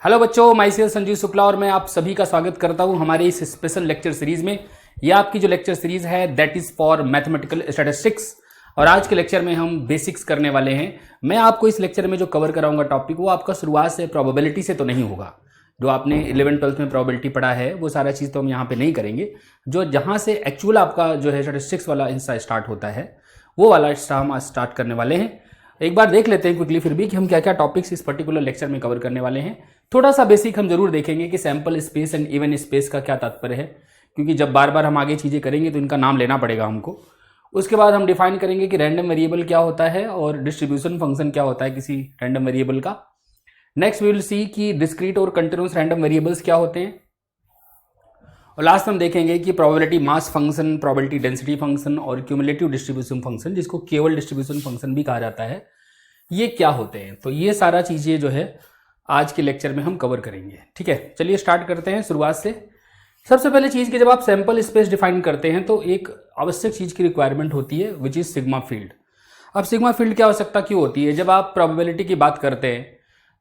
Hello बच्चों, my self Sanjeev Shukla और मैं आप सभी का स्वागत करता हूं हमारे इस स्पेशल लेक्चर सीरीज में। यह आपकी जो लेक्चर सीरीज है that is for mathematical statistics और आज के लेक्चर में हम बेसिक्स करने वाले हैं। मैं आपको इस लेक्चर में जो कवर कराऊंगा टॉपिक वो आपका शुरुआत से प्रोबेबिलिटी से तो नहीं होगा। जो आपने 11th-12th में प्रोबेबिलिटी पढ़ा है वो सारा चीज़ तो हम यहाँ पे नहीं करेंगे। जो जहाँ से एक्चुअल आपका जो है स्टैटिस्टिक्स वाला हिस्सा स्टार्ट होता है वो वाला हिस्सा हम स्टार्ट करने वाले हैं। एक बार देख लेते हैं क्विकली फिर भी कि हम क्या क्या टॉपिक्स इस पर्टिकुलर लेक्चर में कवर करने वाले हैं। थोड़ा सा बेसिक हम जरूर देखेंगे कि sample space and even space का क्या तात्पर्य है, क्योंकि जब बार बार हम आगे चीज़ें करेंगे तो इनका नाम लेना पड़ेगा हमको। उसके बाद हम डिफाइन करेंगे कि रैंडम वेरिएबल क्या होता है और डिस्ट्रीब्यूशन फंक्शन क्या होता है किसी रैंडम वेरिएबल का। नेक्स्ट वी विल सी कि डिस्क्रीट और कंटिन्यूअस रैंडम वेरिएबल्स क्या होते हैं और लास्ट में हम देखेंगे कि probability mass function, probability density function और क्यूमुलेटिव डिस्ट्रीब्यूशन फंक्शन, जिसको केवल डिस्ट्रीब्यूशन फंक्शन भी कहा जाता है, ये क्या होते हैं। तो ये सारा चीज़ें जो है आज के लेक्चर में हम कवर करेंगे। ठीक है, चलिए स्टार्ट करते हैं शुरुआत से। सबसे पहले चीज़ कि जब आप सैंपल स्पेस डिफाइन करते हैं तो एक आवश्यक चीज़ की रिक्वायरमेंट होती है विच इज़ सिग्मा फील्ड। अब सिग्मा फील्ड की आवश्यकता क्यों होती है? जब आप प्रोबेबिलिटी की बात करते हैं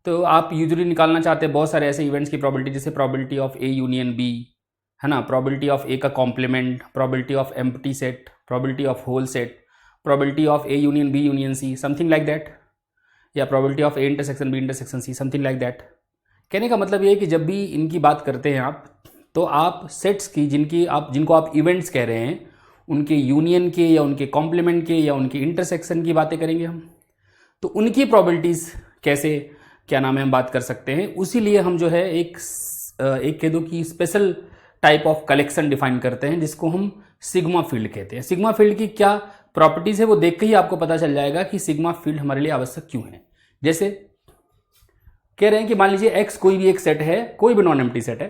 तो आप यूजुअली निकालना चाहते हैं बहुत सारे ऐसे इवेंट्स की प्रोबेबिलिटी, जैसे probability of A union B, है ना, प्रोबेबिलिटी ऑफ ए का complement, probability of empty set, probability of whole set, probability of A union B union C, something like that, या probability of A intersection B intersection C, something like that. कहने का मतलब ये है कि जब भी इनकी बात करते हैं आप तो आप सेट्स की जिनको आप इवेंट्स कह रहे हैं उनके यूनियन के या उनके कॉम्प्लीमेंट के या उनके इंटरसेक्शन की बातें करेंगे हम। तो उनकी प्रोबेबिलिटीज़ कैसे क्या नाम है हम बात कर सकते हैं। उसी लिए हम जो है एक कह दो कि special type of collection define करते हैं जिसको हम सिग्मा फील्ड कहते हैं। सिग्मा फील्ड की क्या प्रॉपर्टीज है वो देख के ही आपको पता चल जाएगा कि सिग्मा फील्ड हमारे लिए आवश्यक क्यों है। जैसे कह रहे हैं कि मान लीजिए एक्स कोई भी एक सेट है, कोई भी नॉन एम्प्टी सेट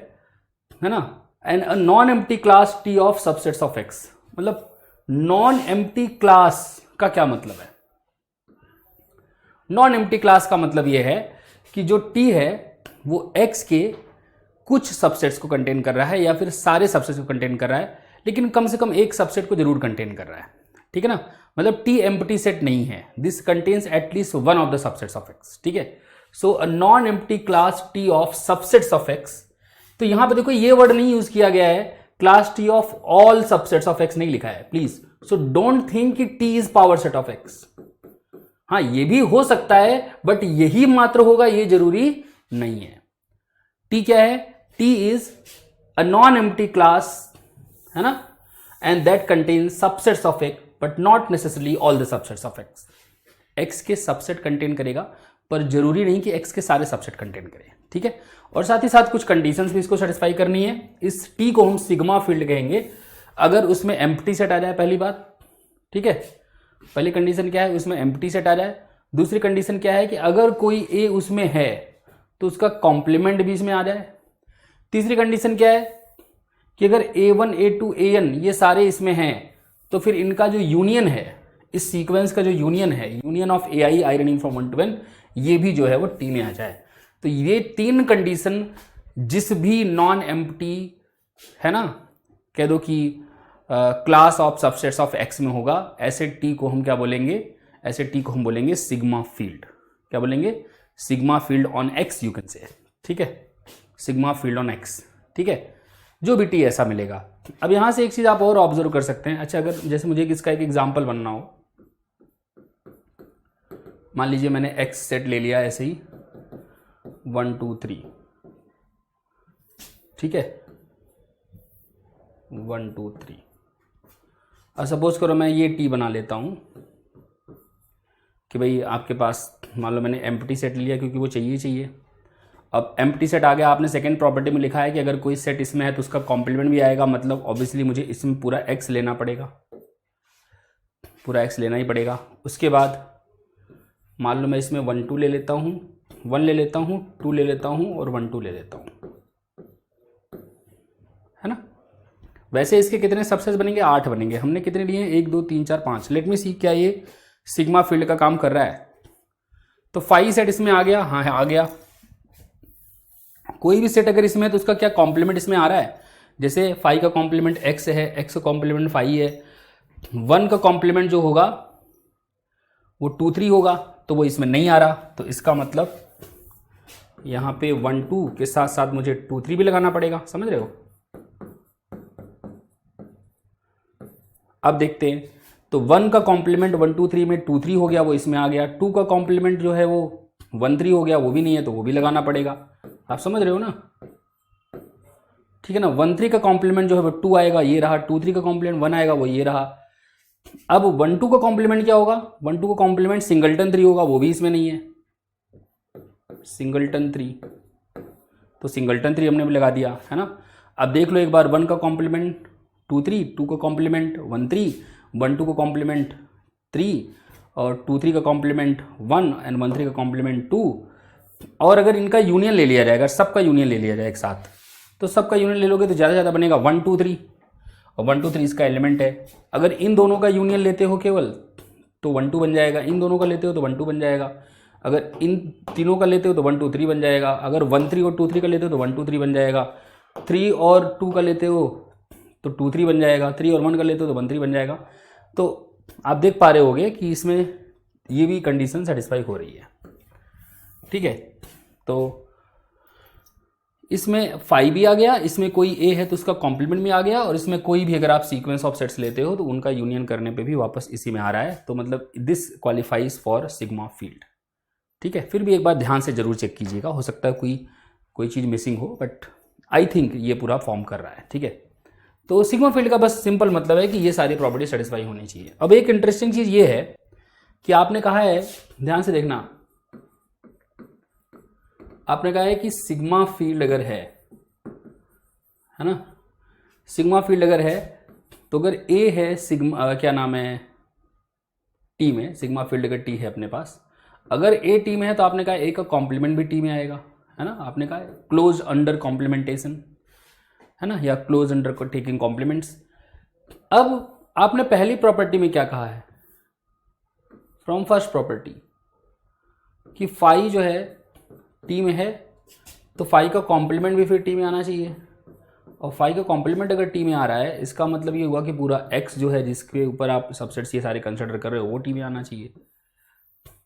है ना, and a non empty class T of subsets of x. मतलब नॉन एम्प्टी क्लास का क्या मतलब है? नॉन एम्प्टी क्लास का मतलब यह है कि जो टी है वो एक्स के कुछ सबसेट्स को कंटेन कर रहा है या फिर सारे सबसेट्स को कंटेन कर रहा है, लेकिन कम से कम एक सबसेट को जरूर कंटेन कर रहा है। ठीक है ना, मतलब टी एम्प्टी सेट नहीं है, this contains at least one of the subsets of X. ठीक है, so a non empty class T of subsets of X. तो यहां पर देखो ये वर्ड नहीं यूज किया गया है, class T of all subsets of x नहीं लिखा है प्लीज। सो डोंट थिंक कि T is power set of x. हाँ, ये भी हो सकता है बट यही मात्र होगा ये जरूरी नहीं है। टी क्या है? T is a non empty class, है ना, and that contains subsets of x but not necessarily all the subsets of x. X के सबसेट कंटेन करेगा पर जरूरी नहीं कि एक्स के सारे सबसेट कंटेन करे। ठीक है, और साथ ही साथ कुछ कंडीशंस भी इसको सेटिस्फाई करनी है। इस टी को हम सिग्मा फील्ड कहेंगे अगर उसमें एम्प्टी सेट आ जाए, पहली बात। ठीक है, पहली कंडीशन क्या है? उसमें एम्प्टी सेट आ जाए। दूसरी कंडीशन क्या है कि अगर कोई ए उसमें है तो उसका कॉम्प्लीमेंट भी इसमें आ जाए। तीसरी कंडीशन क्या है कि अगर A1 A2 AN ये सारे इसमें हैं तो फिर इनका जो यूनियन है, इस सीक्वेंस का जो यूनियन है, union of AI running from 1 to n, ये भी जो है वो टी में आ जाए। तो ये तीन कंडीशन जिस भी नॉन एम्प्टी, है ना, कह दो कि class of subsets of x में होगा, ऐसे टी को हम क्या बोलेंगे? ऐसे टी को हम बोलेंगे सिग्मा फील्ड। क्या बोलेंगे? Sigma field on x you can say. ठीक है, सिग्मा फील्ड ऑन एक्स। ठीक है, जो भी टी ऐसा मिलेगा। अब यहां से एक चीज आप और ऑब्जर्व कर सकते हैं। अच्छा, अगर जैसे मुझे इसका एक एग्जांपल बनना हो, मान लीजिए मैंने एक्स सेट ले लिया ऐसे ही 1 2 3। ठीक है, 1 2 3। अब सपोज करो मैं ये टी बना लेता हूं कि भाई आपके पास मान लो मैंने एम्प्टी सेट लिया क्योंकि वो चाहिए। अब एम्प्टी सेट आ गया, आपने सेकंड प्रॉपर्टी में लिखा है कि अगर कोई सेट इसमें है तो उसका कॉम्प्लीमेंट भी आएगा, मतलब ऑब्वियसली मुझे इसमें पूरा एक्स लेना पड़ेगा, पूरा एक्स लेना ही पड़ेगा। उसके बाद मान लो मैं इसमें 1 2 ले लेता हूँ, 1 ले लेता हूँ, 2 ले लेता हूँ और 1 2 ले लेता हूँ, है ना। वैसे इसके कितने सबसेट्स बनेंगे? 8 बनेंगे। हमने कितने लिए? 1 2 3 4 5। लेट मी सी क्या ये सिग्मा फील्ड का काम कर रहा है। तो 5 सेट इसमें आ गया। हाँ आ गया। कोई भी सेट अगर इसमें है तो उसका क्या कॉम्प्लीमेंट इसमें आ रहा है? जैसे 5 का कॉम्प्लीमेंट x है, x का कॉम्प्लीमेंट 5 है, 1 का कॉम्प्लीमेंट जो होगा वो 2 3 होगा, तो वो इसमें नहीं आ रहा। तो इसका मतलब यहाँ पे 1 2 के साथ साथ मुझे 2 3 भी लगाना पड़ेगा, समझ रहे हो। अब देखते हैं, तो 1 का कॉम्प्लीमेंट 1 2 3 में 2 3 हो गया, वो इसमें आ गया। 2 का कॉम्प्लीमेंट जो है वो 1 3 हो गया, वो भी नहीं है तो वो भी लगाना पड़ेगा। आप समझ रहे हो ना, ठीक है ना। 1 3 का कॉम्प्लीमेंट जो है वो 2 आएगा, ये रहा। 2 3 का कॉम्प्लीमेंट 1 आएगा, वो ये रहा। अब 1 2 का कॉम्प्लीमेंट क्या होगा, 1 2 का कॉम्प्लीमेंट सिंगलटन 3 होगा, वो भी इसमें नहीं है, सिंगलटन 3, तो सिंगलटन 3 हमने भी लगा दिया, है ना। अब देख लो एक बार, 1 का कॉम्प्लीमेंट 2 3, 2 का कॉम्प्लीमेंट 1 3, 1 2 का कॉम्प्लीमेंट 3 और 2 3 का कॉम्प्लीमेंट 1 एंड 1 3 का कॉम्प्लीमेंट 2। और अगर इनका यूनियन ले लिया जाए, अगर सबका यूनियन ले लिया जाए एक साथ, तो सबका यूनियन ले लोगे तो ज़्यादा ज़्यादा बनेगा 1 2 3, और 1 2 3 इसका एलिमेंट है। अगर इन दोनों का यूनियन लेते हो केवल तो 1 2 बन जाएगा, इन दोनों का लेते हो तो 1 2 बन जाएगा, अगर इन तीनों का लेते हो तो 1 2 3 बन जाएगा, अगर 1 3 और 2 3 का लेते हो तो 1 2 3 बन जाएगा, 3 और 2 का लेते हो तो 2 3 बन जाएगा, 3 और 1 का लेते हो तो 1 3 बन जाएगा। तो आप देख पा रहे होगे कि इसमें ये भी कंडीशन सेटिस्फाई हो रही है, ठीक है। तो इसमें 5 भी आ गया, इसमें कोई ए है तो उसका कॉम्प्लीमेंट भी आ गया, और इसमें कोई भी अगर आप सीक्वेंस ऑफ सेट्स लेते हो तो उनका यूनियन करने पे भी वापस इसी में आ रहा है। तो मतलब this qualifies for sigma field, ठीक है। फिर भी एक बार ध्यान से जरूर चेक कीजिएगा, हो सकता है कोई चीज़ मिसिंग हो, बट आई थिंक ये पूरा फॉर्म कर रहा है, ठीक है। तो सिग्मा फील्ड का बस सिंपल मतलब है कि ये सारी प्रॉपर्टी सेटिस्फाई होनी चाहिए। अब एक इंटरेस्टिंग चीज़ ये है कि आपने कहा है, ध्यान से देखना, आपने कहा है कि सिग्मा फील्ड अगर है ना, सिग्मा फील्ड अगर है तो अगर ए है सिग्मा क्या नाम है टी में, सिग्मा फील्ड अगर टी है अपने पास, अगर ए टी में है तो आपने कहा ए का कॉम्प्लीमेंट भी टी में आएगा, है ना। आपने कहा क्लोज अंडर कॉम्प्लीमेंटेशन, है ना, या क्लोज अंडर टेकिंग कॉम्प्लीमेंट्स। अब आपने पहली प्रॉपर्टी में क्या कहा है, फ्रॉम फर्स्ट प्रॉपर्टी, कि फाई जो है टी में है तो फाई का कॉम्प्लीमेंट भी फिर टी में आना चाहिए, और फाई का कॉम्प्लीमेंट अगर टी में आ रहा है इसका मतलब ये हुआ कि पूरा एक्स जो है जिसके ऊपर आप सबसेट्स ये सारे कंसिडर कर रहे हो वो टी में आना चाहिए।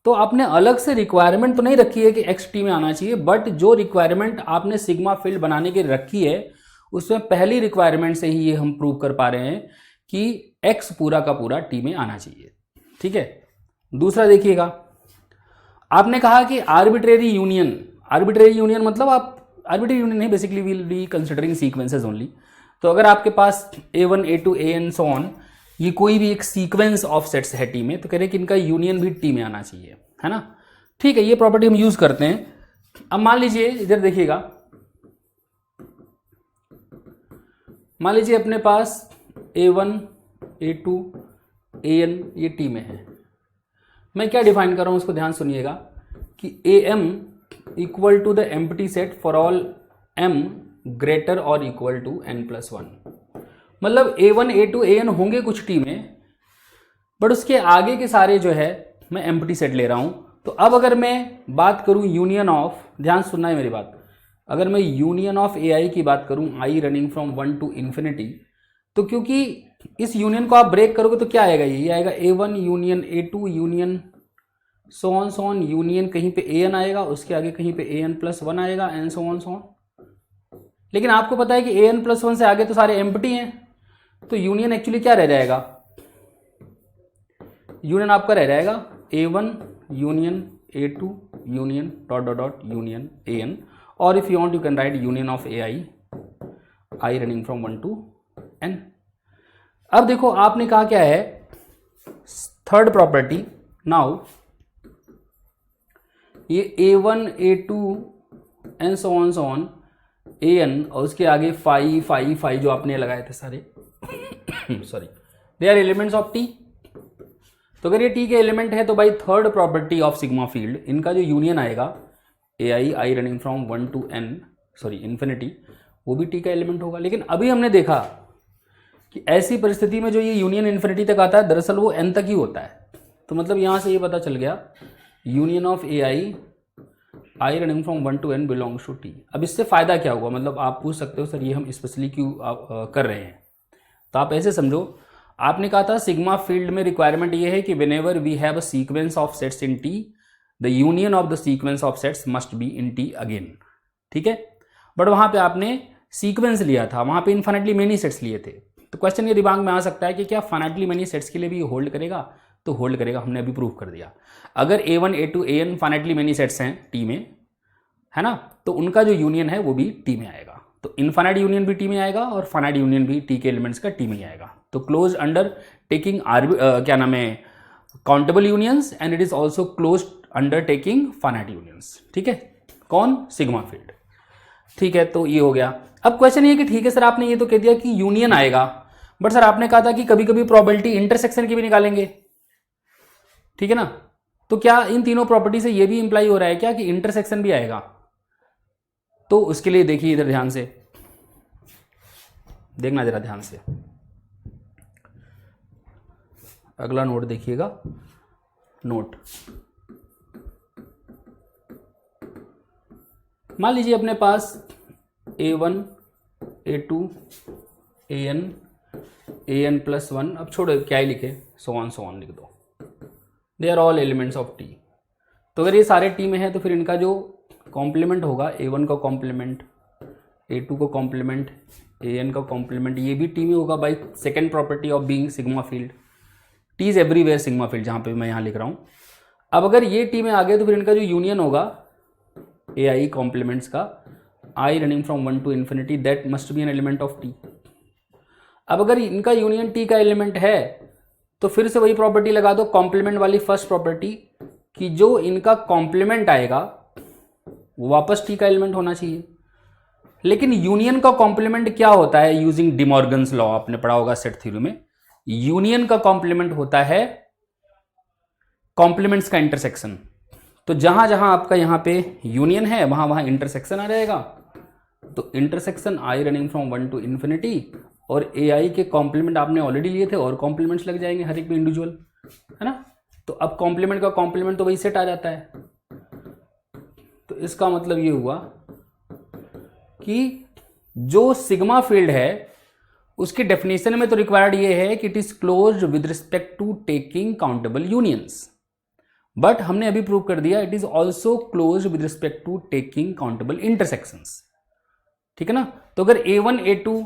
तो आपने अलग से रिक्वायरमेंट तो नहीं रखी है कि एक्स टी में आना चाहिए, बट जो रिक्वायरमेंट आपने सिग्मा फील्ड बनाने की रखी है उसमें पहली रिक्वायरमेंट से ही ये हम प्रूव कर पा रहे हैं कि एक्स पूरा का पूरा टी में आना चाहिए, ठीक है। दूसरा देखिएगा, आपने कहा कि आर्बिट्रेरी यूनियन मतलब आप आर्बिट्रेरी यूनियन नहीं, basically will be considering sequences only. तो अगर आपके पास a1 a2 an so on ये कोई भी एक सीक्वेंस ऑफ सेट्स है टी में, तो कह रहे हैं कि इनका यूनियन भी टी में आना चाहिए, है ना, ठीक है। ये प्रॉपर्टी हम यूज करते हैं। अब मान लीजिए इधर देखिएगा, मान लीजिए अपने पास a1 a2 an ये टी में है। मैं क्या डिफाइन कर रहा हूं उसको ध्यान सुनिएगा कि am equal to the empty set for all m greater और इक्वल टू n+1। मतलब a1 a2 an होंगे कुछ टी में, बट उसके आगे के सारे जो है मैं एम्प्टी सेट ले रहा हूं। तो अब अगर मैं बात करूं यूनियन ऑफ, ध्यान सुनना है मेरी बात, अगर मैं यूनियन ऑफ ai की बात करूं i running from 1 to infinity, तो क्योंकि इस यूनियन को आप ब्रेक करोगे तो क्या आएगा, ये आएगा a1 union a2 union so on union, कहीं पे an आएगा, उसके आगे कहीं पे an+1 आएगा, एंड सो ऑन। लेकिन आपको पता है कि an+1 से आगे तो सारे एम्प्टी हैं, तो यूनियन एक्चुअली क्या रह जाएगा, यूनियन आपका रह जाएगा a1 union a2 union dot dot dot union an, और if you want you can write union of i running from 1 to n। अब देखो आपने कहा क्या है, थर्ड प्रॉपर्टी, नाउ ये a1 a2 and so on an, और उसके आगे फाई जो आपने लगाए थे सारे sorry, they are elements of T. तो अगर ये टी के एलिमेंट है तो भाई third property of sigma field, इनका जो यूनियन आएगा I running from 1 to n sorry infinity, वो भी टी का एलिमेंट होगा। लेकिन अभी हमने देखा कि ऐसी परिस्थिति में जो ये यूनियन इन्फिनिटी तक आता है दरअसल वो n तक ही होता है। तो मतलब यहां से ये पता चल गया union of I running from 1 to n belongs to T. अब इससे फायदा क्या होगा, मतलब आप पूछ सकते हो सर ये हम स्पेशली क्यों कर रहे हैं। तो आप ऐसे समझो, आपने कहा था सिग्मा फील्ड में रिक्वायरमेंट ये है कि whenever we have a sequence of sets in T the union of the sequence of sets must be in T again. ठीक है, बट वहां पे आपने सीक्वेंस लिया था, वहां पे इन्फिनिटली मेनी सेट्स लिए थे। तो क्वेश्चन ये दिमाग में आ सकता है कि क्या फाइनाइटली मेनी सेट्स के लिए भी होल्ड करेगा? तो होल्ड करेगा, हमने अभी प्रूव कर दिया। अगर A1 A2 AN finitely many sets हैं टी में, है ना, तो उनका जो यूनियन है वो भी टी में आएगा। तो इनफाइनाइट यूनियन भी टी में आएगा और फाइनाइट यूनियन भी टी के एलिमेंट्स का टी में ही आएगा। तो क्लोज अंडर टेकिंग क्या नाम है, countable unions, and it is also close under taking finite unions. ठीक है, कौन? Sigma field. ठीक है, तो ये हो गया। अब क्वेश्चन ये कि ठीक है सर, आपने ये तो कह दिया कि यूनियन आएगा, बट सर आपने कहा था कि कभी कभी प्रॉपर्टी इंटरसेक्शन की भी निकालेंगे। ठीक है ना, तो क्या इन तीनों प्रॉपर्टी से ये भी इंप्लाई हो रहा है क्या कि इंटरसेक्शन भी आएगा? तो उसके लिए देखिए इधर ध्यान से देखना, जरा ध्यान से अगला नोट देखिएगा। नोट, मान लीजिए अपने पास A1 A2 AN प्लस 1, अब छोड़ो क्या ही लिखे, सो ऑन लिख दो, they are all elements of T. तो अगर ये सारे टी में है तो फिर इनका जो कॉम्प्लीमेंट होगा, A1 का कॉम्प्लीमेंट, A2 का कॉम्प्लीमेंट, AN का कॉम्प्लीमेंट, ये भी टी में होगा by second property of being sigma field. T is everywhere sigma field, जहां पे मैं यहां लिख रहा हूं। अब अगर ये टी में आ गए तो फिर इनका जो यूनियन होगा AI कॉम्प्लीमेंट्स का, I running from 1 to infinity, that must be an element of T. अब अगर इनका यूनियन टी का एलिमेंट है तो फिर से वही प्रॉपर्टी लगा दो, कॉम्प्लीमेंट वाली फर्स्ट प्रॉपर्टी, कि जो इनका कॉम्प्लीमेंट आएगा वो वापस टी का एलिमेंट होना चाहिए। लेकिन यूनियन का कॉम्प्लीमेंट क्या होता है? यूजिंग डिमॉर्गन्स लॉ, आपने पढ़ा होगा सेट थ्योरी में, यूनियन का कॉम्प्लीमेंट होता है कॉम्प्लीमेंट्स का इंटरसेक्शन। तो जहां जहां आपका यहां पे यूनियन है वहां वहां इंटरसेक्शन आ जाएगा। तो intersection I running from 1 to infinity, और AI के कॉम्प्लीमेंट आपने ऑलरेडी लिए थे और कॉम्प्लीमेंट्स लग जाएंगे हर एक में इंडिविजुअल, है ना। तो अब कॉम्प्लीमेंट का कॉम्प्लीमेंट तो वही सेट आ जाता है। तो इसका मतलब ये हुआ कि जो सिग्मा फील्ड है उसकी डेफिनेशन में तो रिक्वायर्ड ये है कि it is closed with respect to taking countable unions, but हमने अभी प्रूव कर दिया it is also closed with respect to taking countable intersections. ठीक है ना। तो अगर A1 A2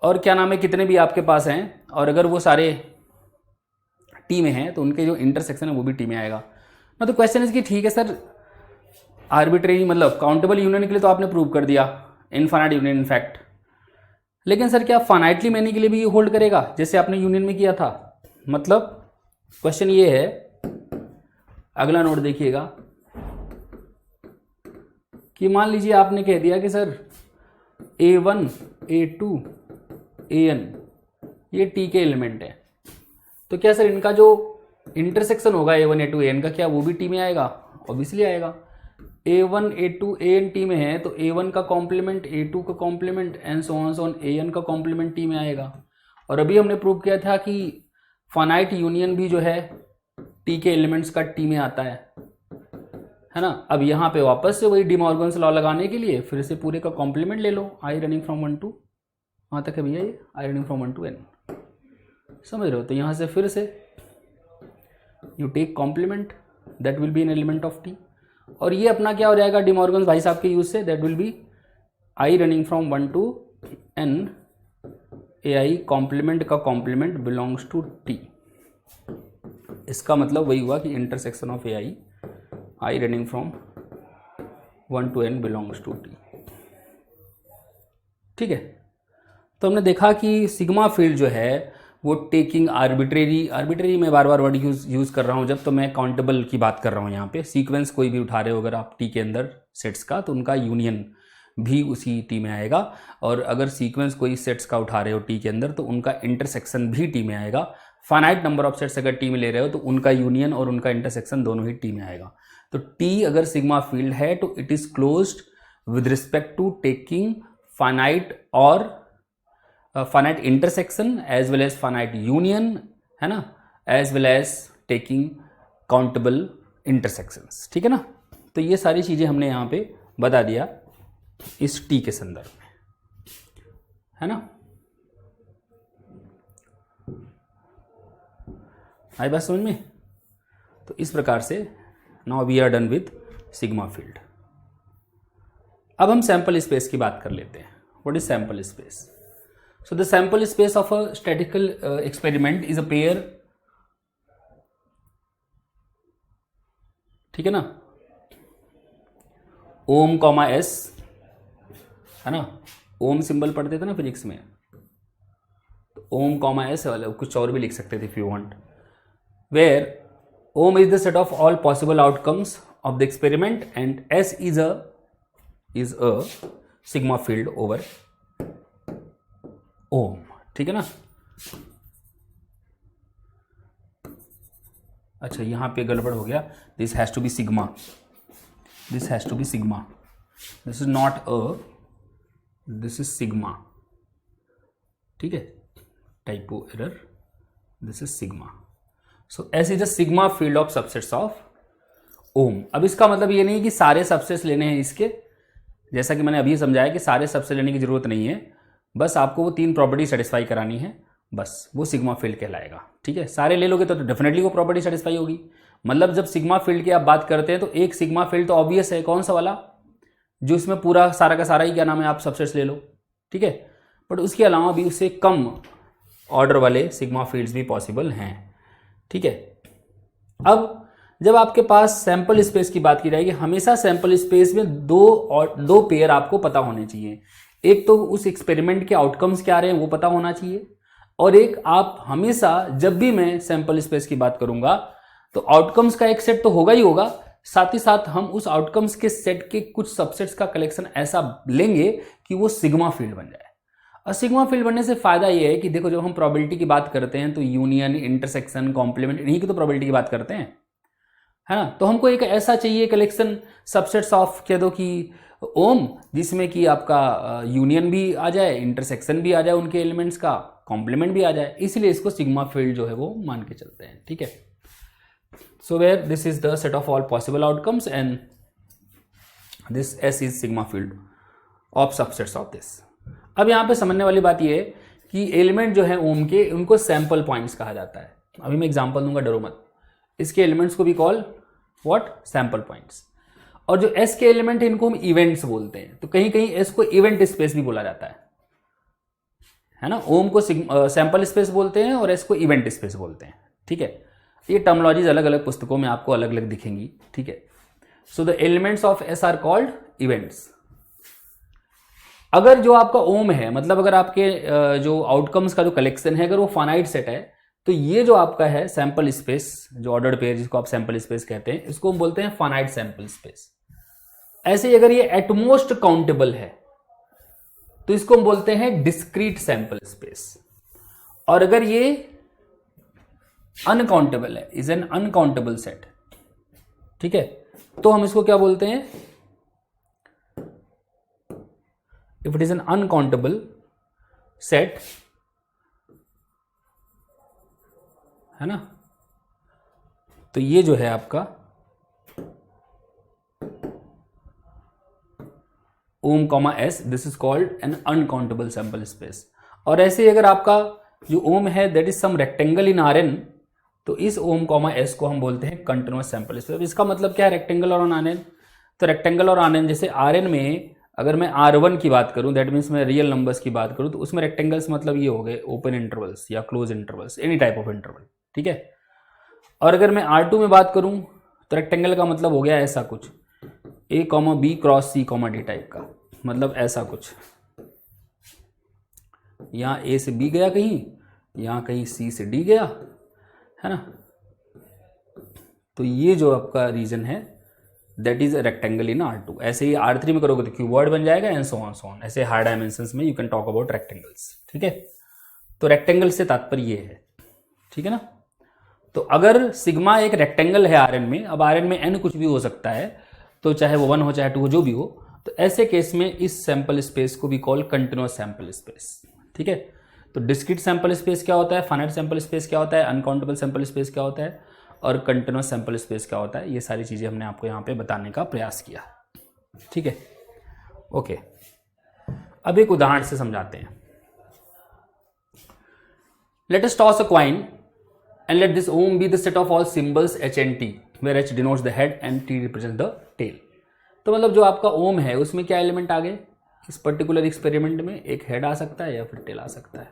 और क्या नाम है कितने भी आपके पास हैं, और अगर वो सारे टी में हैं तो उनके जो इंटरसेक्शन है वो भी टी में आएगा ना। तो क्वेश्चन इज कि ठीक है सर, आर्बिट्रेरी मतलब काउंटेबल यूनियन के लिए तो आपने प्रूव कर दिया, इनफाइनाइट यूनियन इनफैक्ट, लेकिन सर क्या फाइनाइटली मैनी के लिए भी ये होल्ड करेगा जैसे आपने यूनियन में किया था? मतलब क्वेश्चन ये है, अगला नोट देखिएगा, कि मान लीजिए आपने कह दिया कि सर A1 A2 AN ये टी के एलिमेंट है, तो क्या सर इनका जो इंटरसेक्शन होगा A1 A2 AN का, क्या वो भी टी में आएगा? ऑब्वियसली आएगा। A1 A2 AN टी में है तो A1 का कॉम्प्लीमेंट, A2 का complement and so on AN का कॉम्प्लीमेंट टी में आएगा। और अभी हमने प्रूव किया था कि फाइनाइट यूनियन भी जो है टी के एलिमेंट्स का टी में आता है ना। अब यहाँ पे वापस से वही डिमॉर्गन्स लॉ लगाने के लिए फिर से पूरे का कॉम्प्लीमेंट ले लो, I रनिंग फ्रॉम 1 to, वहाँ तक है भैया ये, I running from 1 to n, समझ रहे हो। तो यहाँ से फिर से you take complement, that will be an element of T, और ये अपना क्या हो जाएगा डिमॉर्गन्स भाई साहब के यूज से, that will be I running from 1 to n AI complement का कॉम्प्लीमेंट बिलोंग्स टू टी। इसका मतलब वही हुआ कि intersection of I running from 1 to n belongs to T. ठीक है, तो हमने देखा कि सिग्मा फील्ड जो है वो टेकिंग आर्बिट्रेरी में बार बार वर्ड यूज कर रहा हूँ जब तो मैं काउंटेबल की बात कर रहा हूँ। यहाँ पे सीक्वेंस कोई भी उठा रहे हो अगर आप टी के अंदर सेट्स का, तो उनका यूनियन भी उसी टी में आएगा, और अगर सीक्वेंस कोई सेट्स का उठा रहे हो टी के अंदर तो उनका इंटरसेक्शन भी टी में आएगा। फाइनाइट नंबर ऑफ सेट्स अगर टी में ले रहे हो तो उनका यूनियन और उनका इंटरसेक्शन दोनों ही टी में आएगा। तो टी अगर सिग्मा फील्ड है तो it is closed with respect to taking finite और finite intersection as well as finite union, है ना, as well as taking countable intersections. ठीक है ना। तो ये सारी चीजें हमने यहाँ पे बता दिया इस टी के संदर्भ में, है ना। आई बात समझ में? तो इस प्रकार से now we are done with sigma field. अब हम सैंपल स्पेस की बात कर लेते हैं। What is sample space? So the sample space of a statical experiment is a pair, ठीक है ना, ओम कॉमा एस, है ना, ओम सिंबल पढ़ते थे ना फिजिक्स में, तो ओम कॉमा एस वाले कुछ और भी लिख सकते थे if you want, where ohm is the set of all possible outcomes of the experiment and S is a sigma field over ohm, ठीक है ना। अच्छा यहां पे गड़बड़ हो गया, this has to be sigma, this has to be sigma, this is not a, this is sigma, ठीक है, typo error, this is sigma. So S is a sigma field of subsets of ओम। अब इसका मतलब ये नहीं कि सारे subsets लेने हैं इसके, जैसा कि मैंने अभी समझाया कि सारे सबसेट लेने की जरूरत नहीं है, बस आपको वो 3 प्रॉपर्टी सेटिस्फाई करानी है, बस वो सिग्मा फील्ड कहलाएगा, ठीक है। सारे ले लोगे तो डेफिनेटली वो प्रॉपर्टी सेटिस्फाई होगी। मतलब जब सिग्मा फील्ड की आप बात करते हैं तो एक सिग्मा फील्ड तो ऑब्वियस है, कौन सा वाला, जो इसमें पूरा सारा का सारा ही क्या नाम है आप सबसेट्स ले लो, ठीक है। बट उसके अलावा भी उससे कम ऑर्डर वाले सिग्मा फील्ड्स भी पॉसिबल हैं, ठीक है। अब जब आपके पास सैंपल स्पेस की बात की जाएगी, हमेशा सैंपल स्पेस में दो पेयर आपको पता होने चाहिए। एक तो उस एक्सपेरिमेंट के आउटकम्स क्या आ रहे हैं वो पता होना चाहिए, और एक आप हमेशा जब भी मैं सैंपल स्पेस की बात करूंगा तो आउटकम्स का एक सेट तो होगा ही होगा, साथ ही साथ हम उस आउटकम्स के सेट के कुछ सबसेट्स का कलेक्शन ऐसा लेंगे कि वो सिग्मा फील्ड बन जाए। और सिग्मा फील्ड बनने से फायदा ये है कि देखो जब हम प्रोबेबिलिटी की बात करते हैं तो यूनियन, इंटरसेक्शन, कॉम्प्लीमेंट, इन्हीं की तो प्रोबेबिलिटी की बात करते हैं, है ना। तो हमको एक ऐसा चाहिए कलेक्शन सबसेट्स ऑफ कह दो कि ओम, जिसमें कि आपका यूनियन भी आ जाए, इंटरसेक्शन भी आ जाए उनके एलिमेंट्स का, कॉम्प्लीमेंट भी आ जाए, इसलिए इसको सिग्मा फील्ड जो है वो मान के चलते हैं, ठीक है। So where this is the set of all possible outcomes and this S is sigma field of subsets of this. अब यहाँ पे समझने वाली बात ये है कि एलिमेंट जो है ओम के, उनको सैंपल पॉइंट्स कहा जाता है। अभी मैं एग्जांपल दूंगा, डरो मत। इसके एलिमेंट्स को भी कॉल व्हाट, सैंपल पॉइंट्स। और जो एस के एलिमेंट है इनको हम इवेंट्स बोलते हैं, तो कहीं कहीं एस को इवेंट स्पेस भी बोला जाता है ना। ओम को सैंपल स्पेस बोलते हैं और एस को इवेंट स्पेस बोलते हैं, ठीक है। ये टर्मिनोलॉजीज अलग अलग पुस्तकों में आपको अलग अलग दिखेंगी, ठीक है। So the elements of S R called events. अगर जो आपका ओम है, मतलब अगर आपके जो आउटकम्स का जो कलेक्शन है अगर वो फाइनाइट सेट है, तो ये जो आपका है सैंपल स्पेस, जो ऑर्डर्ड पेयर जिसको आप सैंपल स्पेस कहते हैं, इसको हम बोलते हैं फाइनाइट सैंपल स्पेस। ऐसे ही अगर ये एटमोस्ट काउंटेबल है तो इसको हम बोलते हैं डिस्क्रीट सैंपल स्पेस। और अगर ये अनकाउंटेबल है, इज एन अनकाउंटेबल सेट, ठीक है, तो हम इसको क्या बोलते हैं, if it is an uncountable set, है ना, तो ये जो है आपका ohm comma S, this is called an uncountable sample space. और ऐसे ही अगर आपका जो ओम है that is some rectangle in R N, तो इस ओम कॉमा एस को हम बोलते हैं कंटिन्यूअस सैंपल स्पेस। इसका मतलब क्या है, रेक्टेंगल और आर एन, तो रेक्टेंगल और आर एन, जैसे आर एन में अगर मैं R1 की बात करूं, दैट मीन्स मैं रियल नंबर्स की बात करूं, तो उसमें रेक्टेंगल्स मतलब ये हो गए ओपन इंटरवल्स या close intervals, any type of interval, ठीक है। और अगर मैं R2 में बात करूं तो रेक्टेंगल का मतलब हो गया ऐसा कुछ, A, B cross C, D type का, मतलब ऐसा कुछ, यहां A से B गया कहीं, यहां कहीं C से D गया, है ना। तो ये जो आपका रीजन है that is rectangle in R2। ऐसे ही R3 में करोगे तो क्यूबॉइड बन जाएगा, एंड सो ऑन। ऐसे हायर डायमेंशंस में you can talk about rectangles, ठीक है। तो रेक्टेंगल से तात्पर्य ये है, ठीक है ना। तो अगर सिग्मा एक रेक्टेंगल है Rn में, अब Rn में n कुछ भी हो सकता है, तो चाहे वो 1 हो चाहे 2 हो, जो भी हो, तो ऐसे केस में इस सैंपल स्पेस को भी कॉल कंटिन्यूअस सैंपल स्पेस, ठीक है। तो डिस्क्रीट सैंपल स्पेस क्या होता है, फाइनाइट सैंपल स्पेस क्या होता है, अनकाउंटेबल सैंपल स्पेस क्या होता है, और कंटिन्यूअस सैंपल स्पेस क्या होता है, ये सारी चीजें हमने आपको यहाँ पे बताने का प्रयास किया, ठीक है। ओके, अब एक उदाहरण से समझाते हैं। Let us toss a coin and let this ohm be the set of all symbols H and T. Where H denotes the head and T represent the tail. तो मतलब जो आपका ओम है उसमें क्या एलिमेंट आ गए इस पर्टिकुलर एक्सपेरिमेंट में, एक हेड आ सकता है या फिर टेल आ सकता है।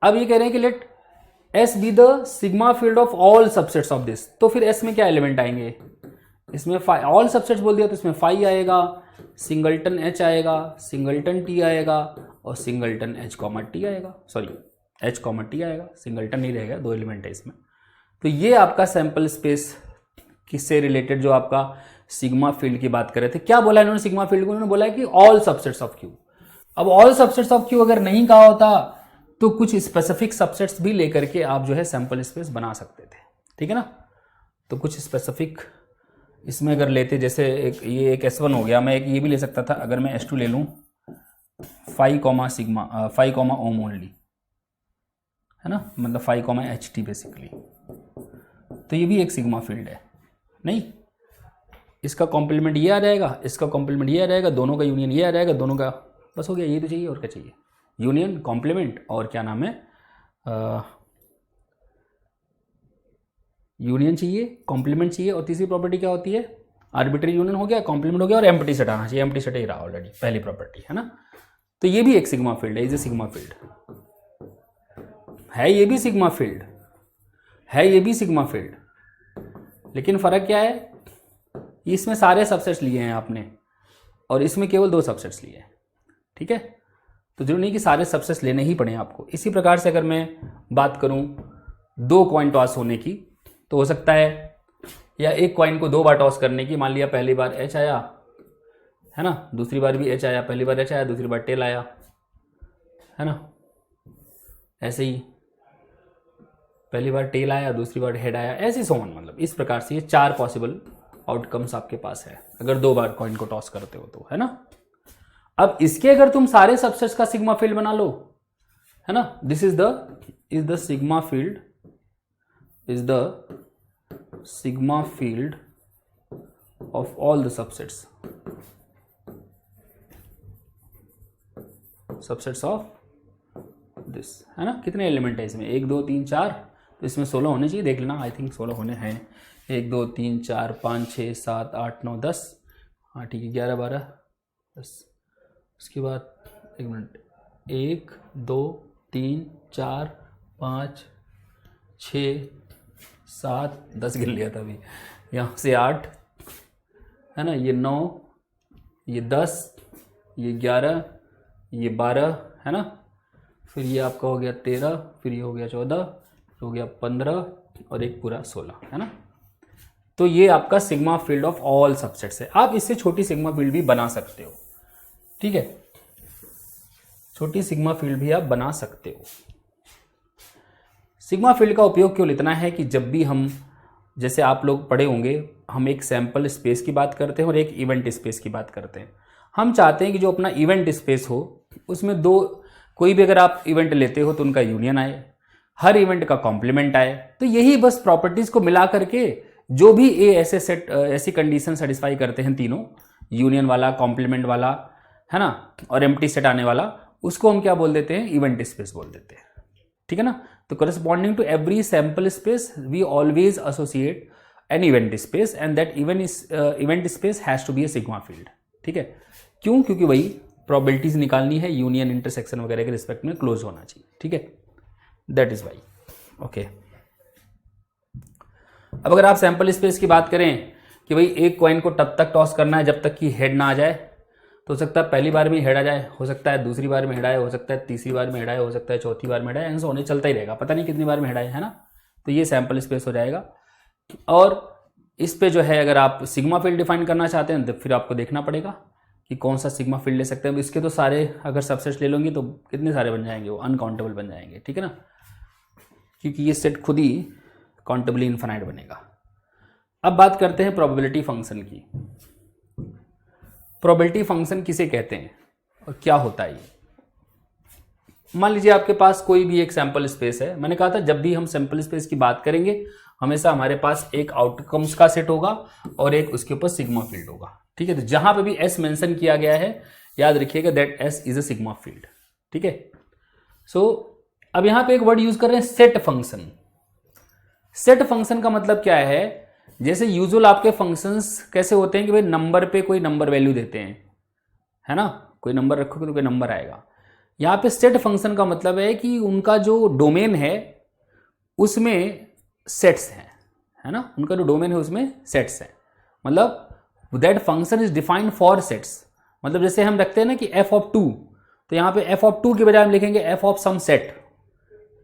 अब ये कह रहे हैं कि let S be the sigma field of all subsets of this. तो फिर एस में क्या एलिमेंट आएंगे, इसमें ऑल सबसेट्स बोल दिया तो इसमें फाई आएगा, सिंगलटन एच आएगा, सिंगलटन टी आएगा और सिंगलटन एच कॉमा टी आएगा, सॉरी एच कॉमा टी आएगा, सिंगलटन नहीं रहेगा, 2 एलिमेंट है इसमें। तो ये आपका सैंपल स्पेस किससे रिलेटेड जो आपका सिग्मा फील्ड की बात कर रहे थे। क्या बोला इन्होंने सिग्मा फील्ड को, उन्होंने बोला है कि ऑल सबसेट्स ऑफ क्यू। अब ऑल सबसेट्स ऑफ क्यू अगर नहीं कहा होता तो कुछ स्पेसिफिक सबसेट्स भी लेकर के आप जो है सैंपल स्पेस बना सकते थे, ठीक है ना। तो कुछ स्पेसिफिक इसमें अगर लेते, जैसे ये एक S1 हो गया, मैं एक ये भी ले सकता था अगर मैं S2 ले लूँ, phi comma sigma phi comma ohm only, है ना, मतलब फाई कॉमा HT बेसिकली। तो ये भी एक सिग्मा फील्ड है, नहीं इसका कॉम्प्लीमेंट ये आ जाएगा, इसका कॉम्प्लीमेंट ये आ जाएगा, दोनों का यूनियन ये आ जाएगा, दोनों का बस हो गया, ये तो चाहिए और क्या चाहिए, यूनियन कॉम्प्लीमेंट और क्या नाम है, यूनियन चाहिए, कॉम्प्लीमेंट चाहिए, और तीसरी प्रॉपर्टी क्या होती है, आर्बिट्री यूनियन हो गया, कॉम्प्लीमेंट हो गया और एम्प्टी सेट आना चाहिए, एम्प्टी सेट ही रहा ऑलरेडी पहली प्रॉपर्टी, है ना। तो ये भी एक सिग्मा फील्ड है, इज ए सिग्मा फील्ड है, ये भी सिग्मा फील्ड है, ये भी सिग्मा फील्ड, लेकिन फर्क क्या है, इसमें सारे सबसेट्स लिए हैं आपने और इसमें केवल 2 सबसेट्स लिए हैं, ठीक है। तो जरूरी नहीं कि सारे सबसेट्स लेने ही पड़े आपको। इसी प्रकार से अगर मैं बात करूं 2 कॉइन टॉस होने की, तो हो सकता है या एक कॉइन को 2 बार टॉस करने की, मान लिया पहली बार एच आया, है ना, दूसरी बार भी एच आया, पहली बार एच आया, दूसरी बार टेल आया, है ना, ऐसे ही पहली बार टेल आया, दूसरी बार हेड आया, ऐसे सोमन, मतलब इस प्रकार से ये 4 पॉसिबल आउटकम्स आपके पास है अगर 2 बार कॉइन को टॉस करते हो तो, है ना। अब इसके अगर तुम सारे सबसेट्स का सिग्मा फील्ड बना लो, है ना, this is the sigma field, is the sigma field of all the subsets of this, है ना। कितने एलिमेंट है इसमें, 1 2 3 4, तो इसमें 16 होने चाहिए, देख लेना, आई थिंक 16 होने हैं, 1 2 3 4 5 6 7 8 9 10, हाँ ठीक है, 11 12 10। उसके बाद 1 मिनट, 1 2 3 4 5 6 7 10 गिन लिया था अभी, यहाँ से 8, है ना, ये 9, ये 10, ये 11, ये 12, है ना, फिर ये आपका हो गया 13, फिर ये हो गया 14, फिर हो गया 15 और एक पूरा 16, है ना। तो ये आपका sigma field of all subsets है। आप इससे छोटी सिग्मा फील्ड भी बना सकते हो, ठीक है, छोटी सिग्मा फील्ड भी आप बना सकते हो। सिग्मा फील्ड का उपयोग केवल इतना है कि जब भी हम, जैसे आप लोग पढ़े होंगे, हम एक सैंपल स्पेस की बात करते हैं और एक इवेंट स्पेस की बात करते हैं। हम चाहते हैं कि जो अपना इवेंट स्पेस हो उसमें 2, कोई भी अगर आप इवेंट लेते हो तो उनका यूनियन आए, हर इवेंट का कॉम्प्लीमेंट आए। तो यही बस प्रॉपर्टीज को मिला करके जो भी ऐसे सेट ऐसी कंडीशन सेटिस्फाई करते हैं, तीनों, यूनियन वाला, कॉम्प्लीमेंट वाला, है ना, और एम्प्टी सेट आने वाला, उसको हम क्या बोल देते हैं, इवेंट स्पेस बोल देते हैं, ठीक है ना। तो corresponding to every sample space we always associate an event space and that event space has to be a sigma field, ठीक है। क्यों, क्योंकि वही probabilities निकालनी है, यूनियन इंटरसेक्शन वगैरह के रिस्पेक्ट में क्लोज होना चाहिए, ठीक है, दैट इज वाई, ओके। अब अगर आप सैंपल स्पेस की बात करें कि भाई एक कॉइन को तब तक टॉस करना है जब तक कि हेड ना आ जाए, तो हो सकता है पहली बार में हेड आ जाए, हो सकता है दूसरी बार में हेड आए, हो सकता है तीसरी बार में हेड आए, हो सकता है चौथी बार में हेड आए, ऐसा होने चलता ही रहेगा, पता नहीं कितनी बार में हेड आए, है ना। तो ये सैंपल स्पेस हो जाएगा। और इस पे जो है अगर आप सिग्मा फील्ड डिफाइन करना चाहते हैं तो फिर आपको देखना पड़ेगा कि कौन सा सिग्मा फील्ड ले सकते हैं। इसके तो सारे अगर सबसेट्स ले लोगे तो कितने सारे बन जाएंगे, वो अनकाउंटेबल बन जाएंगे, ठीक है ना, क्योंकि ये सेट खुद ही काउंटेबली इनफाइनाइट बनेगा। अब बात करते हैं प्रोबेबिलिटी फंक्शन की। प्रोबेबिलिटी फंक्शन किसे कहते हैं और क्या होता है ये? मान लीजिए आपके पास कोई भी एक सैंपल स्पेस है। मैंने कहा था जब भी हम सैंपल स्पेस की बात करेंगे हमेशा हमारे पास एक आउटकम्स का सेट होगा और एक उसके ऊपर सिग्मा फील्ड होगा, ठीक है। तो जहां पे भी एस मेंशन किया गया है याद रखिएगा that S is a sigma field, ठीक है। सो अब यहां पे एक वर्ड यूज कर रहे हैं सेट फंक्शन। सेट फंक्शन का मतलब क्या है, जैसे यूजुअल आपके फंक्शंस कैसे होते हैं कि भाई नंबर पे कोई नंबर वैल्यू देते हैं, है ना, कोई नंबर रखोगे तो कोई नंबर आएगा। यहाँ पे सेट फंक्शन का मतलब है कि उनका जो डोमेन है उसमें सेट्स हैं, है ना, उनका जो डोमेन है उसमें सेट्स हैं, मतलब that function is defined for sets. मतलब जैसे हम रखते हैं ना कि एफ ऑफ 2, तो यहाँ पे एफ ऑफ 2 के बजाय हम लिखेंगे एफ ऑफ सम सेट,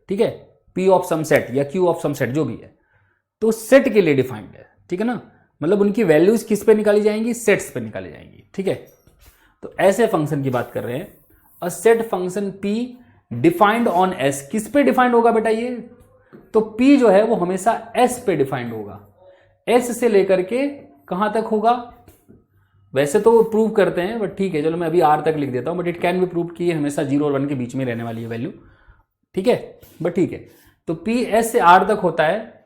ठीक है, पी ऑफ सम सेट या क्यू ऑफ सम सेट जो भी है, तो सेट के लिए डिफाइंड है, ठीक है ना, मतलब उनकी वैल्यूज किस पे निकाली जाएंगी, सेट्स पे निकाली जाएंगी, ठीक है। तो ऐसे फंक्शन की बात कर रहे हैं। A set function p defined on s, किस पे डिफाइंड होगा बेटा ये, तो p जो है वो हमेशा s पे डिफाइंड होगा, s से लेकर के कहां तक होगा, वैसे तो प्रूव करते हैं बट ठीक है, चलो मैं अभी r तक लिख देता हूं, but it can be prove कि ये हमेशा 0 और 1 के बीच में रहने वाली है वैल्यू, ठीक है, बट ठीक है। तो p s से r तक होता है,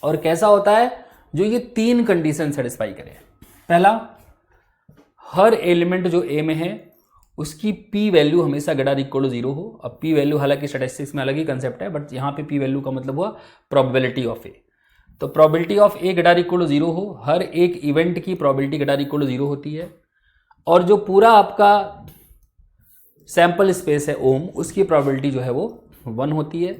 और कैसा होता है, जो ये 3 कंडीशन सेटिस्फाई करे। पहला, हर एलिमेंट जो a में है उसकी p वैल्यू हमेशा ग्रेटर इक्वल टू 0 हो। अब p वैल्यू हालांकि स्टैटिस्टिक्स में अलग ही कंसेप्ट है, बट यहाँ पे p वैल्यू का मतलब हुआ प्रोबेबिलिटी ऑफ a। तो probability of a greater equal to 0 हो, हर एक इवेंट की प्रोबेबिलिटी ग्रेटर इक्वल टू 0 होती है, और जो पूरा आपका सैंपल स्पेस है ओम, उसकी प्रोबेबिलिटी जो है वो 1 होती है।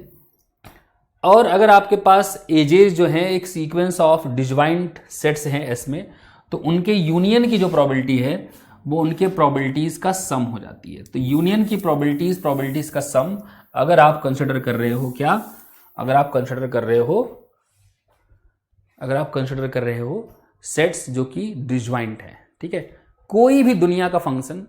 और अगर आपके पास एजेस जो हैं एक सीक्वेंस ऑफ डिजवाइंट सेट्स हैं एस में, तो उनके यूनियन की जो प्रोबेबिलिटी है वो उनके प्रोबेबिलिटीज का सम हो जाती है। तो यूनियन की प्रोबेबिलिटीज का सम अगर आप कंसिडर कर रहे हो, क्या, अगर आप कंसिडर कर रहे हो सेट्स जो कि डिजवाइंट है, ठीक है, कोई भी दुनिया का फंक्शन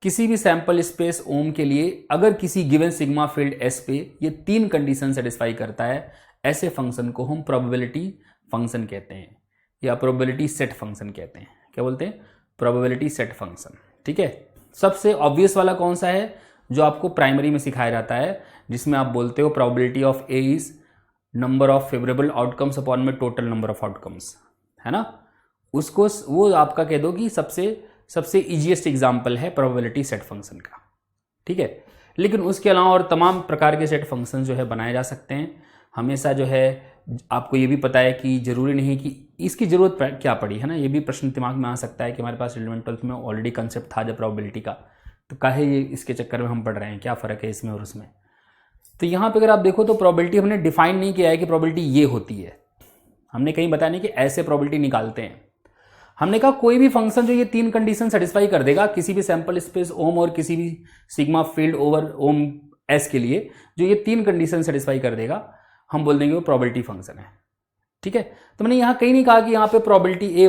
किसी भी सैंपल स्पेस ओम के लिए अगर किसी गिवन सिग्मा फील्ड एस पे ये 3 कंडीशन सेटिस्फाई करता है, ऐसे फंक्शन को हम प्रोबेबिलिटी फंक्शन कहते हैं या प्रोबेबिलिटी सेट फंक्शन कहते हैं। क्या बोलते हैं, प्रोबेबिलिटी सेट फंक्शन, ठीक है। सबसे ऑब्वियस वाला कौन सा है, जो आपको प्राइमरी में सिखाया जाता है, जिसमें आप बोलते हो probability of A is number of favourable outcomes upon में टोटल नंबर ऑफ आउटकम्स, है ना, उसको वो आपका कह दो कि सबसे इजीएस्ट एग्जाम्पल है प्रोबेबिलिटी सेट फंक्शन का, ठीक है। लेकिन उसके अलावा और तमाम प्रकार के सेट फंक्शन जो है बनाए जा सकते हैं। हमेशा जो है आपको ये भी पता है कि जरूरी नहीं कि इसकी जरूरत क्या पड़ी, है ना, ये भी प्रश्न दिमाग में आ सकता है कि हमारे पास 11th 12th में ऑलरेडी कंसेप्ट था जब प्रोबेबिलिटी का, तो काहे ये इसके चक्कर में हम पढ़ रहे हैं, क्या फ़र्क है इसमें और उसमें। तो यहाँ पे अगर आप देखो तो प्रोबेबिलिटी हमने डिफाइन नहीं किया है कि प्रोबेबिलिटी ये होती है, हमने कहीं बताया नहीं कि ऐसे प्रोबेबिलिटी निकालते हैं। हमने कहा कोई भी फंक्शन जो ये 3 कंडीशन सेटिस्फाई कर देगा किसी भी सैंपल स्पेस ओम और किसी भी सिग्मा फील्ड ओवर ओम एस के लिए, जो ये 3 कंडीशन सेटिस्फाई कर देगा, हम बोल देंगे वो प्रोबेबिलिटी फंक्शन है, ठीक है। तो मैंने यहाँ कहीं नहीं कहा कि यहाँ पे प्रोबेबिलिटी ए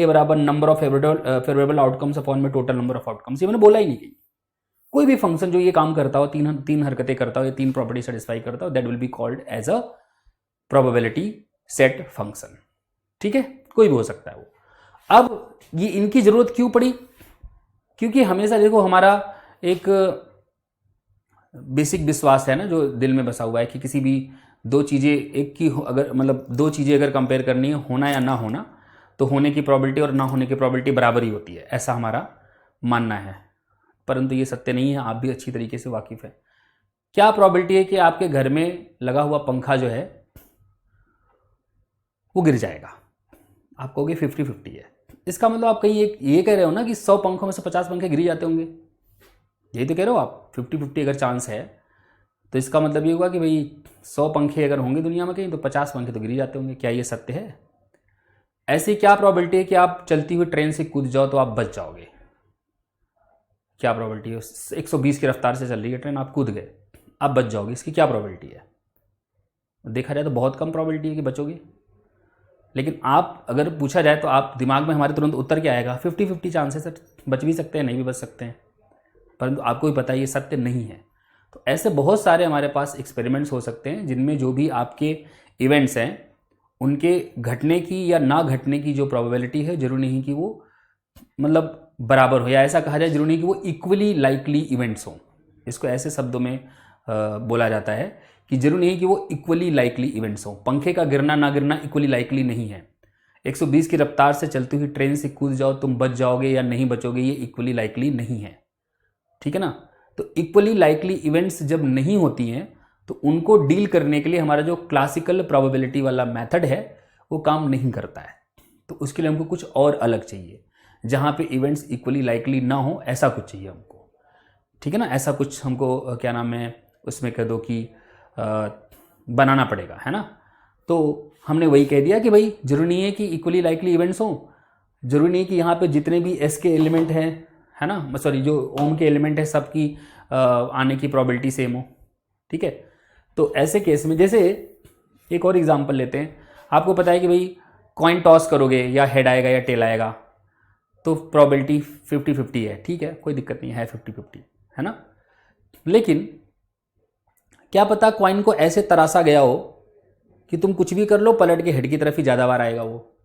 बराबर number of favourable outcomes upon में टोटल नंबर ऑफ आउटकम्स, ये मैंने बोला ही नहीं कहीं। कोई भी फंक्शन जो ये काम करता हो, तीन हरकतें करता हो, ये 3 प्रॉपर्टी सेटिस्फाई करता हो, that will be called as a probability set function, ठीक है, कोई भी हो सकता है वो। अब ये इनकी जरूरत क्यों पड़ी, क्योंकि हमेशा देखो हमारा एक बेसिक विश्वास है ना जो दिल में बसा हुआ है कि किसी भी 2 चीजें एक की अगर मतलब 2 चीजें अगर कंपेयर करनी है, होना या ना होना, तो होने की प्रोबेबिलिटी और ना होने की प्रोबेबिलिटी बराबर ही होती है, ऐसा हमारा मानना है। परंतु ये सत्य नहीं है, आप भी अच्छी तरीके से वाकिफ है। क्या प्रोबेबिलिटी है कि आपके घर में लगा हुआ पंखा जो है वो गिर जाएगा, आप कहोगे 50-50 है। इसका मतलब आप कहीं ये कह रहे हो ना कि 100 पंखों में से 50 पंखे गिर जाते होंगे, यही तो कह रहे हो आप। 50-50 अगर चांस है तो इसका मतलब ये होगा कि भाई 100 पंखे अगर होंगे दुनिया में कहीं तो 50 पंखे तो गिर जाते होंगे। क्या ये सत्य है? ऐसी क्या प्रोबेबिलिटी है कि आप चलती हुई ट्रेन से कूद जाओ तो आप बच जाओगे? क्या प्रोबेबिलिटी है? 120 की रफ्तार से चल रही है ट्रेन, आप कूद गए, आप बच जाओगे, इसकी क्या प्रोबेबिलिटी है? देखा जाए तो बहुत कम प्रोबेबिलिटी है कि बचोगे। लेकिन आप अगर पूछा जाए तो आप दिमाग में हमारे तुरंत उत्तर क्या आएगा? 50-50 चांसेस है, बच भी सकते हैं, नहीं भी बच सकते हैं। परंतु आपको भी पता है ये सत्य नहीं है। तो ऐसे बहुत सारे हमारे पास एक्सपेरिमेंट्स हो सकते हैं जिनमें जो भी आपके इवेंट्स हैं उनके घटने की या ना घटने की जो प्रोबेबिलिटी है, जरूरी नहीं कि वो मतलब बराबर हो, या ऐसा कहा जाए जरूरी नहीं कि वो इक्वली लाइकली इवेंट्स हों। इसको ऐसे शब्दों में बोला जाता है कि जरूरी नहीं कि वो इक्वली लाइकली इवेंट्स हों। पंखे का गिरना ना गिरना इक्वली लाइकली नहीं है। 120 की रफ्तार से चलती हुई ट्रेन से कूद जाओ, तुम बच जाओगे या नहीं बचोगे, ये इक्वली लाइकली नहीं है, ठीक है ना। तो इक्वली लाइकली इवेंट्स जब नहीं होती हैं तो उनको डील करने के लिए हमारा जो क्लासिकल प्रोबेबिलिटी वाला मेथड है वो काम नहीं करता है। तो उसके लिए हमको कुछ और अलग चाहिए, जहाँ पे इवेंट्स इक्वली लाइकली ना हो, ऐसा कुछ चाहिए हमको, ठीक है ना। ऐसा कुछ हमको क्या नाम है उसमें कह दो कि बनाना पड़ेगा, है ना। तो हमने वही कह दिया कि भाई जरूरी नहीं है कि इक्वली लाइकली इवेंट्स हों, जरूरी नहीं है कि यहाँ पे जितने भी एस के एलिमेंट हैं, है ना, सॉरी जो ओम के एलिमेंट है सबकी आने की प्रोबेबिलिटी सेम हो, ठीक है। तो ऐसे केस में जैसे एक और एग्जांपल लेते हैं, आपको पता है कि भाई कॉइन टॉस करोगे या हेड आएगा या टेल आएगा, तो प्रोबेबिलिटी 50-50 है, ठीक है, कोई दिक्कत नहीं है 50-50, है ना। लेकिन क्या पता कॉइन को ऐसे तराशा गया हो कि तुम कुछ भी कर लो पलट के हेड की तरफ ही ज़्यादा बार आएगा, वो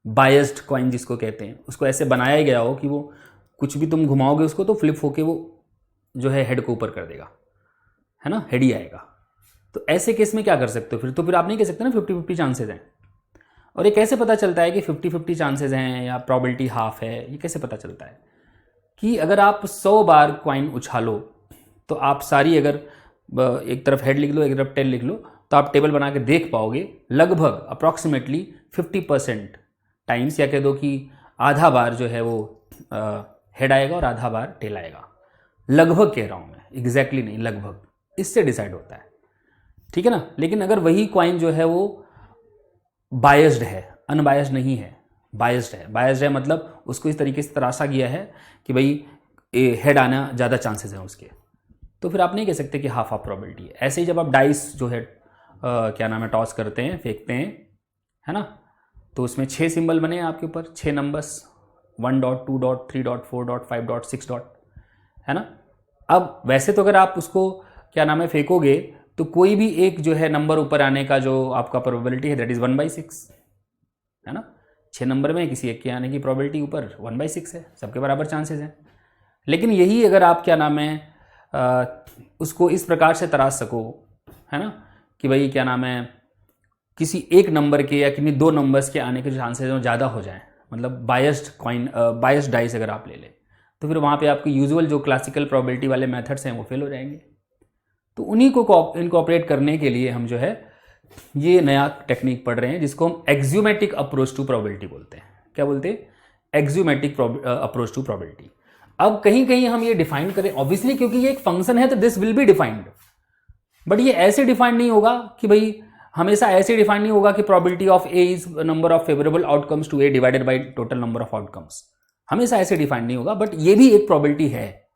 बायस्ड कॉइन जिसको कहते हैं, उसको ऐसे बनाया गया हो कि वो कुछ भी तुम घुमाओगे उसको तो फ्लिप होके वो जो है हेड को ऊपर कर देगा, है ना, हेड ही आएगा। तो ऐसे केस में क्या कर सकते हो फिर? तो फिर आप नहीं कह सकते ना 50-50 चांसेस हैं। और ये कैसे पता चलता है कि 50-50 चांसेस हैं या प्रोबेबिलिटी हाफ है? ये कैसे पता चलता है कि अगर आप 100 बार कॉइन उछालो तो आप सारी, अगर एक तरफ हेड लिख लो एक तरफ टेल लिख लो, तो आप टेबल बना के देख पाओगे लगभग अप्रॉक्सीमेटली 50% टाइम्स, या कह दो कि आधा बार जो है वो हेड आएगा और आधा बार टेल आएगा। लगभग कह रहा हूँ मैं, एग्जैक्टली नहीं, लगभग, इससे डिसाइड होता है, ठीक है ना। लेकिन अगर वही कॉइन जो है वो बायस्ड है, अनबायस्ड नहीं है, बायस्ड है, बायस्ड है मतलब उसको इस तरीके से तराशा गया है कि भाई हेड आना ज़्यादा चांसेस हैं उसके, तो फिर आप नहीं कह सकते कि हाफ प्रोबेबिलिटी है। ऐसे ही जब आप डाइस जो है क्या नाम है टॉस करते हैं, फेंकते हैं, है ना, तो उसमें 6 सिंबल बने हैं आपके ऊपर, 6 numbers, 1 dot 2 dot 3 dot 4 dot 5 dot 6 dot, है ना। अब वैसे तो अगर आप उसको क्या नाम है फेंकोगे तो कोई भी एक जो है नंबर ऊपर आने का जो आपका प्रोबेबिलिटी है दैट इज 1/6, है ना। 6 नंबर में किसी एक के आने की प्रोबेबिलिटी ऊपर 1/6 है, सबके बराबर चांसेस हैं। लेकिन यही अगर आप क्या नाम है उसको इस प्रकार से तराश सको, है ना, कि भाई क्या नाम है किसी एक नंबर के या किन्हीं 2 नंबर्स के आने के जो चांसेस हैं ज़्यादा हो जाएं, मतलब बायस्ड कॉइन, बायस्ड डाइस अगर आप ले लें, तो फिर वहाँ पे आपके यूजुअल जो क्लासिकल प्रोबेबिलिटी वाले मेथड्स हैं वो फेल हो जाएंगे। तो उन्हीं को इनकॉर्पोरेट करने के लिए हम जो है ये नया टेक्निक पढ़ रहे हैं जिसको हम एक्सियोमेटिक अप्रोच टू प्रोबेबिलिटी बोलते हैं। क्या बोलते हैं? Axiomatic approach to probability. अब कहीं कहीं हम ये डिफाइन करें ऑब्वियसली, क्योंकि ये एक फंक्शन है तो this will be defined, but ये ऐसे डिफाइंड नहीं होगा कि भाई हमेशा ऐसे डिफाइन नहीं होगा कि probability of A is number of favourable outcomes to A divided by total number of outcomes, हमेशा ऐसे डिफाइन नहीं होगा। बट ये भी एक प्रोबेबिलिटी है,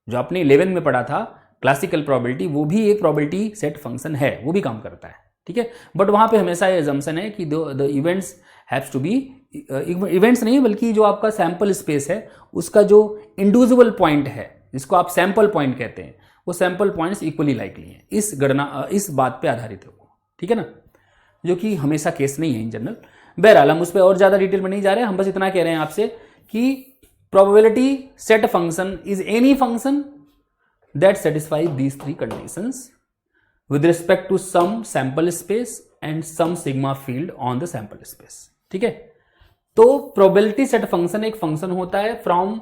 जो आपने 11 में पढ़ा था क्लासिकल प्रोबेबिलिटी, वो भी एक प्रोबेबिलिटी सेट फंक्शन है, वो भी काम करता है, ठीक है। बट वहां पे हमेशा ये अजम्पशन है कि the events haves to be, events नहीं बल्कि जो आपका सैंपल स्पेस है उसका जो इंडिविजुअल पॉइंट है जिसको आप सैंपल पॉइंट कहते हैं, वो सैंपल पॉइंट्स इक्वली लाइकली हैं, इस गणना इस बात पे आधारित है वो, ठीक है ना, जो कि हमेशा केस नहीं है इन जनरल। बहरहाल हम उस पर और ज्यादा डिटेल में नहीं जा रहे हैं, हम बस इतना कह रहे हैं आपसे कि probability set function is any function that satisfy these 3 conditions with respect to some sample space and some sigma field on the sample space, ठीक है। तो प्रोबेबिलिटी सेट फंक्शन एक फंक्शन होता है फ्रॉम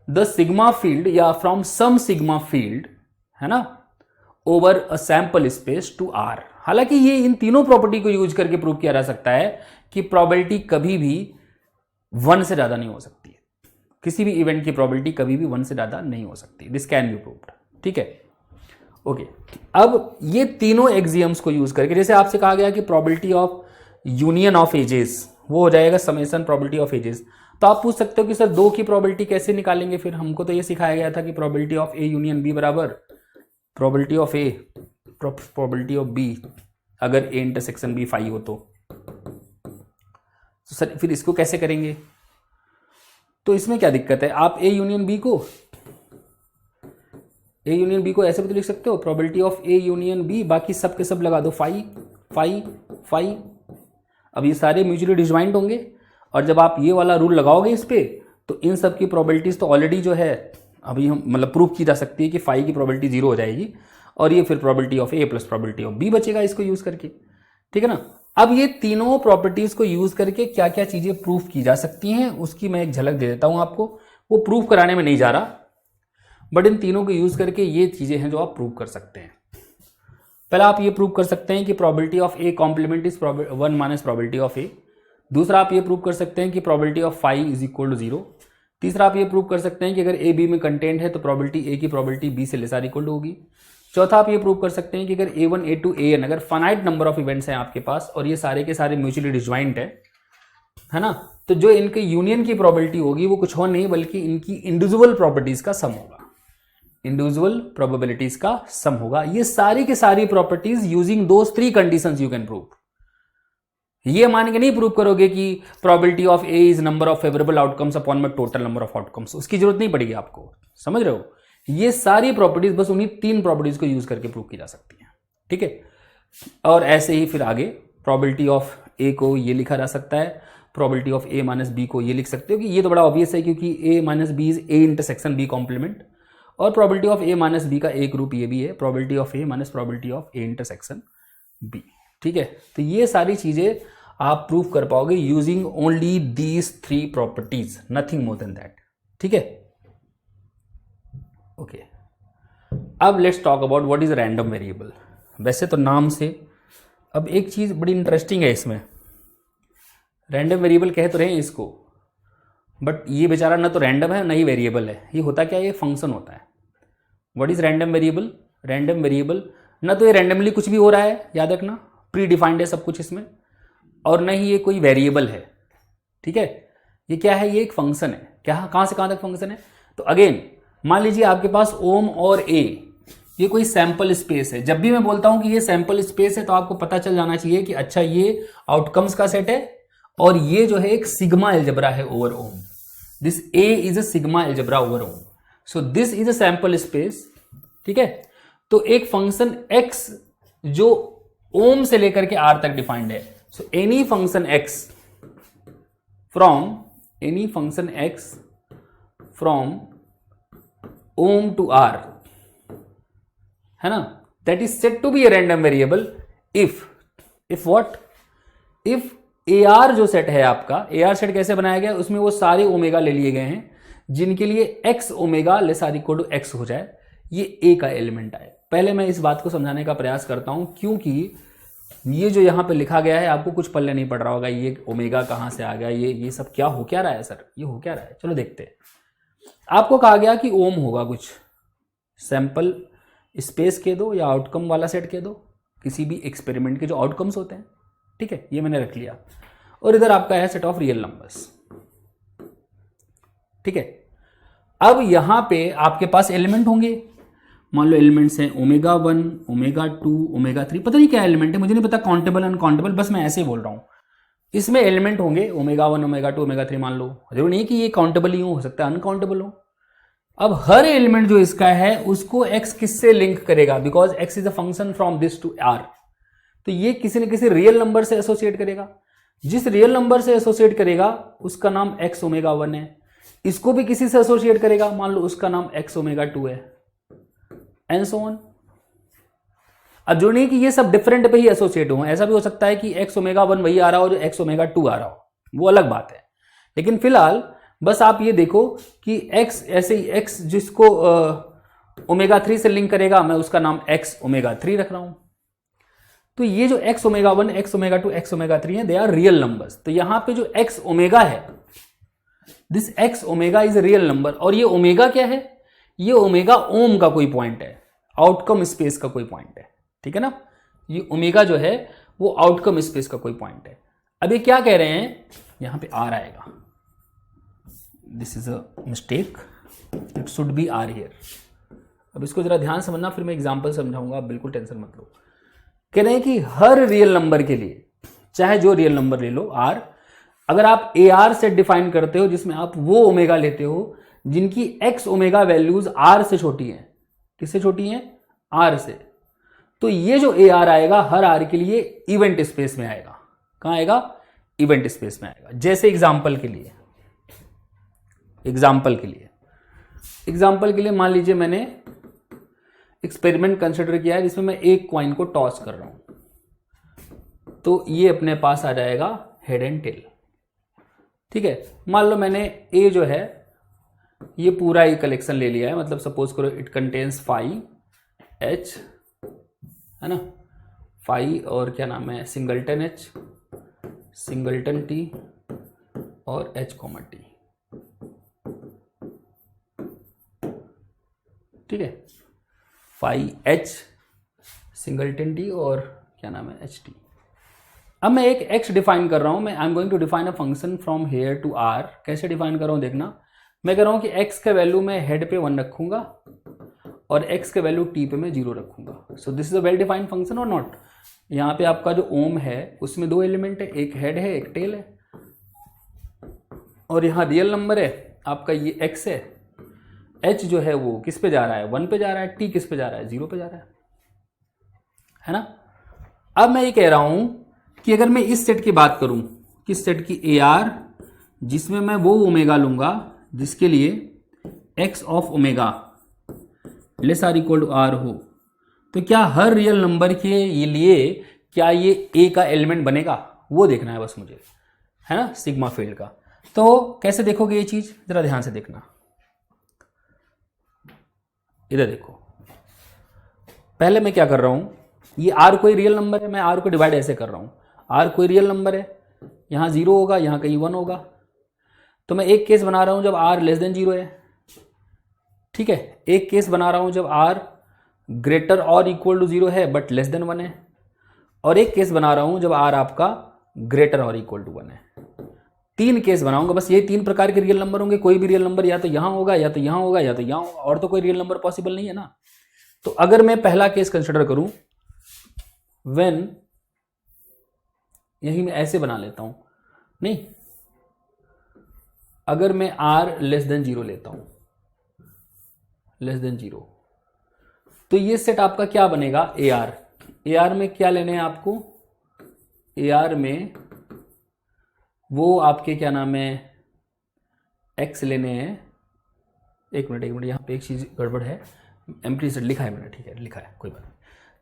द सिग्मा फील्ड या from some sigma field, है ना, over a sample space to R. हालांकि ये इन तीनों प्रॉपर्टी को यूज करके प्रूव किया जा सकता है कि प्रोबेबिलिटी कभी भी 1 से ज्यादा नहीं हो सकती है, किसी भी इवेंट की प्रोबेबिलिटी कभी भी 1 से ज्यादा नहीं हो सकती, दिस कैन बी प्रूव्ड, ठीक है। ओके अब ये तीनों एक्सियम्स को यूज करके, जैसे आपसे कहा गया कि probability of union of A's वो हो जाएगा समेशन प्रोबेबिलिटी ऑफ एजेस, तो आप पूछ सकते हो कि सर 2 की प्रोबेबिलिटी कैसे निकालेंगे? फिर हमको तो ये सिखाया गया था कि probability of A union B बराबर probability of A probability of B अगर ए इंटरसेक्शन बी फाई हो तो सर फिर इसको कैसे करेंगे? तो इसमें क्या दिक्कत है? आप ए यूनियन बी को ऐसे भी तो लिख सकते हो, probability of A union B, बाकी सब के सब लगा दो फाई फाई फाई। अब ये सारे म्यूचुअली डिसजॉइंट होंगे और जब आप ये वाला रूल लगाओगे इस पे तो इन सब की प्रोबेबिलिटीज तो ऑलरेडी जो है अभी हम मतलब प्रूव की जा सकती है कि फाई की प्रोबेबिलिटी 0 हो जाएगी और ये फिर probability of A plus probability of B बचेगा इसको यूज करके, ठीक है ना। अब ये तीनों प्रॉपर्टीज को यूज करके क्या क्या चीजें प्रूव की जा सकती हैं उसकी मैं एक झलक दे देता हूं आपको। वो प्रूव कराने में नहीं जा रहा, बट इन तीनों को यूज करके ये चीजें हैं जो आप प्रूव कर सकते हैं। पहला आप ये प्रूव कर सकते हैं कि probability of A complement is 1 minus probability of A. दूसरा आप ये प्रूव कर सकते हैं कि probability of phi is equal to 0। तीसरा आप ये प्रूव कर सकते हैं कि अगर ए बी में कंटेंट है तो प्रोबेबिलिटी ए की प्रोबेबिलिटी बी से लेस आर इक्वल टू होगी। चौथा आप ये प्रूव कर सकते हैं कि अगर A1 A2 AN अगर फाइनाइट नंबर ऑफ इवेंट्स हैं आपके पास और ये सारे के सारे म्यूचुअली डिस्जॉइंट है ना, तो जो इनके यूनियन की प्रोबेबिलिटी होगी वो कुछ और नहीं बल्कि इनकी इंडिविजुअल प्रॉपर्टीज का सम होगा, इंडिविजुअल प्रोबेबिलिटीज का सम होगा। ये सारी की सारी properties using those 3 conditions you can prove. ये मान के नहीं प्रूव करोगे कि probability of A is number of favourable outcomes upon में टोटल नंबर ऑफ आउटकम्स, उसकी जरूरत नहीं पड़ेगी आपको। समझ रहे हो? ये सारी प्रॉपर्टीज बस उन्हीं 3 प्रॉपर्टीज को यूज करके प्रूव की जा सकती है। ठीक है, और ऐसे ही फिर आगे प्रोबेबिलिटी ऑफ ए को ये लिखा जा सकता है, probability of A minus B को ये लिख सकते हो कि ये तो बड़ा ऑब्वियस है क्योंकि A minus B is A intersection B complement, और probability of A minus B का एक रूप ये भी है, probability of A minus probability of A intersection B. ठीक है, तो ये सारी चीजें आप प्रूव कर पाओगे using only these 3 properties, nothing more than that. ठीक है, ओके। अब let's talk about what is random variable. वैसे तो नाम से, अब एक चीज बड़ी इंटरेस्टिंग है इसमें, रैंडम वेरिएबल कह तो रहे हैं इसको, बट ये बेचारा ना तो रैंडम है ना ही वेरिएबल है। ये होता क्या है? ये फंक्शन होता है। What is random variable? Random variable ना तो ये रैंडमली कुछ भी हो रहा है, याद रखना, प्री डिफाइंड है सब कुछ इसमें, और न ही ये कोई वेरिएबल है। ठीक है, ये क्या है? ये एक फंक्शन है। क्या, कहां से कहां तक फंक्शन है? तो अगेन मान लीजिए आपके पास ओम और ए, ये कोई सैंपल स्पेस है। जब भी मैं बोलता हूं कि ये सैंपल स्पेस है तो आपको पता चल जाना चाहिए कि अच्छा ये आउटकम्स का सेट है और ये जो है एक सिग्मा एल्जेब्रा है over omega. This A is a sigma algebra over omega, so this is a sample space. ठीक है, तो एक फंक्शन x जो ओम से लेकर के r तक डिफाइंड है, so any function x from omega to r, है ना, that is said to be a random variable if what? If AR जो सेट है आपका, AR सेट कैसे बनाया गया? उसमें वो सारे ओमेगा ले लिए गए हैं जिनके लिए x omega less or equal to x हो जाए, ये A का एलिमेंट आए। पहले मैं इस बात को समझाने का प्रयास करता हूं क्योंकि ये जो यहां पे लिखा गया है आपको कुछ पल्ले नहीं पड़ रहा होगा, ये ओमेगा कहां से आ गया, ये सब क्या हो क्या रहा है सर, ये हो क्या रहा है? चलो देखते हैं। आपको कहा गया कि ओम होगा कुछ सैंपल स्पेस के दो या आउटकम वाला सेट के दो, किसी भी एक्सपेरिमेंट के जो आउटकम्स होते हैं। ठीक है, ये मैंने रख लिया, और इधर आपका है सेट ऑफ रियल नंबर्स। ठीक है, अब यहां पे आपके पास एलिमेंट होंगे, मान लो एलिमेंट्स हैं ओमेगा 1, ओमेगा 2, ओमेगा 3, पता नहीं क्या एलिमेंट है, मुझे नहीं पता, काउंटेबल अनकाउंटेबल, बस मैं ऐसे ही बोल रहा हूं। इसमें एलिमेंट होंगे ओमेगा 1, ओमेगा 2, ओमेगा 3, मान लो, जरूर नहीं कि ये काउंटेबल ही हो सकता है अनकाउंटेबल हो। अब हर एलिमेंट जो इसका है उसको x किससे लिंक करेगा? Because x is a function from this to r, तो ये किसी न किसी रियल नंबर से एसोसिएट करेगा। जिस रियल नंबर से एसोसिएट करेगा उसका नाम x ओमेगा 1 है, इसको भी किसी से एसोसिएट करेगा, मान लो उसका नाम x ओमेगा 2 है, एंड सो ऑन। अब जो नहीं कि ये सब डिफरेंट पे ही एसोसिएट हो, ऐसा भी हो सकता है कि x ओमेगा 1 वही आ रहा हो जो x ओमेगा 2 आ रहा हो, वो अलग बात है। लेकिन फिलहाल बस आप ये देखो कि x ऐसे ही x जिसको ओमेगा 3 से लिंक करेगा, मैं उसका नाम x ओमेगा 3 रख रहा हूं। तो ये जो x omega 1, x omega 2, x omega 3 है, दे आर रियल नंबर्स। तो यहां पे जो x ओमेगा है, this x omega is real number, और ये ओमेगा क्या है? ये ओमेगा ओम का कोई पॉइंट है, आउटकम स्पेस का कोई पॉइंट है। ठीक है ना, ये ओमेगा जो है वो आउटकम स्पेस का कोई पॉइंट है। अब ये क्या कह रहे हैं, यहां पे आर आएगा, this is a mistake, it should be R here. अब इसको जरा ध्यान समझना, फिर मैं एग्जांपल समझाऊंगा, बिल्कुल टेंशन मत लो। कह रहे हैं कि हर रियल नंबर के लिए, चाहे जो रियल नंबर ले लो आर, अगर आप AR से डिफाइन करते हो जिसमें आप वो ओमेगा लेते हो जिनकी x ओमेगा वैल्यूज r से छोटी हैं, किससे छोटी हैं? r से, तो ये जो AR आएगा हर r के लिए इवेंट स्पेस में आएगा। कहां आएगा? इवेंट स्पेस में आएगा। जैसे एग्जाम्पल के लिए मान लीजिए मैंने एक्सपेरिमेंट कंसिडर किया है जिसमें मैं एक कॉइन को टॉस कर रहा हूं, तो ये अपने पास आ जाएगा हेड एंड टेल। ठीक है, मान लो मैंने ए जो है ये पूरा ही कलेक्शन ले लिया है, मतलब सपोज करो इट कंटेन्स 5H, है ना, फाई और क्या नाम है सिंगल्टन एच, सिंगल्टन टी और एच कॉमा टी, ठीक है, फाई एच सिंगल्टन टी और क्या नाम है एच टी। अब मैं एक x डिफाइन कर रहा हूं, मैं I am going to define a function from here to r। कैसे डिफाइन कर रहा हूं देखना, मैं कह रहा हूं कि x का वैल्यू मैं हेड पे 1 रखूंगा और x का वैल्यू t पे मैं 0 रखूंगा। सो this is a well defined function और नॉट। यहाँ पे आपका जो ओम है उसमें 2 एलिमेंट है, एक हेड है एक टेल है, और यहाँ रियल नंबर है आपका ये x है, h जो है वो किस पे जा रहा है 1 पे जा रहा है, t किस पे जा रहा है 0 पे जा रहा है ना। अब मैं ये कह रहा हूं कि अगर मैं इस सेट की बात करूं, किस सेट की, ए आर, जिसमें मैं वो ओमेगा लूंगा जिसके लिए x of omega less or equal to R हो, तो क्या हर रियल नंबर के लिए क्या ये ए का एलिमेंट बनेगा, वो देखना है बस मुझे, है ना, सिग्मा फील्ड का। तो कैसे देखोगे ये चीज, जरा ध्यान से देखना। इधर देखो, पहले मैं क्या कर रहा हूं, ये आर कोई रियल नंबर है, मैं आर को डिवाइड ऐसे कर रहा हूं, आर कोई रियल नंबर है, यहां 0 होगा, यहां कहीं 1 होगा, तो मैं एक केस बना रहा हूं जब आर लेस देन 0 है, ठीक है, एक केस बना रहा हूं जब आर ग्रेटर और इक्वल टू 0 है बट लेस देन 1 है, और एक केस बना रहा हूं जब आर आपका ग्रेटर और इक्वल टू 1 है। 3 केस बनाऊंगा, बस ये 3 प्रकार के रियल नंबर होंगे, कोई भी रियल नंबर या तो यहां होगा या तो यहां होगा या तो यहां होगा, और तो कोई रियल नंबर पॉसिबल नहीं है ना। तो अगर मैं पहला केस कंसिडर करूं, व्हेन, यही मैं ऐसे बना लेता हूं, नहीं, अगर मैं r लेस देन 0 लेता हूं, लेस देन 0, तो ये सेट आपका क्या बनेगा, ए आर में क्या लेने हैं आपको, ए आर में वो आपके क्या नाम है x लेने हैं, एक मिनट यहां पे एक चीज गड़बड़ है, एम्प्टी सेट लिखा है मैंने, ठीक है लिखा है कोई बात नहीं।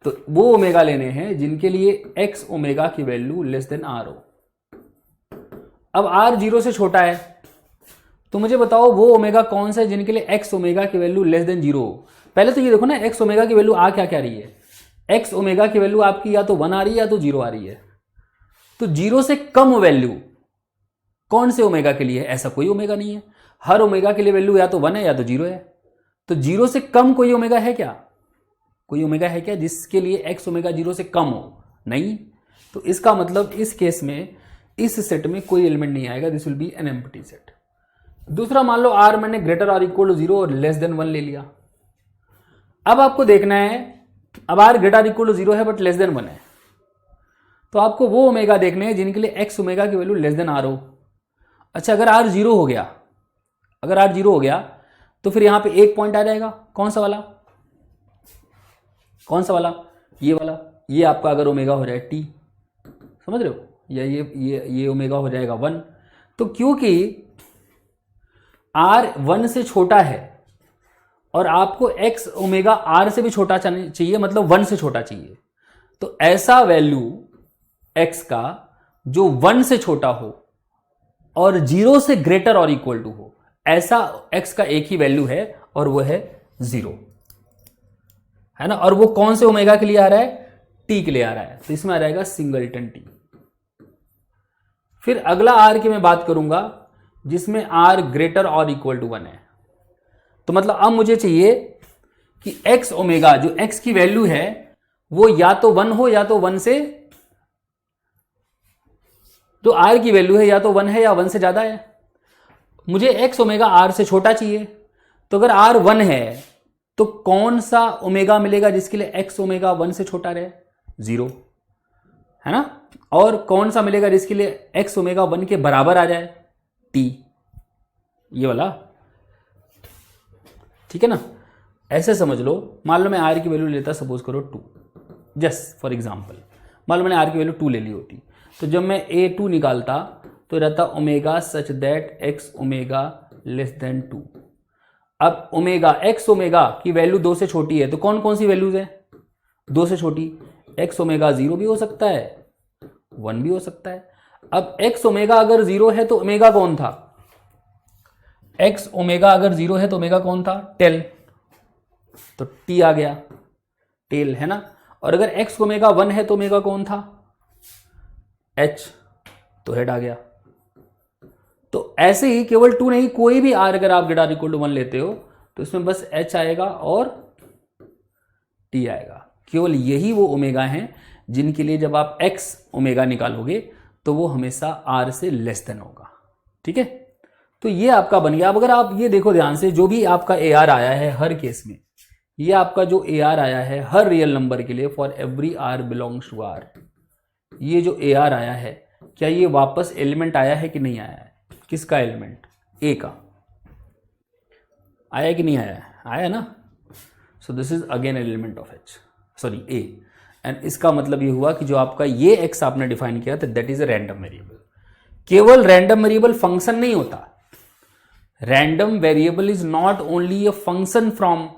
तो वो ओमेगा लेने हैं जिनके लिए x ओमेगा की वैल्यू लेस देन r हो। अब r 0 से छोटा है, तो मुझे बताओ वो ओमेगा कौन सा है जिनके लिए x ओमेगा की वैल्यू लेस देन 0 हो। पहले तो ये देखो ना, x ओमेगा की वैल्यू आ क्या क्या रही है, x ओमेगा की वैल्यू आपकी या तो 1 आ रही है या तो 0 आ रही है। तो 0 से कम वैल्यू कौन से ओमेगा के लिए है, ऐसा कोई ओमेगा नहीं है, हर ओमेगा के लिए वैल्यू या तो 1 है या तो 0 है। तो 0 से कम कोई ओमेगा है क्या, कोई ओमेगा है क्या जिसके लिए x ओमेगा 0 से कम हो, नहीं। तो इसका मतलब इस केस में इस सेट में कोई एलिमेंट नहीं आएगा, this will be an empty set. दूसरा, मान लो r मैंने ग्रेटर और इक्वल टू 0 और लेस देन 1 ले लिया। अब आपको देखना है, अब r ग्रेटर और इक्वल टू 0 है बट लेस देन 1 है, तो आपको वो ओमेगा देखने हैं जिनके लिए x ओमेगा की वैल्यू लेस देन r हो। अच्छा, अगर r 0 हो गया, अगर r 0 हो गया तो फिर यहां पे एक पॉइंट आ जाएगा, कौन सा वाला, कौन सा वाला, ये वाला, ये आपका अगर ओमेगा हो जाए t, समझ रहे हो, या ये ओमेगा हो जाएगा 1। तो क्योंकि r 1 से छोटा है और आपको x ओमेगा r से भी छोटा चाहिए, मतलब 1 से छोटा चाहिए, तो ऐसा वैल्यू x का जो 1 से छोटा हो और 0 से ग्रेटर और इक्वल टू हो, ऐसा x का एक ही वैल्यू है और वो है 0, है ना। और वो कौन से ओमेगा के लिए आ रहा है, t के लिए आ रहा है, तो इसमें आ जाएगा सिंगलटन t। फिर अगला r की मैं बात करूंगा जिसमें r ग्रेटर और इक्वल टू 1 है। तो मतलब अब मुझे चाहिए कि x ओमेगा, जो x की वैल्यू है वो या तो 1 हो या तो 1 से, जो r की वैल्यू है या तो 1 है या 1 से ज्यादा है। मुझे x ओमेगा r से छोटा चाहिए, तो अगर r 1 है तो कौन सा ओमेगा मिलेगा जिसके लिए x ओमेगा 1 से छोटा रहे, 0, है ना। और कौन सा मिलेगा जिसके लिए x ओमेगा 1 के बराबर आ जाए, t, ये वाला, ठीक है ना। ऐसे समझ लो, मान लो मैं r की वैल्यू लेता, सपोज करो 2, जस्ट फॉर एग्जांपल, मान लो मैंने r की वैल्यू 2 ले ली होती, तो जब मैं a2 निकालता तो रहता omega such that x omega less than 2। अब ओमेगा, x ओमेगा की वैल्यू 2 से छोटी है, तो कौन कौन सी वैल्यूज है 2 से छोटी, x ओमेगा 0 भी हो सकता है, 1 भी हो सकता है। अब x ओमेगा अगर 0 है तो ओमेगा कौन था, x ओमेगा अगर 0 है तो ओमेगा कौन था, टेल, तो t आ गया, टेल, है ना। और अगर x ओमेगा 1 है तो ओमेगा कौन था, h, तो हेड आ गया। तो ऐसे ही केवल 2 नहीं, कोई भी r अगर आप ग्रेटर इक्वल टू 1 लेते हो तो इसमें बस h आएगा और t आएगा। केवल यही वो ओमेगा हैं जिनके लिए जब आप x ओमेगा निकालोगे तो वो हमेशा r से लेस देन होगा। ठीक है, तो ये आपका बन गया। अब अगर आप ये देखो ध्यान से, जो भी आपका AR आया है हर केस में, ये आपका जो AR आया है हर रियल नंबर के लिए, for every r belongs to r, ये जो AR आया है, क्या ये वापस एलिमेंट आया है कि नहीं आया है? किसका एलिमेंट? A का आया कि नहीं आया? आया ना। सो this is again element of H, sorry A, and इसका मतलब ये हुआ कि जो आपका ये x आपने डिफाइन किया था that is a random variable. केवल रैंडम वेरिएबल फंक्शन नहीं होता, random variable is not only a function from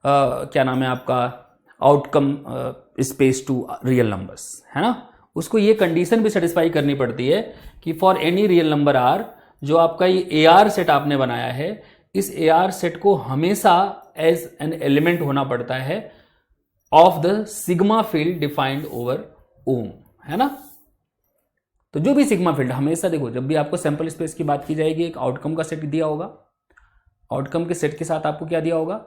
क्या नाम है आपका, outcome space to real numbers, है ना। उसको ये कंडीशन भी सेटिस्फाई करनी पड़ती है कि for any real number r, जो आपका ये AR सेट आपने बनाया है, इस AR सेट को हमेशा एज एन एलिमेंट होना पड़ता है of the sigma field defined over ohm, है ना। तो जो भी सिग्मा फील्ड, हमेशा देखो जब भी आपको सैंपल स्पेस की बात की जाएगी, एक आउटकम का सेट दिया होगा, आउटकम के सेट के साथ आपको क्या दिया होगा,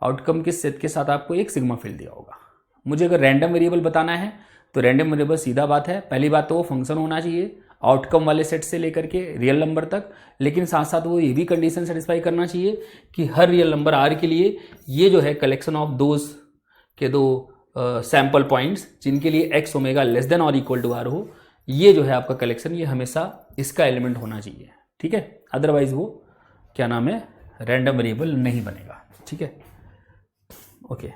आउटकम के सेट के साथ आपको एक सिग्मा फील्ड दिया होगा। मुझे अगर रैंडम वेरिएबल बताना है तो रैंडम वेरिएबल सीधा बात है, पहली बात तो वो फंक्शन होना चाहिए आउटकम वाले सेट से लेकर के रियल नंबर तक, लेकिन साथ साथ वो ये भी कंडीशन सेटिस्फाई करना चाहिए कि हर रियल नंबर r के लिए ये जो है कलेक्शन ऑफ दोज के दो सैंपल पॉइंट्स जिनके लिए x ओमेगा लेस देन और इक्वल टू r हो, ये जो है आपका कलेक्शन, ये हमेशा इसका एलिमेंट होना चाहिए। ठीक है, अदरवाइज वो क्या नाम है, रैंडम वेरिएबल नहीं बनेगा। ठीक है, ओके।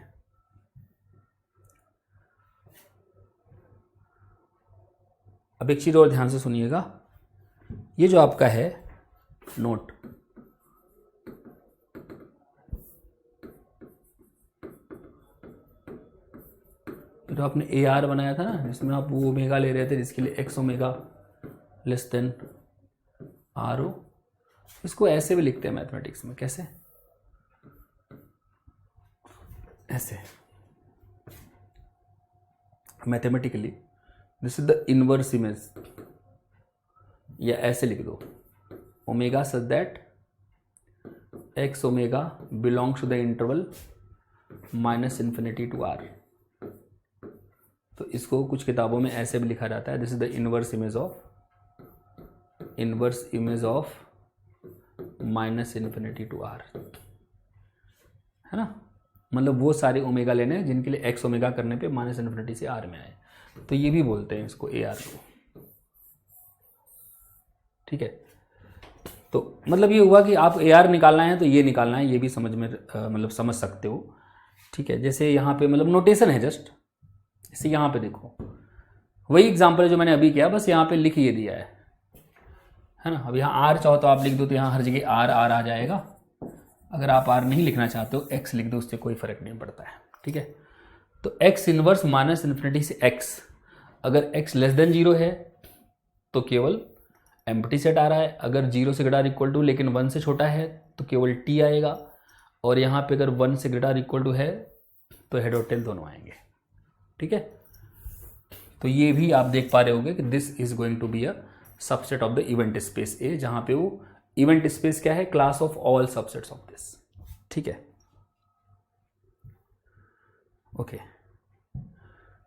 अब एक चीज और ध्यान से सुनिएगा, ये जो आपका है नोट, जो आपने AR बनाया था ना, जिसमें आप वो ओमेगा ले रहे थे जिसके लिए x omega less then r हो, इसको ऐसे भी लिखते हैं मैथमेटिक्स में। कैसे? ऐसे, mathematically this is the inverse image, या ऐसे लिख दो, omega such that x omega belongs to the interval -∞ to r। तो इसको कुछ किताबों में ऐसे भी लिखा जाता है, this is the inverse image of -∞ to r, है ना। मतलब वो सारे ओमेगा लेने जिनके लिए x ओमेगा करने पे -∞ से r में आए, तो ये भी बोलते हैं इसको AR को। ठीक है, तो मतलब ये हुआ कि आप AR निकालना है तो ये निकालना है, ये भी समझ में मतलब समझ सकते हो। ठीक है, जैसे यहाँ पे मतलब नोटेशन है जस्ट, जैसे यहाँ पे देखो वही एग्जांपल है जो मैंने अभी किया, बस यहाँ पे लिख ये दिया है ना। अब यहाँ R चाहो तो आप लिख दो, तो यहाँ हर जगह R आ जाएगा। अगर आप R नहीं लिखना चाहते हो X लिख दो, उससे कोई फर्क नहीं पड़ता है। ठीक है, तो X इनवर्स -∞ से X, अगर X लेस देन 0 है तो केवल एम्प्टी सेट आ रहा है, अगर 0 से ग्रेटर इक्वल टू लेकिन 1 से छोटा है तो केवल T आएगा, और यहाँ पे अगर 1 से ग्रेटर इक्वल टू है तो हेड और टेल दोनों आएंगे। ठीक है, तो ये भी आप देख पा रहे होंगे कि this is going to be a subset of the event space A, जहां पे वो इवेंट स्पेस क्या है, class of all subsets of this. ठीक है, ओके।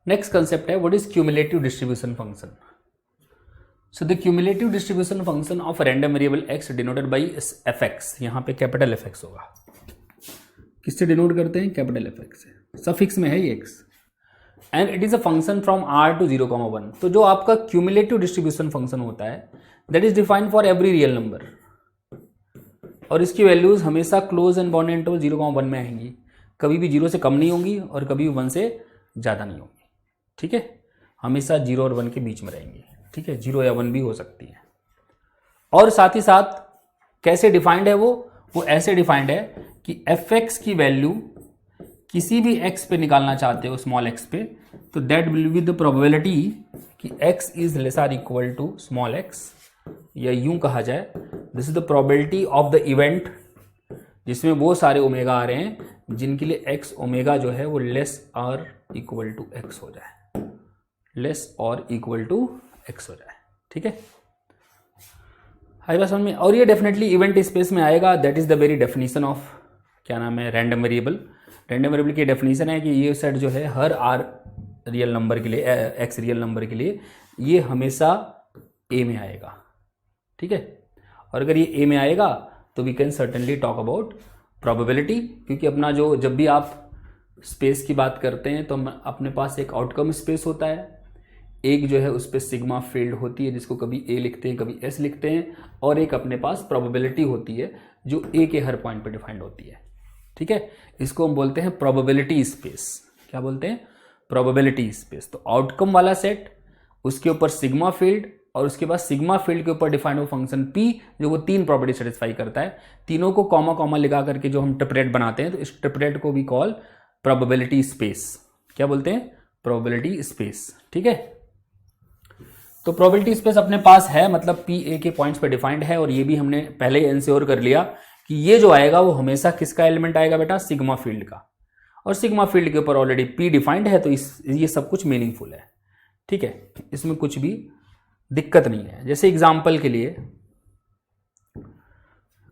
नेक्स्ट कंसेप्ट है what is cumulative distribution function. So the cumulative distribution function of random variable x denoted by fx, यहाँ पे कैपिटल fx होगा। किससे डिनोट करते हैं? कैपिटल fx से, सफिक्स में है ये x, and it is a function from r to 0,1। तो जो आपका क्यूमुलेटिव डिस्ट्रीब्यूशन फंक्शन होता है that is defined for every real number, और इसकी वैल्यूज हमेशा क्लोज एंड बाउंडेड इंटरवल 0,1 में आएंगी, कभी भी 0 से कम नहीं होंगी और कभी भी 1 से ज़्यादा नहीं होंगी। ठीक है, हमेशा 0 और 1 के बीच में रहेंगी। ठीक है, 0 या 1 भी हो सकती है। और साथ ही साथ कैसे डिफाइंड है वो ऐसे डिफाइंड है कि fx की वैल्यू किसी भी x पे निकालना चाहते हो, स्मॉल x पे, तो that will be the probability कि x is less or equal to small x, या यूं कहा जाए this is the probability of the event जिसमें वो सारे ओमेगा आ रहे हैं जिनके लिए एक्स ओमेगा जो है वो लेस और इक्वल टू एक्स हो जाए, लेस और इक्वल टू एक्स हो जाए। ठीक है, आई बात समझ में। और ये डेफिनेटली इवेंट स्पेस में आएगा। That is the very definition of क्या नाम है, रैंडम वेरिएबल। रैंडम वेरिएबल की डेफिनेशन है कि ये सेट जो है हर आर रियल नंबर के लिए, एक्स रियल नंबर के लिए, ये हमेशा ए में आएगा। ठीक है, और अगर ये ए में आएगा तो we can certainly talk about probability, क्योंकि अपना जो जब भी आप स्पेस की बात करते हैं तो अपने पास एक आउटकम स्पेस होता है, एक जो है उस पर सिग्मा फील्ड होती है जिसको कभी ए लिखते हैं कभी एस लिखते हैं, और एक अपने पास प्रोबेबिलिटी होती है जो ए के हर पॉइंट पे डिफाइंड होती है। ठीक है, इसको हम बोलते हैं प्रोबेबिलिटी स्पेस। क्या बोलते हैं? Probability space. तो आउटकम वाला सेट, उसके ऊपर सिग्मा फील्ड, और उसके बाद सिग्मा फील्ड के ऊपर डिफाइंड वो फंक्शन पी जो वो तीन प्रॉपर्टी सेटिस्फाई करता है। तीनों को कॉमा कॉमा लगा करके जो हम ट्रिपलेट बनाते हैं, तो इस ट्रिपलेट को भी कॉल प्रोबेबिलिटी स्पेस। क्या बोलते हैं? Probability space. ठीक है, तो प्रोबेबिलिटी स्पेस अपने पास है, मतलब पी ए के पॉइंट्स पे डिफाइंड है, और ये भी हमने पहले ही इंश्योर कर लिया कि ये जो आएगा वो हमेशा किसका एलिमेंट आएगा बेटा? सिग्मा फील्ड का। और सिग्मा फील्ड के ऊपर ऑलरेडी पी डिफाइंड है, तो ये सब कुछ मीनिंगफुल है। ठीक है, इसमें कुछ भी दिक्कत नहीं है। जैसे एग्जाम्पल के लिए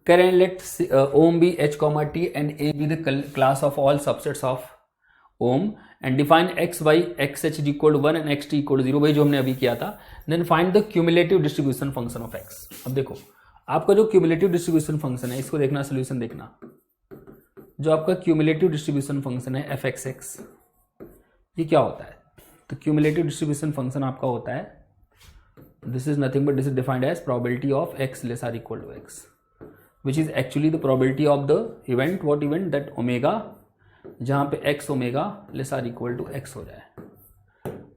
करें let omega be H comma T and A be the class of all subsets of omega and define x by x H equal 1 and x T equal 0, भाई जो हमने अभी किया था। Then find the cumulative distribution function of x. अब देखो आपका जो क्यूमुलेटिव डिस्ट्रीब्यूशन फंक्शन है, इसको देखना, सोल्यूशन देखना। जो आपका क्यूमुलेटिव डिस्ट्रीब्यूशन फंक्शन है एफ एक्स एक्स, ये क्या होता है? तो क्यूमुलेटिव डिस्ट्रीब्यूशन फंक्शन आपका होता है, this is nothing but this is defined as probability of x less or equal to x, which is actually the probability of the event, what event? That omega, जहां पे x omega less or equal to x हो जाए।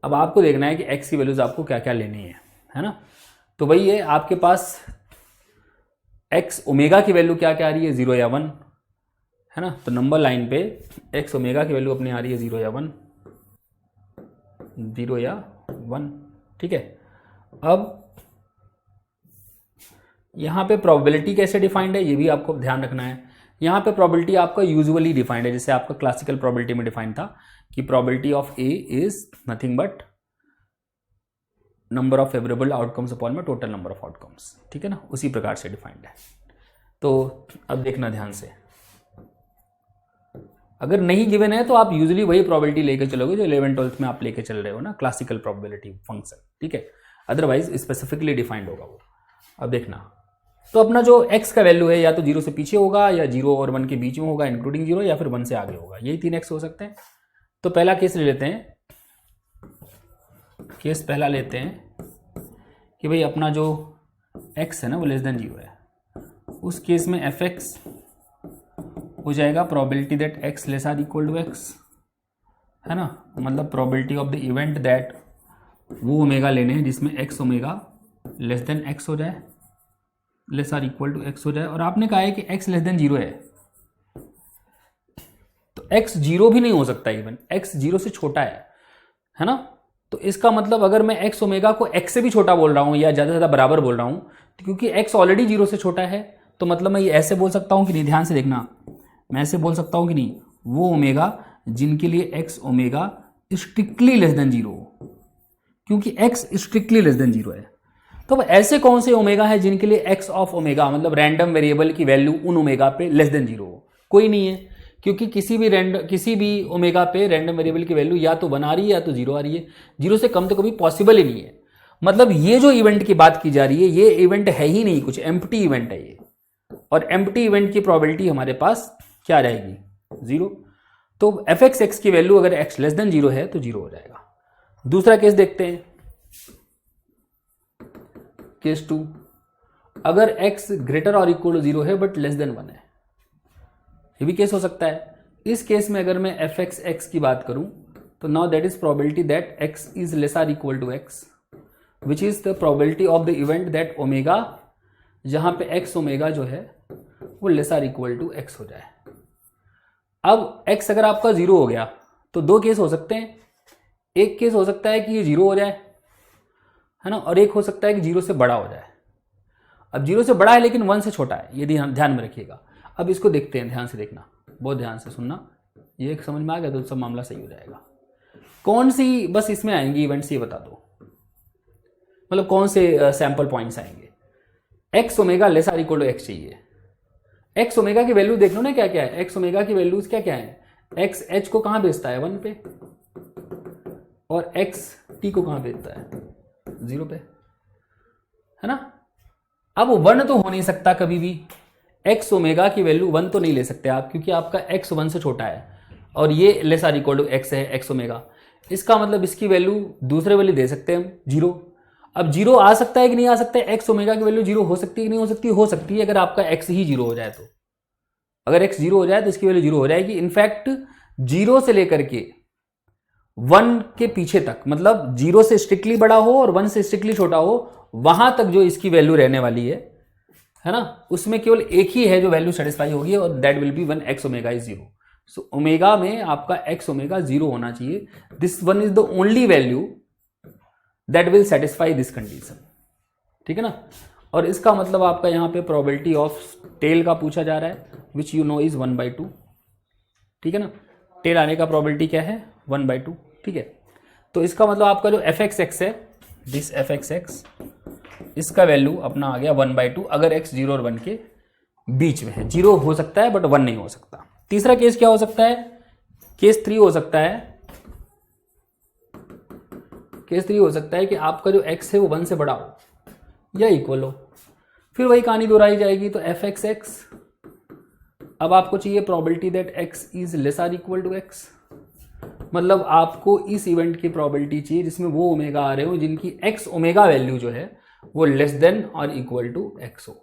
अब आपको देखना है कि x की वैल्यूज आपको क्या क्या लेनी है ना? तो भाई ये आपके पास एक्स ओमेगा की वैल्यू क्या क्या आ रही है? 0 या 1, है ना? तो नंबर लाइन पे एक्स ओमेगा की वैल्यू अपनी आ रही है 0 या 1, 0 या 1। ठीक है, अब यहां पे प्रोबेबिलिटी कैसे डिफाइंड है ये भी आपको ध्यान रखना है। यहां पे प्रोबेबिलिटी आपका यूजुअली डिफाइंड है, जैसे आपका क्लासिकल प्रोबेबिलिटी में डिफाइंड था कि probability of A is nothing but number of favourable outcomes upon में टोटल नंबर ऑफ आउटकम्स। ठीक है ना, उसी प्रकार से डिफाइंड है। तो अब देखना ध्यान से, अगर नहीं गिवन है तो आप यूजुअली वही प्रोबेबिलिटी लेके चलोगे जो 11th-12th में आप लेके चल रहे हो ना, क्लासिकल प्रोबेबिलिटी फंक्शन। ठीक है, अदरवाइज स्पेसिफिकली डिफाइंड होगा वो। अब देखना, तो अपना जो x का वैल्यू है या तो 0 से पीछे होगा, या 0 और 1 के बीच में होगा इंक्लूडिंग 0, या फिर 1 से आगे होगा। यही 3x हो सकते हैं। तो पहला केस ले लेते हैं, केस पहला लेते हैं कि भाई अपना जो x है ना वो लेस देन 0 है। उस केस में एफ एक्स हो जाएगा probability that x less or equal to x, है ना? मतलब probability of the event that वो ओमेगा लेने हैं जिसमें x omega less than x हो जाए, less or equal to x हो जाए। और आपने कहा है कि x लेस देन 0 है, तो x 0 भी नहीं हो सकता, इवन x 0 से छोटा है ना? तो इसका मतलब अगर मैं x ओमेगा को x से भी छोटा बोल रहा हूं या ज्यादा से ज्यादा बराबर बोल रहा हूं, तो क्योंकि x ऑलरेडी 0 से छोटा है, तो मतलब मैं ये ऐसे बोल सकता हूं कि नहीं, ध्यान से देखना, मैं ऐसे बोल सकता हूं कि नहीं, वो ओमेगा जिनके लिए x omega strictly less than 0 हो, क्योंकि x स्ट्रिक्टली लेस देन 0 है। तो ऐसे कौन से ओमेगा है जिनके लिए x ऑफ ओमेगा, मतलब रैंडम वेरिएबल की वैल्यू उन ओमेगा पे लेस देन 0 हो? कोई नहीं है, क्योंकि किसी भी ओमेगा पे रैंडम वेरिएबल की वैल्यू या तो 1 आ रही है या तो 0 आ रही है। 0 से कम तो कभी पॉसिबल ही नहीं है। मतलब ये जो इवेंट की बात की जा रही है, ये इवेंट है ही नहीं, कुछ एम्प्टी इवेंट है ये। और एम्प्टी इवेंट की प्रोबेबिलिटी हमारे पास क्या रहेगी? 0। तो एफ एक्स एक्स की वैल्यू अगर x लेस देन 0 है तो 0 हो जाएगा। दूसरा केस देखते हैं, केस 2, अगर x ग्रेटर और इक्वल टू 0 है बट लेस देन 1 है, ये भी केस हो सकता है। इस केस में अगर मैं एफ एक्स एक्स की बात करूं तो now that is probability that x is less or equal to x, which is the probability of the event that omega, जहां पे x ओमेगा जो है वो less or equal to x हो जाए। अब x अगर आपका 0 हो गया तो दो केस हो सकते हैं। एक केस हो सकता है कि ये 0 हो जाए, है ना, और एक हो सकता है कि 0 से बड़ा हो जाए। अब 0 से बड़ा है लेकिन 1 से छोटा है, ये ध्यान में रखिएगा। अब इसको देखते हैं, ध्यान से देखना, बहुत ध्यान से सुनना, ये समझ में आ गया तो सब मामला सही हो जाएगा। कौन सी बस इसमें आएंगी इवेंट्स ये बता दो, मतलब कौन से सैंपल पॉइंट्स आएंगे। X omega less or equal to x चाहिए। एक्स ओमेगा की वैल्यू देख लो ना क्या क्या है, एक्स ओमेगा की वैल्यूज क्या क्या है। एक्स एच को कहां भेजता है 1 पे, और एक्स टी को कहां भेजता है 0 पे, है ना। अब 1 तो हो नहीं सकता कभी भी, एक्स ओमेगा की वैल्यू 1 तो नहीं ले सकते आप, क्योंकि आपका एक्स 1 से छोटा है और ये less or equal to x है एक्स ओमेगा। इसका मतलब इसकी वैल्यू दूसरे वैल्यू दे सकते हैं हम 0। अब 0 आ सकता है कि नहीं आ सकता है, एक्स ओमेगा की वैल्यू 0 हो सकती है कि नहीं हो सकती, हो सकती है अगर आपका एक्स ही 0 हो जाए तो। अगर एक्स 0 हो जाए तो इसकी वैल्यू 0 हो जाएगी। इनफैक्ट 0 से लेकर के 1 के पीछे तक, मतलब 0 से स्ट्रिक्टली बड़ा हो और 1 से स्ट्रिक्टली छोटा हो, वहां तक जो इसकी वैल्यू रहने वाली है ना, उसमें केवल एक ही है जो वैल्यू सेटिस्फाई होगी, और that will be 1 x omega is 0। So omega में आपका एक्स ओमेगा 0 होना चाहिए। This one is the only value that will satisfy this condition, ठीक है ना। और इसका मतलब आपका यहां पे प्रोबेबिलिटी ऑफ टेल का पूछा जा रहा है, विच यू नो इज 1/2, ठीक है ना। टेल आने का प्रोबेबिलिटी क्या है 1/2, ठीक है। तो इसका मतलब आपका जो एफ एक्स एक्स है, दिस एफ एक्स एक्स, इसका वैल्यू अपना आ गया 1/2 अगर x 0 और 1 के बीच में है। 0 हो सकता है बट 1 नहीं हो सकता। तीसरा केस क्या हो सकता है, केस 3 हो सकता है। केस 3 हो सकता है कि आपका जो x है वो 1 से बड़ा हो या इक्वल हो, फिर वही कहानी दोहराई जाएगी। तो एफ एक्स एक्स, अब आपको चाहिए probability that x is less or equal to x, मतलब आपको इस इवेंट की प्रोबेबिलिटी चाहिए जिसमें वो ओमेगा आ रहे हो जिनकी x ओमेगा वैल्यू जो है वो लेस देन और इक्वल टू x हो।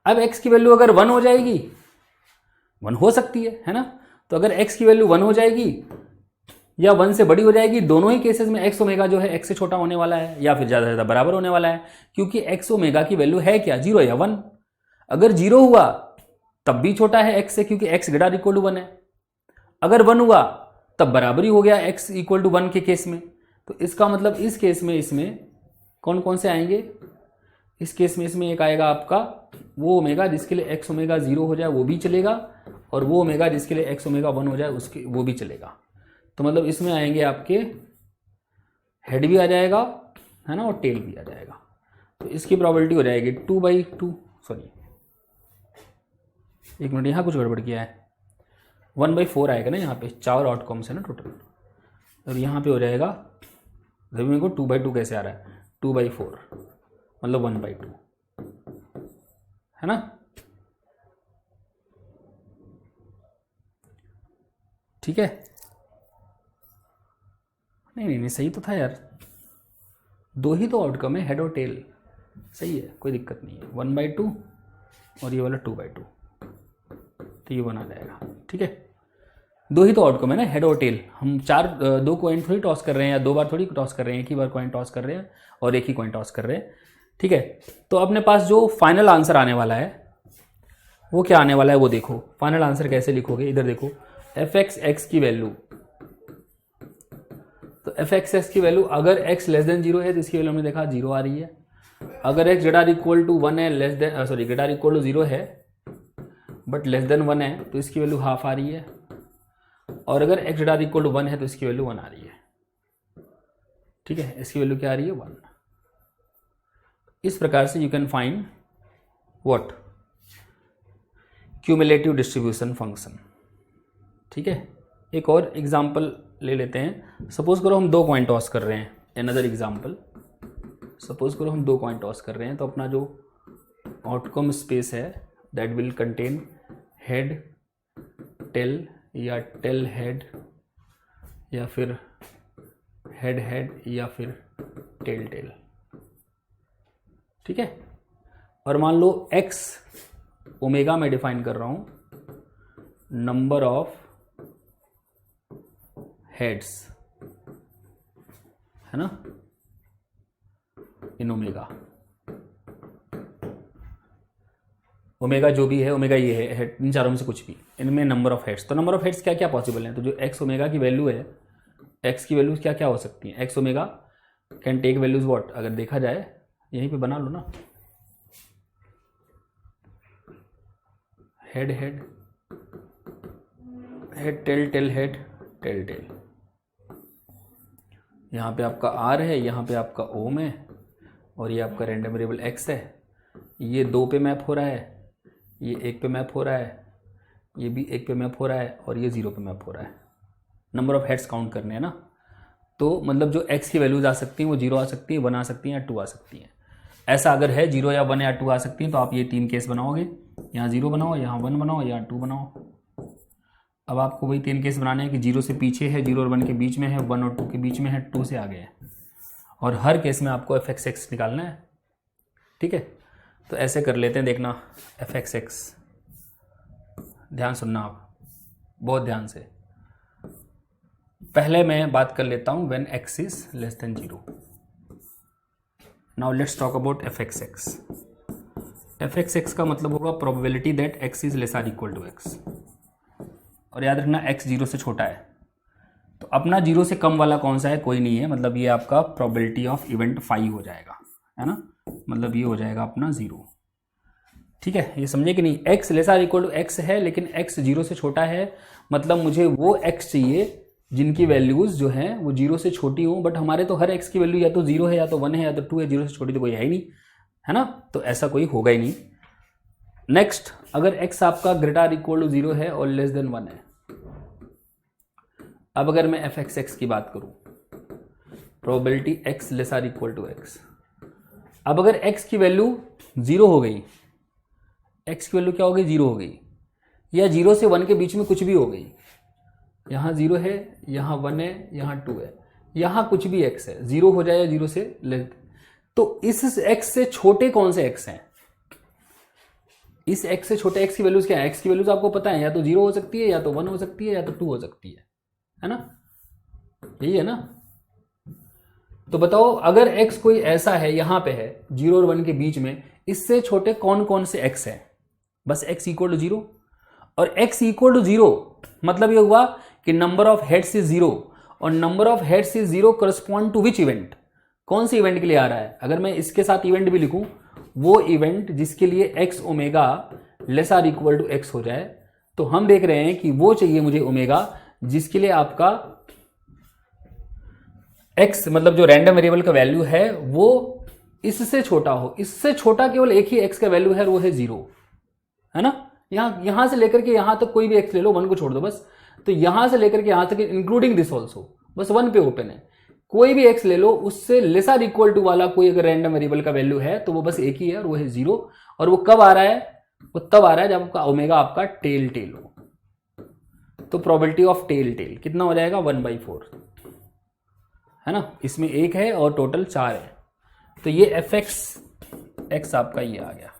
अब x की वैल्यू अगर 1 हो जाएगी, 1 हो सकती है ना। तो अगर x की वैल्यू 1 हो जाएगी या 1 से बड़ी हो जाएगी, दोनों ही केसेस में x ओमेगा जो है x से छोटा होने वाला है या फिर ज्यादा से ज्यादा बराबर होने वाला है, क्योंकि x ओमेगा की वैल्यू है क्या 0 या 1। अगर 0 हुआ तब भी छोटा है x से, क्योंकि x ग्रेटर इक्वल टू 1 है। अगर 1 हुआ तब बराबर ही हो गया x इक्वल टू 1 के केस में। तो इसका मतलब इस केस में इसमें कौन कौन से आएंगे, इस केस में इसमें एक आएगा आपका वो ओमेगा जिसके लिए x ओमेगा 0 हो जाए वो भी चलेगा, और वो ओमेगा जिसके लिए x ओमेगा 1 हो जाए उसके वो भी चलेगा। तो मतलब इसमें आएंगे आपके हेड भी आ जाएगा, है ना, और टेल भी आ जाएगा। तो इसकी प्रोबेबिलिटी हो जाएगी 2/2, सॉरी एक मिनट, यहाँ कुछ गड़बड़ किया है, 1/4 आएगा ना, यहाँ पे 4 आउटकम्स है ना टोटल, और यहाँ पे हो जाएगा, जब मेरे को 2/2 कैसे आ रहा है 2/4 मतलब 1/2, है ना, ठीक है। नहीं सही तो था यार, 2 ही तो आउटकम है, हेड और टेल, सही है, कोई दिक्कत नहीं है। 1/2 और ये वाला 2/2, तो ये 1 आ जाएगा, ठीक है। 2 ही तो आउटकम है ना, हेड और टेल। हम 2 कॉइन थोड़ी टॉस कर रहे हैं, या 2 बार थोड़ी टॉस कर रहे हैं, एक ही बार कॉइन टॉस कर रहे हैं और एक ही कॉइन टॉस कर रहे हैं, ठीक है। तो अपने पास जो फाइनल आंसर आने वाला है वो क्या आने वाला है वो देखो। फाइनल आंसर कैसे लिखोगे, इधर देखो, एफ एक्स एक्स की वैल्यू, तो एफ एक्स एक्स की वैल्यू अगर x लेस देन 0 है तो इसकी वैल्यू हमने देखा 0 आ रही है। अगर x ग्रेटर इक्वल टू 1 है, less than sorry greater equal to 0 है बट लेस देन 1 है तो इसकी वैल्यू हाफ आ रही है। और अगर x ग्रेटर इक्वल टू 1 है तो इसकी वैल्यू 1 आ रही है, ठीक है। इसकी वैल्यू क्या आ रही है 1। इस प्रकार से you can find what, cumulative distribution function, ठीक है। एक और एग्जांपल ले लेते हैं। सपोज करो हम 2 कॉइन टॉस कर रहे हैं, अनदर एग्जांपल, सपोज करो हम 2 कॉइन टॉस कर रहे हैं, तो अपना जो आउटकम स्पेस है that will contain head tail या टेल हेड या फिर हेड हेड या फिर टेल टेल, ठीक है। और मान लो x ओमेगा में डिफाइन कर रहा हूं नंबर ऑफ हेड्स, है ना, इन ओमेगा। ओमेगा जो भी है, ओमेगा ये है हेड, इन चारों में से कुछ भी, इनमें नंबर ऑफ हेड्स। तो नंबर ऑफ हेड्स क्या क्या पॉसिबल है, तो जो एक्स ओमेगा की वैल्यू है, एक्स की वैल्यूज क्या क्या हो सकती हैं। X omega can take values what, अगर देखा जाए यहीं पे बना लो ना, head head head tail tail head tail tail. यहाँ पे आपका आर है, यहाँ पे आपका ओम है, और ये आपका रैंडम वेरिएबल एक्स है। ये 2 पे मैप हो रहा है, ये 1 पे मैप हो रहा है, ये भी 1 पे मैप हो रहा है, और ये 0 पे मैप हो रहा है। नंबर ऑफ हेड्स काउंट करने हैं ना, तो मतलब जो x की वैल्यूज आ सकती हैं वो 0 आ सकती है, 1 आ सकती है या 2 आ सकती है। ऐसा अगर है 0 या 1 या 2 आ सकती हैं तो आप ये 3 केस बनाओगे, यहाँ 0 बनाओ, यहाँ 1 बनाओ, यहाँ 2 बनाओ। अब आपको वही 3 केस बनाने हैं कि 0 से पीछे है, 0 और 1 के बीच में है, 1 और 2 के बीच में है, 2 से आगे है, और हर केस में आपको f(x) निकालना है। ठीक है, तो ऐसे कर लेते हैं, देखना f(x), ध्यान सुनना आप बहुत ध्यान से। पहले मैं बात कर लेता हूं when x is less than 0। Now let's talk about f(x). f(x) का मतलब होगा probability that x is less or equal to x। और याद रखना x 0 से छोटा है, तो अपना 0 से कम वाला कौन सा है, कोई नहीं है, मतलब ये आपका प्रोबेबिलिटी ऑफ इवेंट 5 हो जाएगा, है ना, मतलब ये हो जाएगा अपना 0। ठीक है, ये समझे कि नहीं। x less or equal to x है, लेकिन x 0 से छोटा है, मतलब मुझे वो x चाहिए जिनकी वैल्यूज जो हैं वो 0 से छोटी हो, बट हमारे तो हर x की वैल्यू या तो 0 है, या तो 1 है, या तो 2 है, 0 से छोटी तो कोई है ही नहीं, है ना, तो ऐसा कोई होगा ही नहीं। नेक्स्ट, अगर x आपका ग्रेटर इक्वल टू 0 है और लेस देन 1 है। अब अगर मैं f(x) की बात करूं, probability x less or equal to x। अब अगर x की वैल्यू 0 हो गई, x की वैल्यू क्या हो गई, 0 हो गई, या 0 से 1 के बीच में कुछ भी हो गई, यहाँ 0 है, यहाँ 1 है, यहाँ 2 है, यहाँ कुछ भी x है, 0 हो जाए या 0 से लेस, तो इस x से छोटे कौन से x हैं, इस x से छोटे x की वैल्यूज क्या है। x की वैल्यूज आपको पता है, या तो 0 हो सकती है, या तो 1 हो सकती है, या तो 2 हो सकती है ना, यही है ना। तो बताओ अगर x कोई ऐसा है, यहां पे है 0 और 1 के बीच में, इससे छोटे कौन कौन से x है, बस x इक्वल टू 0। और x इक्वल टू 0 मतलब ये हुआ कि नंबर ऑफ हेड्स इज 0, और number of heads is 0 correspond to which event, कौन से इवेंट के लिए आ रहा है। अगर मैं इसके साथ इवेंट भी लिखूं, वो इवेंट जिसके लिए x omega less or equal to x हो जाए, तो हम देख रहे हैं कि वो चाहिए मुझे ओमेगा जिसके लिए आपका x मतलब जो रैंडम वेरिएबल का वैल्यू है वो इससे छोटा हो। इससे छोटा केवल एक ही x का वैल्यू है, वो है 0, है ना। यहां से लेकर के यहां तक कोई भी x ले लो, 1 को छोड़ दो बस, तो यहां से लेकर के यहां तक इंक्लूडिंग दिस ऑल्सो, बस 1 पे ओपन है। कोई भी x ले लो, उससे लेस आर इक्वल टू वाला कोई अगर रैंडम वेरिएबल का वैल्यू है तो वो बस एक ही है, और वो है 0। और वो कब आ रहा है, वो तब आ रहा है जब आपका ओमेगा आपका टेल टेल हो। तो प्रोबेबिलिटी ऑफ टेल टेल कितना हो जाएगा, 1/4, है ना। इसमें 1 है और टोटल 4 है, तो ये f(x) आपका ये आ गया।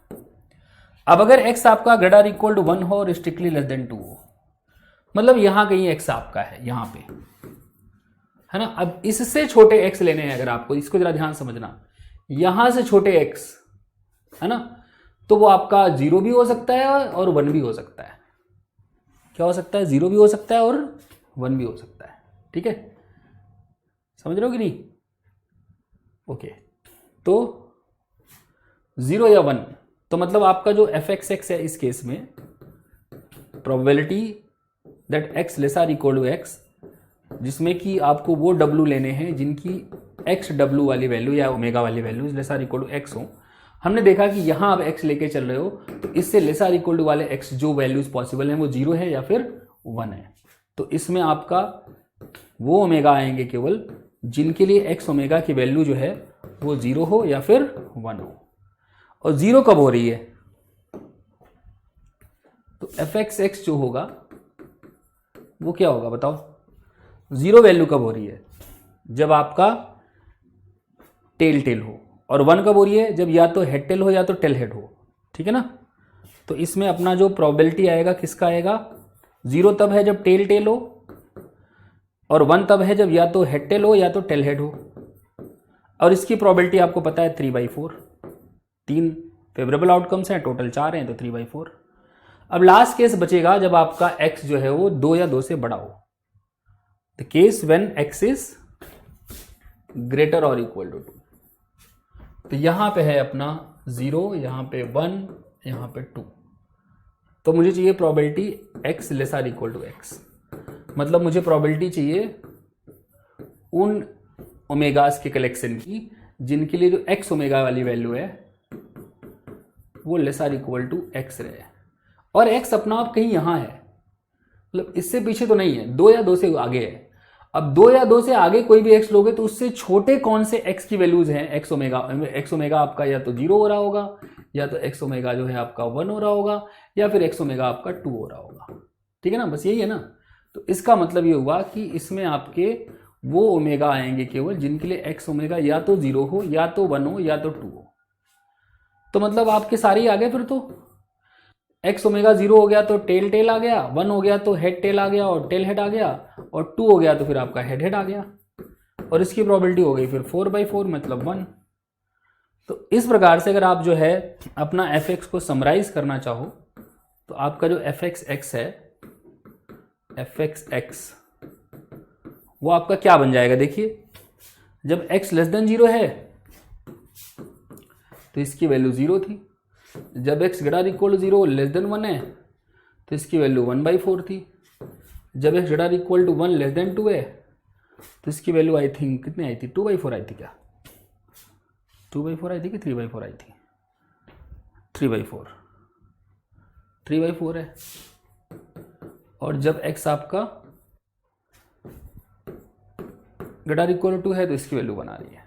अब अगर x आपका ग्रेटर इक्वल टू 1 हो और स्ट्रिक्टली लेस देन 2 हो, मतलब यहां कहीं x आपका है, यहां पे, है ना। अब इससे छोटे x लेने हैं अगर आपको, इसको जरा ध्यान समझना, यहां से छोटे x, है ना, तो वो आपका 0 भी हो सकता है और 1 भी हो सकता है। क्या हो सकता है, 0 भी हो सकता है और 1 भी हो सकता है। ठीक है, समझ रहे हो कि नहीं। ओके, तो 0 या 1, तो मतलब आपका जो f(x) है इस केस में, probability that x less or equal to x, जिसमें कि आपको वो w लेने हैं जिनकी x w वाली वैल्यू या ओमेगा वाली value less or equal to x हो। हमने देखा कि यहां आप x लेके चल रहे हो, तो इससे लेस आर इक्वल टू वाले x जो वैल्यूज पॉसिबल हैं वो 0 है या फिर 1 है। तो इसमें आपका वो ओमेगा आएंगे केवल जिनके लिए x ओमेगा की वैल्यू जो है वो 0 हो या फिर 1 हो। और 0 कब हो रही है, तो f(x) जो होगा वो क्या होगा बताओ, 0 वैल्यू कब हो रही है, जब आपका टेल टेल हो, और 1 कब हो रही है, जब या तो हेड टेल हो या तो टेल हेड हो। ठीक है ना। तो इसमें अपना जो प्रोबेबिलिटी आएगा किसका आएगा, 0 तब है जब टेल टेल हो, और 1 तब है जब या तो हेड टेल हो या तो टेल हेड हो। और इसकी प्रोबेबिलिटी आपको पता है 3/4, 3 फेवरेबल आउटकम्स हैं, टोटल 4 हैं, तो 3/4। अब लास्ट केस बचेगा जब आपका x जो है वो 2 या 2 से बड़ा हो, the case when x is greater और इक्वल टू 2। तो यहां पे है अपना 0, यहां पे 1, यहां पे 2। तो मुझे चाहिए probability x less or equal to x, मतलब मुझे प्रोबेबिलिटी चाहिए उन ओमेगास के कलेक्शन की जिनके लिए जो x ओमेगा वाली वैल्यू है वो less or equal to x रहे, और x अपना आप कहीं यहां है, मतलब इससे पीछे तो नहीं है, 2 या 2 से आगे है। अब 2 या 2 से आगे कोई भी x लोगे तो उससे छोटे कौन से x की वैल्यूज हैं, x ओमेगा आपका या तो 0 हो रहा होगा, या तो x ओमेगा जो है आपका 1 हो रहा होगा, या फिर x ओमेगा आपका 2 हो रहा होगा। ठीक है ना, बस यही है ना। तो इसका मतलब ये हुआ कि इसमें आपके वो ओमेगा आएंगे केवल जिनके लिए x ओमेगा या तो 0 हो, या तो 1 हो, या तो 2 हो। तो मतलब आपके सारे ही आ गए फिर तो। x ओमेगा 0 हो गया तो टेल टेल आ गया, 1 हो गया तो हेड टेल आ गया और टेल हेड आ गया, और 2 हो गया तो फिर आपका हेड हेड आ गया, और इसकी प्रोबेबिलिटी हो गई फिर 4/4 मतलब 1। तो इस प्रकार से अगर आप जो है अपना fx को समराइज करना चाहो तो आपका जो fx है, fx वो आपका क्या बन जाएगा, देखिए जब x लेस देन 0 है तो इसकी वैल्यू 0 थी, जब x greater equal to 0 less than 1 है तो इसकी वैल्यू 1/4 थी, जब x greater equal to 1 less than 2 है तो इसकी वैल्यू आई थिंक कितनी आई थी, 2/4 आई थी क्या, 2/4 आई थी कि 3/4 आई थी, 3/4 है। और जब x आपका ग्रेटर इक्वल टू 2 है तो इसकी वैल्यू बना रही है।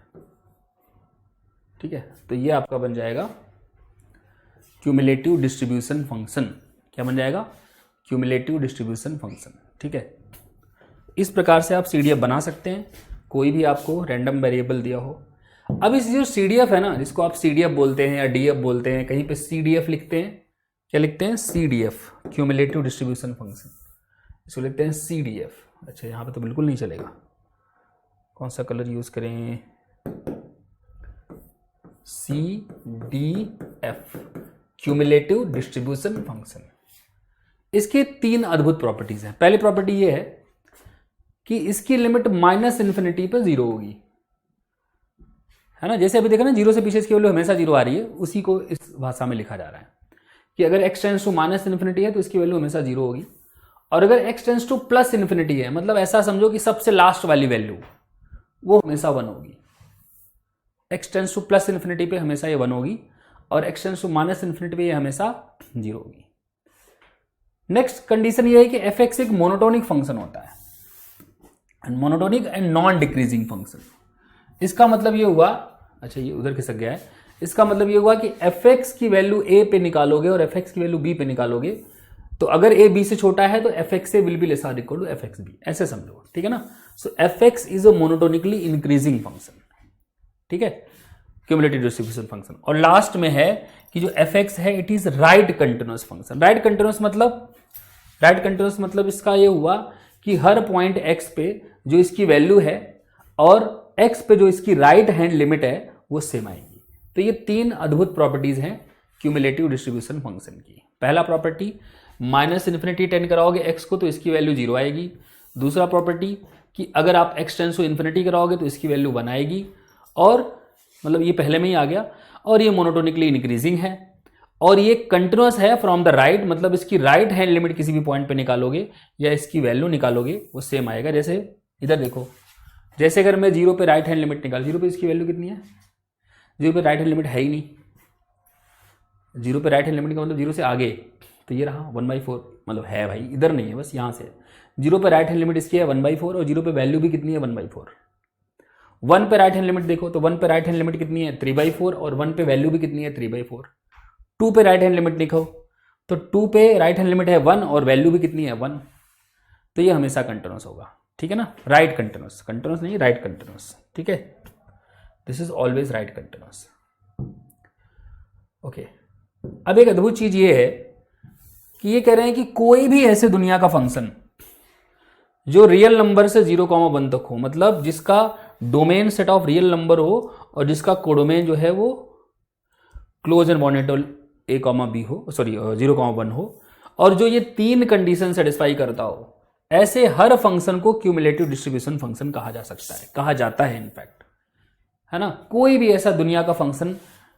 ठीक है, तो ये आपका बन जाएगा क्यूमुलेटिव डिस्ट्रीब्यूशन फंक्शन। क्या बन जाएगा, क्यूमुलेटिव डिस्ट्रीब्यूशन फंक्शन। ठीक है, इस प्रकार से आप CDF बना सकते हैं, कोई भी आपको रैंडम वेरिएबल दिया हो। अब इस जो CDF है ना, जिसको आप CDF बोलते हैं या DF बोलते हैं, कहीं पे CDF लिखते हैं, क्या लिखते हैं CDF, क्यूमुलेटिव डिस्ट्रीब्यूशन फंक्शन, इसको लिखते हैं CDF। अच्छा, यहाँ पे तो बिल्कुल नहीं चलेगा, कौन सा कलर यूज करें, CDF, क्यूमुलेटिव डिस्ट्रीब्यूशन फंक्शन। इसके 3 अद्भुत प्रॉपर्टीज हैं। पहली प्रॉपर्टी ये है कि इसकी लिमिट -∞ पर 0 होगी, है ना। जैसे अभी देखा ना, 0 से पीछे इसकी वैल्यू हमेशा 0 आ रही है, उसी को इस भाषा में लिखा जा रहा है कि अगर x टेंड्स टू -∞ है तो इसकी वैल्यू हमेशा 0 होगी, और अगर x टेंड्स टू +∞ है, मतलब ऐसा समझो कि सबसे लास्ट वाली वैल्यू वो हमेशा 1 होगी। x टेंड्स टू +∞ पे हमेशा ये 1 होगी, और x टेंड्स टू -∞ पे ये हमेशा 0 होगी। नेक्स्ट कंडीशन ये है कि fx एक मोनोटोनिक फंक्शन होता है, monotonic and non decreasing function. इसका मतलब ये हुआ, अच्छा ये उधर खिसक गया है, इसका मतलब ये हुआ कि fx की वैल्यू a पे निकालोगे और fx की वैल्यू b पे निकालोगे, तो अगर a b से छोटा है तो fx a will be less or equal to fxb, ऐसे समझो। ठीक है ना, so fx is a monotonically increasing function. ठीक है, क्यूमुलेटिव डिस्ट्रीब्यूशन फंक्शन। और लास्ट में है कि जो fx है it is right continuous function. Right continuous मतलब इसका ये हुआ कि हर पॉइंट x पे जो इसकी वैल्यू है और x पे जो इसकी राइट हैंड लिमिट है वो सेम आएगी। तो ये 3 अद्भुत प्रॉपर्टीज हैं क्यूमुलेटिव डिस्ट्रीब्यूशन फंक्शन की। पहला प्रॉपर्टी, -∞ टेंड कराओगे x को तो इसकी वैल्यू 0 आएगी। दूसरा प्रॉपर्टी कि अगर आप x टेंड्स टू इन्फिनिटी कराओगे तो इसकी वैल्यू 1 आएगी, और मतलब ये पहले में ही आ गया, और ये मोनोटोनिकली इंक्रीजिंग है, और ये कंटिन्यूअस है फ्रॉम द राइट, मतलब इसकी राइट हैंड लिमिट किसी भी पॉइंट पे निकालोगे या इसकी वैल्यू निकालोगे वो सेम आएगा। जैसे इधर देखो, जैसे अगर मैं 0 पे राइट हैंड लिमिट निकाल, 0 पे इसकी वैल्यू कितनी है, 0 पे राइट हैंड लिमिट है ही नहीं, 0 पे राइट हैंड लिमिट का मतलब 0 से आगे, तो ये रहा 1/4, मतलब है भाई, इधर नहीं है, बस यहाँ से 0 पे राइट हैंड लिमिट इसकी है 1/4, और 0 पे वैल्यू भी कितनी है 1/4। 1 पे राइट हैंड लिमिट देखो तो 1 पे राइट हैंड लिमिट कितनी है 3/4, और 1 पे वैल्यू भी कितनी है 3/4। 2 पे राइट हैंड लिमिट देखो तो 2 पे राइट हैंड लिमिट है 1 और वैल्यू भी कितनी है 1, तो ये हमेशा कंटिन्यूअस होगा। ठीक है ना, राइट कंटिन्यूअस, कंटिन्यूअस नहीं, राइट कंटिन्यूअस। ठीक है, this is always right continuous. Okay, अब एक अद्भुत चीज ये है कि ये कह रहे हैं कि कोई भी ऐसे दुनिया का फंक्शन जो रियल नंबर से 0,1 तक हो, मतलब जिसका domain set of real number हो और जिसका कोडोमेन जो है वो close and bounded a, b हो, सॉरी 0,1 हो, और जो ये 3 कंडीशन सेटिस्फाई करता हो, ऐसे हर फंक्शन को क्यूमुलेटिव डिस्ट्रीब्यूशन फंक्शन कहा जा सकता है, कहा जाता है इनफैक्ट, है ना। कोई भी ऐसा दुनिया का फंक्शन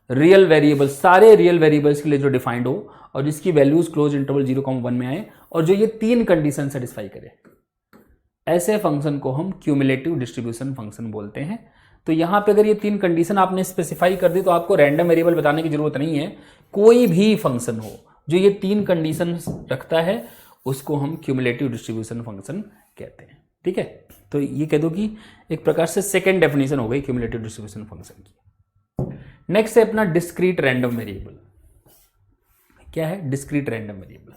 रियल वेरिएबल, सारे रियल वेरिएबल्स के लिए जो डिफाइंड हो और जिसकी वैल्यूज क्लोज इंटरवल 0,1 में आए और जो ये 3 कंडीशन सेटिस्फाई करे, ऐसे फंक्शन को हम क्यूमुलेटिव डिस्ट्रीब्यूशन फंक्शन बोलते हैं। तो यहां पे अगर ये 3 कंडीशन आपने स्पेसिफाई कर दी तो आपको रैंडम वेरिएबल बताने की जरूरत नहीं है। कोई भी फंक्शन हो जो ये 3 कंडीशन रखता है उसको हम क्यूमुलेटिव डिस्ट्रीब्यूशन फंक्शन कहते हैं। ठीक है, तो ये कह दो कि एक प्रकार से सेकेंड डेफिनेशन हो गई क्यूमुलेटिव डिस्ट्रीब्यूशन फंक्शन की। नेक्स्ट है अपना डिस्क्रीट रैंडम वेरिएबल। क्या है discrete random variable?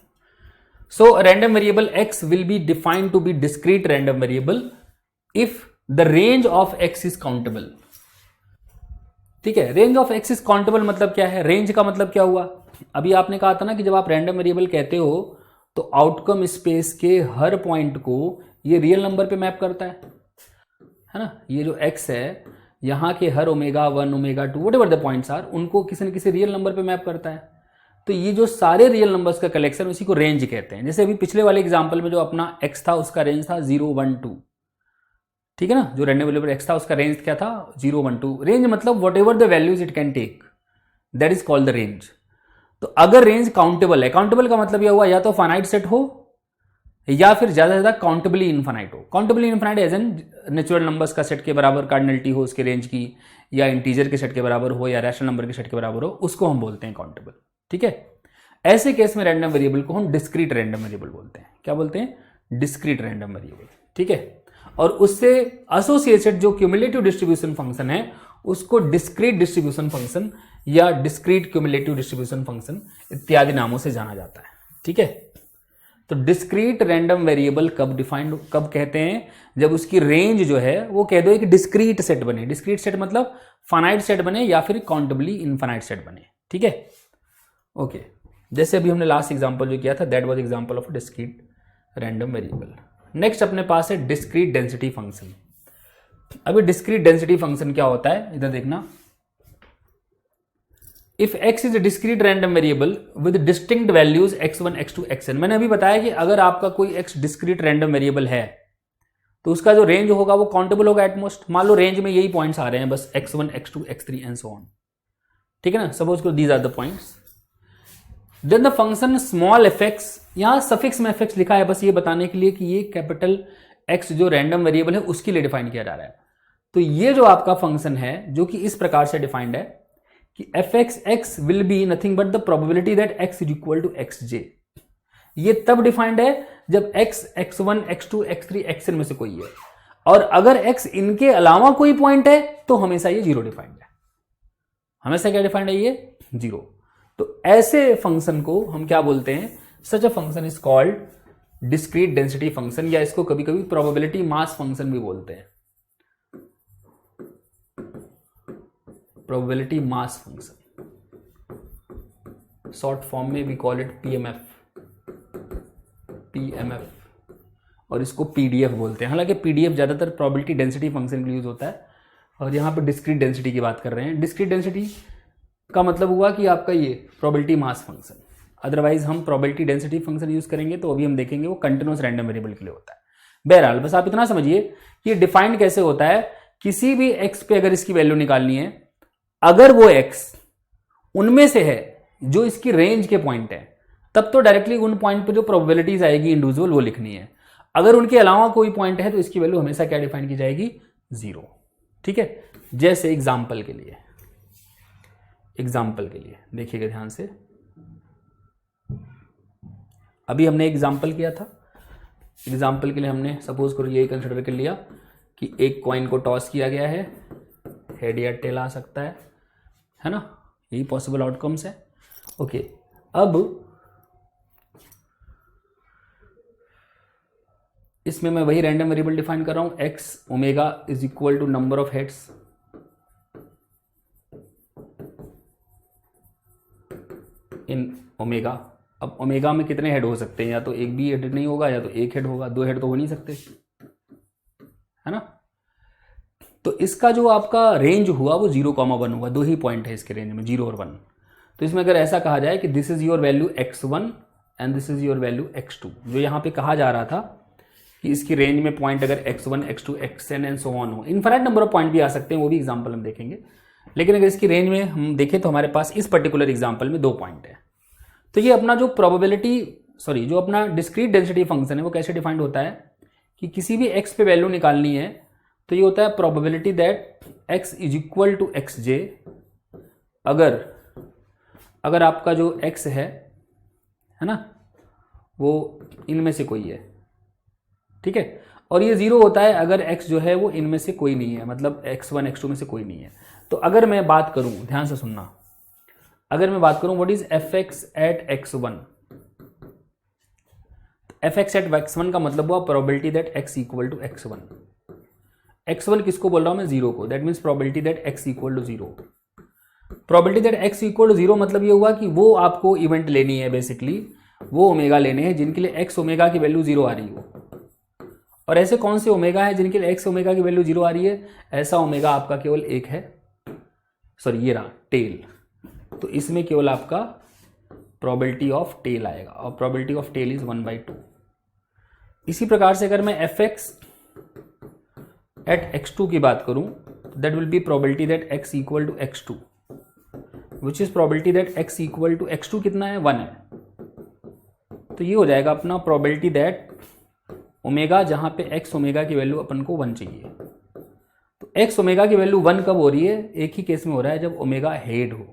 So a random variable x will be defined to be discrete random variable if the range of x is countable। ठीक है, range of x is countable मतलब क्या है? Range का मतलब क्या हुआ? अभी आपने कहा था ना कि जब आप रैंडम वेरिएबल कहते हो तो आउटकम स्पेस के हर पॉइंट को ये रियल नंबर पे मैप करता है ना। ये जो x है यहां के हर omega 1 omega 2 whatever the points are उनको किसी न किसी रियल नंबर पे मैप करता है। तो ये जो सारे रियल नंबर्स का कलेक्शन उसी को रेंज कहते हैं। जैसे अभी पिछले वाले एग्जांपल में जो अपना x था उसका रेंज था 0, 1, 2। ठीक है ना, जो रैंडम वेरिएबल x था उसका रेंज क्या था 0, 1, 2। रेंज मतलब whatever the values it can take, that is called the range. तो अगर रेंज काउंटेबल है, काउंटेबल का मतलब यह हुआ या तो फाइनाइट सेट हो या फिर ज्यादा से ज्यादा काउंटेबली इनफाइनाइट हो। Countably infinite as an natural numbers का सेट के बराबर कार्डिनलिटी हो उसके रेंज की, या इंटीजर के सेट के बराबर हो या रैशनल नंबर के सेट के बराबर हो, उसको हम बोलते हैं काउंटेबल। ठीक है, ऐसे केस में रैंडम वेरिएबल को हम डिस्क्रीट रैंडम वेरिएबल बोलते हैं। क्या बोलते हैं? Discrete random variable. ठीक है, और उससे एसोसिएटेड जो क्यूमुलेटिव डिस्ट्रीब्यूशन फंक्शन है उसको डिस्क्रीट डिस्ट्रीब्यूशन फंक्शन या डिस्क्रीट क्यूमुलेटिव डिस्ट्रीब्यूशन फंक्शन इत्यादि नामों से जाना जाता है। ठीक है, तो डिस्क्रीट रैंडम वेरिएबल कब कहते हैं? जब उसकी रेंज जो है वो कह दो एक डिस्क्रीट सेट बने। डिस्क्रीट सेट मतलब फाइनाइट सेट बने या फिर काउंटेबली इनफाइनाइट सेट बने। ठीक है, ओके। जैसे अभी हमने लास्ट एग्जांपल जो किया था that was example of discrete random variable. Next अपने पास है डिस्क्रीट डेंसिटी फंक्शन। अभी डिस्क्रीट डेंसिटी फंक्शन क्या होता है इधर देखना। If x is a discrete random variable with distinct values x1, x2, xn। मैंने अभी बताया कि अगर आपका कोई x डिस्क्रीट रैंडम वेरिएबल है तो उसका जो रेंज होगा वो काउंटेबल होगा एटमोस्ट। मान लो रेंज में यही पॉइंट्स आ रहे हैं बस x1, x2, x3 and so on. ठीक है ना, सपोज करो these are the points. Then the function small fx, यहां सफिक्स में एफएक्स लिखा है बस ये बताने के लिए कि ये कैपिटल x जो रैंडम वेरिएबल है उसके लिए डिफाइन किया जा रहा है। तो ये जो आपका फंक्शन है जो कि इस प्रकार से डिफाइंड है कि fx will be nothing but the probability that x is equal to xj। ये तब डिफाइंड है जब x, x1, x2, x3, xn में से कोई है, और अगर x इनके अलावा कोई पॉइंट है तो हमेशा ये जीरो डिफाइंड है। हमेशा क्या डिफाइंड है? ये जीरो। तो ऐसे फंक्शन को हम क्या बोलते हैं? Such a function is called discrete density function, या इसको कभी कभी प्रोबेबिलिटी मास फंक्शन भी बोलते हैं। Probability mass function, short form में वी कॉल इट पीएमएफ, और इसको पीडीएफ बोलते हैं। हालांकि पीडीएफ ज्यादातर प्रोबेबिलिटी डेंसिटी फंक्शन के लिए यूज होता है, और यहां पे डिस्क्रीट डेंसिटी की बात कर रहे हैं। डिस्क्रीट डेंसिटी का मतलब हुआ कि आपका ये प्रोबेबिलिटी मास फंक्शन। अदरवाइज हम प्रोबेबिलिटी डेंसिटी फंक्शन यूज करेंगे तो अभी हम देखेंगे वो कंटिन्यूअस रैंडम वेरिएबल के लिए होता है। बहरहाल बस आप इतना समझिए कि ये डिफाइंड कैसे होता है। किसी भी x पे अगर इसकी वैल्यू निकालनी है, अगर वो x उनमें से है जो इसकी रेंज के पॉइंट है, तब तो डायरेक्टली उन पॉइंट पे जो प्रोबेबिलिटीज आएगी इंडिविजुअल वो लिखनी है। अगर उनके अलावा कोई पॉइंट है तो इसकी वैल्यू हमेशा क्या डिफाइन की जाएगी? जीरो। ठीक है, जैसे एग्जाम्पल के लिए देखिएगा ध्यान से। अभी हमने एग्जाम्पल किया था, एग्जाम्पल के लिए हमने सपोज करो यही कंसिडर कर लिया कि एक कॉइन को टॉस किया गया है, हेड या टेल आ सकता है ना, यही पॉसिबल आउटकम्स है। ओके, अब इसमें मैं वही रैंडम वेरिएबल डिफाइन कर रहा हूं, x omega is equal to number of heads in omega. अब ओमेगा में कितने हेड हो सकते हैं? या तो एक भी हेड नहीं होगा या तो एक हेड होगा, दो हेड तो हो नहीं सकते, है ना। तो इसका जो आपका रेंज हुआ वो 0,1 हुआ। दो ही पॉइंट है इसके रेंज में, 0 और 1। तो इसमें अगर ऐसा कहा जाए कि this is your value x1 and this is your value x2, जो यहां पे कहा जा रहा था कि इसकी रेंज में पॉइंट अगर x1, x2, xn and so on हो, इनफाइनाइट नंबर ऑफ पॉइंट भी आ सकते हैं, वो भी एग्जांपल हम देखेंगे। लेकिन अगर इसकी रेंज में हम देखें तो हमारे पास इस पर्टिकुलर एग्जांपल में 2 पॉइंट है। तो ये अपना जो जो अपना डिस्क्रीट डेंसिटी फंक्शन है वो कैसे डिफाइंड होता है कि किसी भी x पे वैल्यू निकालनी है तो ये होता है probability that x is equal to X J, अगर आपका जो x है ना, वो इनमें से कोई है, ठीक है। और ये 0 होता है अगर x जो है वो इनमें से कोई नहीं है, मतलब x1 x2 में से कोई नहीं है। तो अगर मैं बात करूं, ध्यान से सुनना, अगर मैं बात करूं what is fx at x1, fx at x1 का मतलब हुआ probability that x equal to x1। x1 किसको बोल रहा हूं मैं? 0 को। That means probability that x equal to 0। Probability that x equal to 0 मतलब ये हुआ कि वो आपको इवेंट लेनी है, बेसिकली वो ओमेगा लेने हैं जिनके लिए x ओमेगा की वैल्यू 0 आ रही हो। और ऐसे कौन से ओमेगा है जिनके लिए x ओमेगा की वैल्यू 0 आ रही है? ऐसा ओमेगा आपका केवल एक है, सॉरी ये रहा टेल, तो इसमें केवल आपका प्रोबेबिलिटी ऑफ टेल आएगा और प्रोबेबिलिटी ऑफ टेल इज 1/2। इसी प्रकार से अगर मैं fx एट x2 की बात करूं, that will be probability that x equal to x2, which is probability that x equal to x2 कितना है? 1 है। तो ये हो जाएगा अपना प्रोबेबिलिटी दैट ओमेगा, जहां पे x ओमेगा की वैल्यू अपन को 1 चाहिए। तो x ओमेगा की वैल्यू 1 कब हो रही है? एक ही केस में हो रहा है जब ओमेगा हेड हो,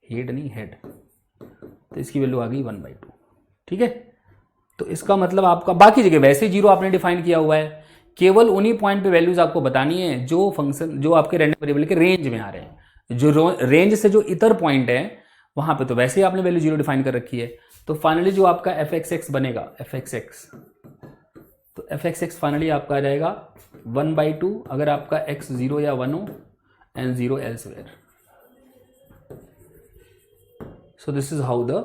हेड नहीं हेड, तो इसकी वैल्यू आ गई 1/2, ठीक है। तो इसका मतलब आपका बाकी जगह वैसे 0 आपने डिफाइन किया हुआ है, केवल उन्हीं पॉइंट पे वैल्यूज आपको बतानी है जो फंक्शन, जो आपके रैंडम वेरिएबल के रेंज में आ रहे हैं। जो रेंज से जो इतर पॉइंट है वहां पे तो वैसे ही आपने वैल्यू 0 डिफाइन कर रखी है। तो फाइनली जो आपका fxx बनेगा, तो fxx फाइनली आपका आ जाएगा 1/2 अगर आपका x 0 या 1 हो and 0 elsewhere. So this is how the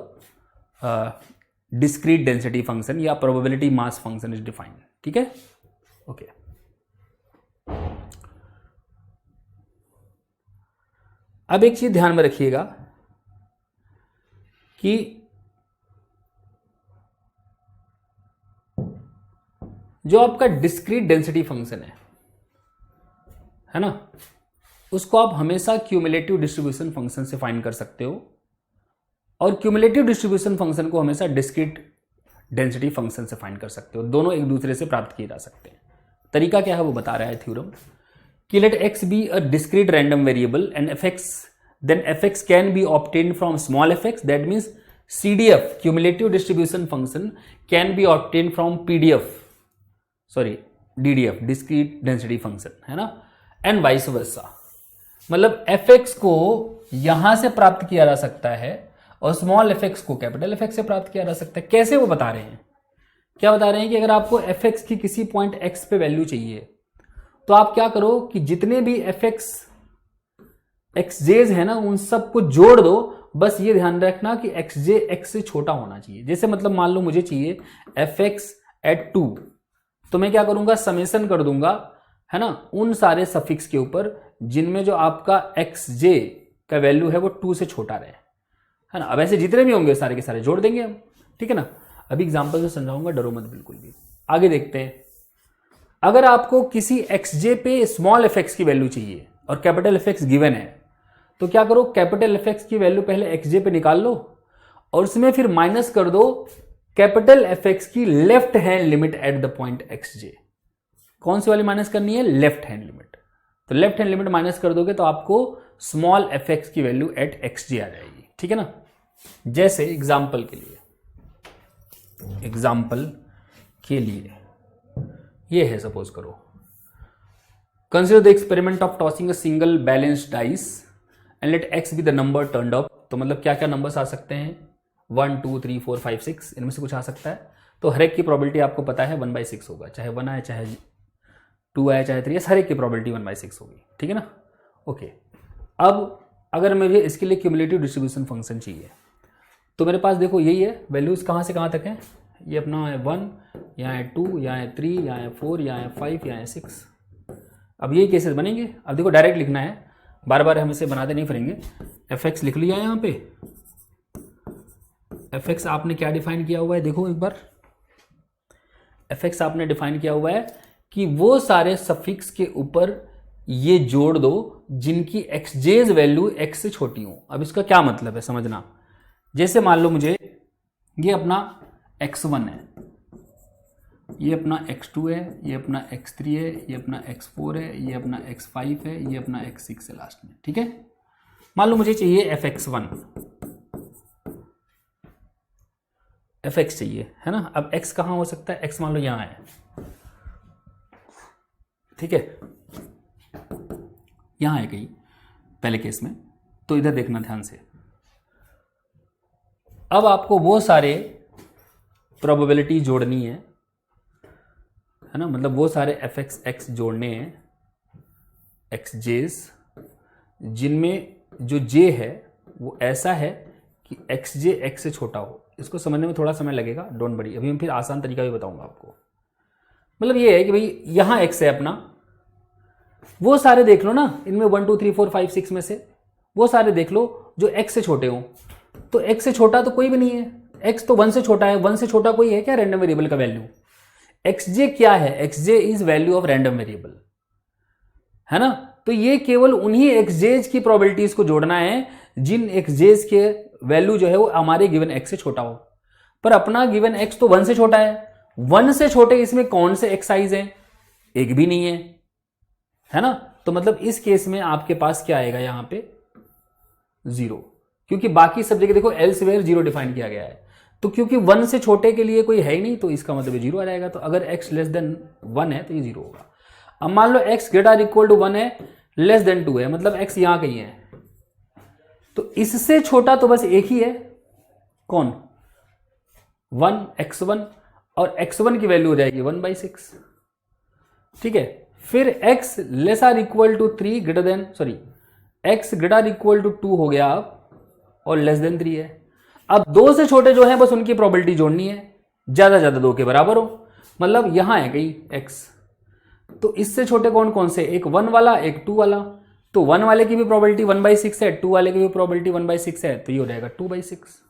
discrete density function या probability mass function is defined, ठीक है, ओके। अब एक चीज ध्यान में रखिएगा कि जो आपका डिस्क्रीट डेंसिटी फंक्शन है ना, उसको आप हमेशा क्यूमुलेटिव डिस्ट्रीब्यूशन फंक्शन से फाइंड कर सकते हो और क्यूमुलेटिव डिस्ट्रीब्यूशन फंक्शन को हमेशा डिस्क्रीट डेंसिटी फंक्शन से फाइंड कर सकते हो। दोनों एक दूसरे से प्राप्त किए जा सकते हैं। तरीका क्या है वो बता रहा है थ्योरम कि let x be a discrete random variable and then fx can be obtained from small fx, that means CDF cumulative distribution function can be obtained from DDF discrete density function, है ना, and vice versa। मतलब fx को यहां से प्राप्त किया जा सकता है और स्मॉल fx को कैपिटल fx से प्राप्त किया जा सकता है। कैसे वो बता रहे हैं, क्या बता रहे हैं कि अगर आपको fx की किसी पॉइंट x पे वैल्यू चाहिए तो आप क्या करो कि जितने भी fx xj's है ना उन सबको जोड़ दो। बस ये ध्यान रखना कि xj x से छोटा होना चाहिए। जैसे मतलब मान लो मुझे चाहिए fx एट 2, तो मैं क्या करूंगा, समेशन कर दूंगा, है ना, उन सारे सफिक्स के ऊपर जिनमें जो आपका xj का वैल्यू है वो 2 से छोटा रहे, है ना। अब ऐसे जितने भी होंगे सारे के सारे जोड़ देंगे हम, ठीक है ना। अभी एग्जांपल से समझाऊंगा, डरो मत बिल्कुल भी। आगे देखते हैं, अगर आपको किसी xj पे स्मॉल fx की वैल्यू चाहिए और कैपिटल fx गिवन है, तो क्या करो, कैपिटल fx की वैल्यू पहले xj पे निकाल लो और उसमें फिर माइनस कर दो कैपिटल fx की left hand limit at the point xj। कौन सी वाली माइनस करनी है? Left hand limit. तो लेफ्ट हैंड लिमिट माइनस कर दोगे तो आपको स्मॉल fx की वैल्यू एट xj आ जाएगी, ठीक है ना। जैसे एग्जाम्पल के लिए ये है, सपोज करो, consider the experiment of tossing a single balanced dice and let x be the number turned up. तो मतलब क्या क्या नंबर्स आ सकते हैं? 1 2 3 4 5 6, इनमें से कुछ आ सकता है। तो हर एक की प्रोबेबिलिटी आपको पता है 1/6 होगा, चाहे 1 आए, चाहे 2 आए, चाहे 3 आए, हर एक की प्रोबेबिलिटी 1/6 होगी, ठीक है ना, ओके। अब अगर मुझे इसके लिए क्यूमुलेटिव डिस्ट्रीब्यूशन फंक्शन चाहिए तो मेरे पास देखो यही है, वैल्यूज कहाँ से कहाँ तक है, ये अपना है 1, यहाँ है 2, यहाँ है 3, यहाँ है 4, यहाँ है 5, यहाँ है 6। अब यही केसेस बनेंगे। अब देखो डायरेक्ट लिखना है, बार बार हम इसे बनाते नहीं फिरेंगे। fx लिख लिया है यहाँ पे, fx आपने क्या डिफाइन किया हुआ है, देखो एक बार, fx आपने डिफाइन किया हुआ है कि वो सारे सफिक्स के ऊपर ये जोड़ दो जिनकी xj's वैल्यू x से छोटी हो। अब इसका क्या मतलब है समझना, जैसे मान लो मुझे ये अपना x1 है, ये अपना x2 है, ये अपना x3 है, ये अपना x4 है, ये अपना x5 है, ये अपना x6 है लास्ट में, ठीक है। मान लो मुझे चाहिए fx1, fx चाहिए, है ना। अब x कहाँ हो सकता है, x मान लो यहाँ है, ठीक है, यहाँ है कहीं पहले केस में, तो इधर देखना ध्यान से। अब आपको वो सारे प्रोबेबिलिटी जोड़नी है ना, मतलब वो सारे fx जोड़ने हैं xj's, जिनमें जो j है वो ऐसा है कि xj x से छोटा हो। इसको समझने में थोड़ा समय लगेगा, डोंट वरी, अभी मैं फिर आसान तरीका भी बताऊंगा आपको। मतलब ये है कि भाई यहां x है अपना, वो सारे देख लो ना, इनमें 1 2 3 4 5 6 में से वो सारे देख लो जो x से छोटे हों। तो x से छोटा तो कोई भी नहीं है, x तो 1 से छोटा है, 1 से छोटा कोई है क्या रैंडम वेरिएबल का वैल्यू। xj क्या है, xj is value of random variable, है ना। तो ये केवल उन्हीं xj's की प्रोबेबिलिटीज को जोड़ना है जिन xj's के वैल्यू जो है वो हमारे गिवन x से छोटा हो। पर अपना गिवन x तो 1 से छोटा है, 1 से छोटे इसमें कौन से x साइज है, एक भी नहीं है ना। तो मतलब इस केस में आपके पास क्या आएगा यहां पे 0, क्योंकि बाकी सब जगह देखो एल्सवेयर 0 डिफाइन किया गया है। तो क्योंकि 1 से छोटे के लिए कोई है ही नहीं, तो इसका मतलब 0 आ जाएगा। तो अगर x लेस देन 1 है तो ये 0 होगा। अब मान लो x ग्रेटर इक्वल टू 1 है, लेस देन 2 है, मतलब x यहां कहीं है, तो इससे छोटा तो बस एक ही है, कौन, 1 x1, और x1 की वैल्यू हो जाएगी 1/6, ठीक है। फिर x lesser equal to 3 greater than, sorry x greater equal to 2 हो गया अब, और लेस देन 3 है। अब 2 से छोटे जो है बस उनकी प्रोबेबिलिटी जोड़नी है, ज्यादा ज्यादा 2 के बराबर हो, मतलब यहां है कहीं x। तो इससे छोटे कौन कौन से, एक 1 वाला एक 2 वाला, तो 1 वाले की भी प्रोबेबिलिटी 1/6 है, 2 वाले की भी प्रोबेबिलिटी 1/6 है, तो ये हो जाएगा 2/6,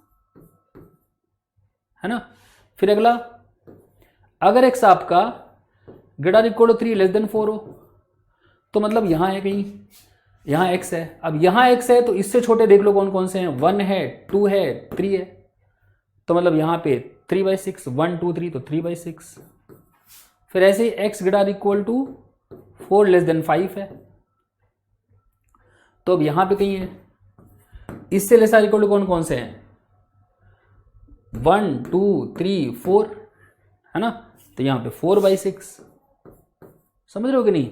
है ना। फिर अगला, अगर x आपका greater equal to 3 less than 4 हो, तो मतलब यहां है कहीं, यहां x है। अब यहां x है तो इससे छोटे देख लो कौन कौन से हैं, 1 है, 2 है, 3 है, तो मतलब यहां पे 3/6, 1 2 3 तो 3/6। फिर ऐसे ही x greater equal to 4 less than 5 है, तो अब यहां पे कहीं है। इससे लेसर इक्वल टू कौन कौन से हैं, 1 2 3 4, है ना, तो यहां पे 4/6, समझ रहे हो कि नहीं।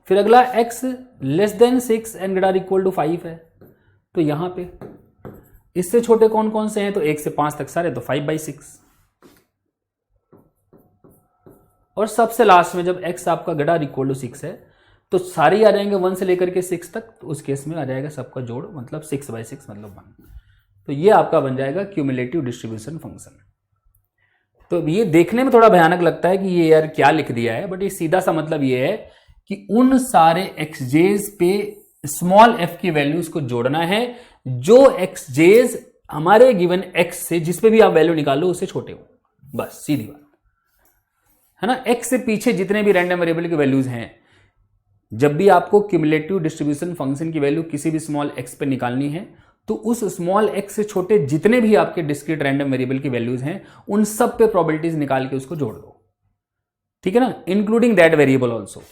फिर अगला x less than 6 and greater equal to 5 है, तो यहां पे इससे छोटे कौन कौन से हैं, तो 1 से 5 तक सारे, तो 5/6। और सबसे लास्ट में जब x आपका ग्रेटर इक्वल टू 6 है, तो सारे ही आ जाएंगे 1 से लेकर के 6 तक, तो उस केस में आ जाएगा सबका जोड़, मतलब 6/6 मतलब 1। तो ये आपका बन जाएगा क्यूमुलेटिव डिस्ट्रीब्यूशन फंक्शन। तो ये देखने में थोड़ा भयानक लगता है कि ये यार क्या लिख दिया है, बट ये सीधा सा मतलब ये है कि उन सारे xj's पे स्मॉल f की वैल्यूज को जोड़ना है जो xj's हमारे गिवन x से, जिस पे भी आप वैल्यू निकालो उससे छोटे हो, बस सीधी बात है ना। x से पीछे जितने भी रैंडम वेरिएबल की वैल्यूज हैं, जब भी आपको क्यूमुलेटिव डिस्ट्रीब्यूशन फंक्शन की वैल्यू किसी भी स्मॉल x पे निकालनी है, तो उस स्मॉल x से छोटे जितने भी आपके डिस्क्रीट रैंडम वेरिएबल की वैल्यूज हैं, उन सब पे प्रोबेबिलिटीज निकाल के उसको जोड़ दो, ठीक है ना। Including that variable also,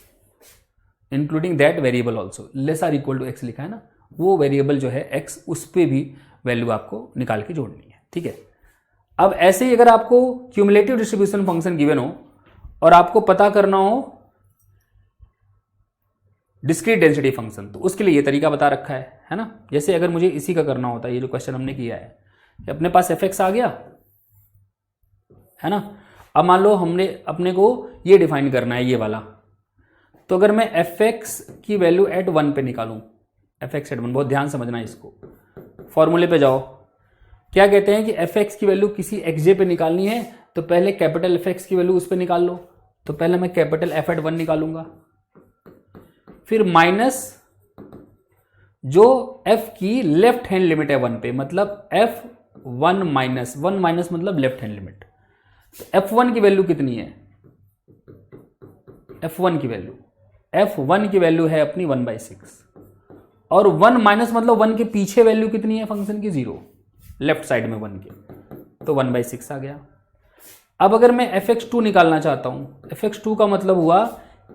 including that variable also, lesser equal to x लिखा है ना, वो वेरिएबल जो है x, उस पे भी वैल्यू आपको निकाल के जोड़नी है, ठीक है। अब ऐसे ही अगर आपको क्यूमुलेटिव डिस्ट्रीब्यूशन फंक्शन गिवन हो और आपको पता करना हो डिस्क्रीट डेंसिटी फंक्शन, तो उसके लिए ये तरीका बता रखा है ना। जैसे अगर मुझे इसी का करना होता है, ये जो क्वेश्चन हमने किया है, कि अपने पास fx आ गया, है ना। अब मान लो हमने अपने को ये डिफाइन करना है ये वाला, तो अगर मैं fx की वैल्यू एट 1 पे निकालूं, fx एट 1, बहुत ध्यान समझना इसको, फॉर्मूले पे जाओ, क्या कहते हैं कि fx की वैल्यू किसी xj पे निकालनी है, तो पहले कैपिटल fx की वैल्यू उस पे निकाल लो। तो पहले मैं कैपिटल f एट 1 निकालूंगा, फिर माइनस जो f की लेफ्ट हैंड लिमिट है 1 पे, मतलब f1 माइनस 1 माइनस मतलब लेफ्ट हैंड लिमिट। तो f1 की वैल्यू कितनी है, f1 की वैल्यू है अपनी 1/6, और 1 माइनस मतलब 1 के पीछे वैल्यू कितनी है फंक्शन की, 0। लेफ्ट साइड में 1 के, तो 1/6 आ गया। अब अगर मैं fx2 निकालना चाहता हूं, fx2 का मतलब हुआ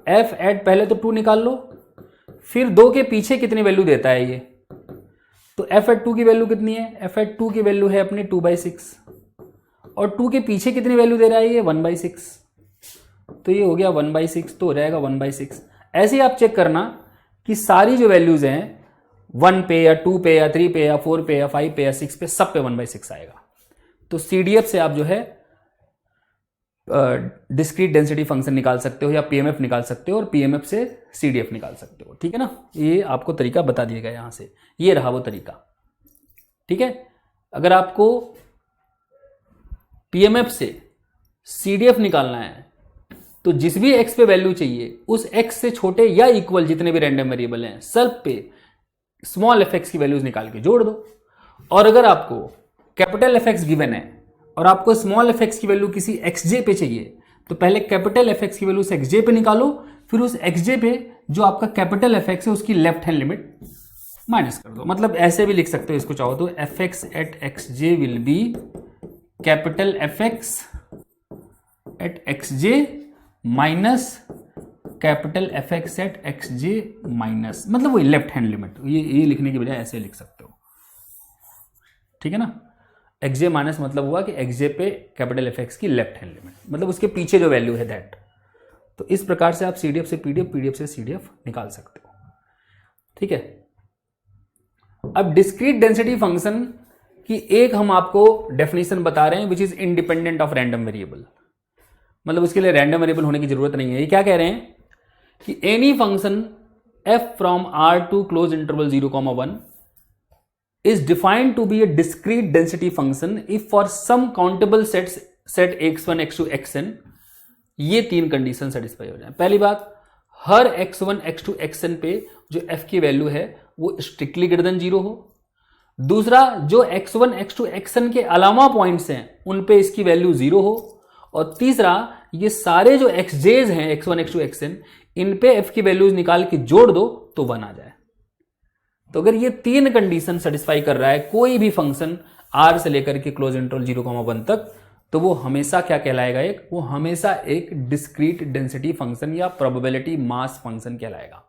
f एट पहले तो 2 निकाल लो, फिर 2 के पीछे कितनी वैल्यू देता है ये, तो f एट 2 की वैल्यू कितनी है, f एट 2 की वैल्यू है अपने 2/6 और 2 के पीछे कितनी वैल्यू दे रहा है ये 1/6, तो ये हो गया 1/6, तो हो जाएगा 1/6। ऐसे ही आप चेक करना कि सारी जो वैल्यूज हैं 1 पे या 2 पे या 3 पे या 4 पे या 5 पे या 6 पे, सब पे 1/6 आएगा। तो CDF से आप जो है डिस्क्रीट डेंसिटी फंक्शन निकाल सकते हो या PMF निकाल सकते हो और PMF से CDF निकाल सकते हो, ठीक है ना। ये आपको तरीका बता दिया गया यहां से, ये रहा वो तरीका, ठीक है। अगर आपको PMF से CDF निकालना है तो जिस भी x पे वैल्यू चाहिए उस x से छोटे या इक्वल जितने भी रैंडम वेरिएबल हैं सब पे स्मॉल fx की वैल्यूज निकाल के जोड़ दो। और अगर आपको कैपिटल fx गिवन है और आपको स्मॉल fx की वैल्यू किसी xj पे चाहिए तो पहले कैपिटल fx की वैल्यू से xj पे निकालो, फिर उस xj पे जो आपका कैपिटल fx है उसकी लेफ्ट हैंड लिमिट माइनस कर दो। मतलब ऐसे भी लिख सकते हो इसको चाहो तो fx at xj will be capital fx at xj minus capital fx at xj minus, मतलब वही लेफ्ट हैंड लिमिट, ये लिखने की बजाय ऐसे लिख सकते हो, ठीक है ना। xj माइनस मतलब हुआ कि xj पे कैपिटल fx की लेफ्ट हैंड लिमिट, मतलब उसके पीछे जो वैल्यू है दैट। तो इस प्रकार से आप CDF से PDF, PDF से CDF निकाल सकते हो, ठीक है। अब डिस्क्रीट डेंसिटी फंक्शन की एक हम आपको डेफिनेशन बता रहे हैं which is independent of random variable, मतलब उसके लिए रैंडम वेरिएबल होने की जरूरत नहीं है। ये क्या कह रहे हैं कि any function f from R to close interval 0,1 is defined to be a discrete density function if for some countable set x1 x2 xn ये 3 कंडीशन सेटिस्फाई हो जाए। पहली बात, हर x1 x2 xn पे जो f की वैल्यू है वो स्ट्रिक्टली ग्रेटर देन 0 हो। दूसरा, जो x1 x2 xn के अलावा पॉइंट्स हैं उन पे इसकी वैल्यू 0 हो। और तीसरा, ये सारे जो xj's हैं x1 x2 xn इन पे f की वैल्यूज निकाल के जोड़ दो तो 1 आ जाए। तो अगर ये 3 कंडीशन सेटिस्फाई कर रहा है कोई भी फंक्शन R से लेकर के क्लोज इंटरवल 0,1 तक, तो वो हमेशा क्या कहलाएगा, वो हमेशा एक डिस्क्रीट डेंसिटी फंक्शन या प्रोबेबिलिटी मास फंक्शन कहलाएगा।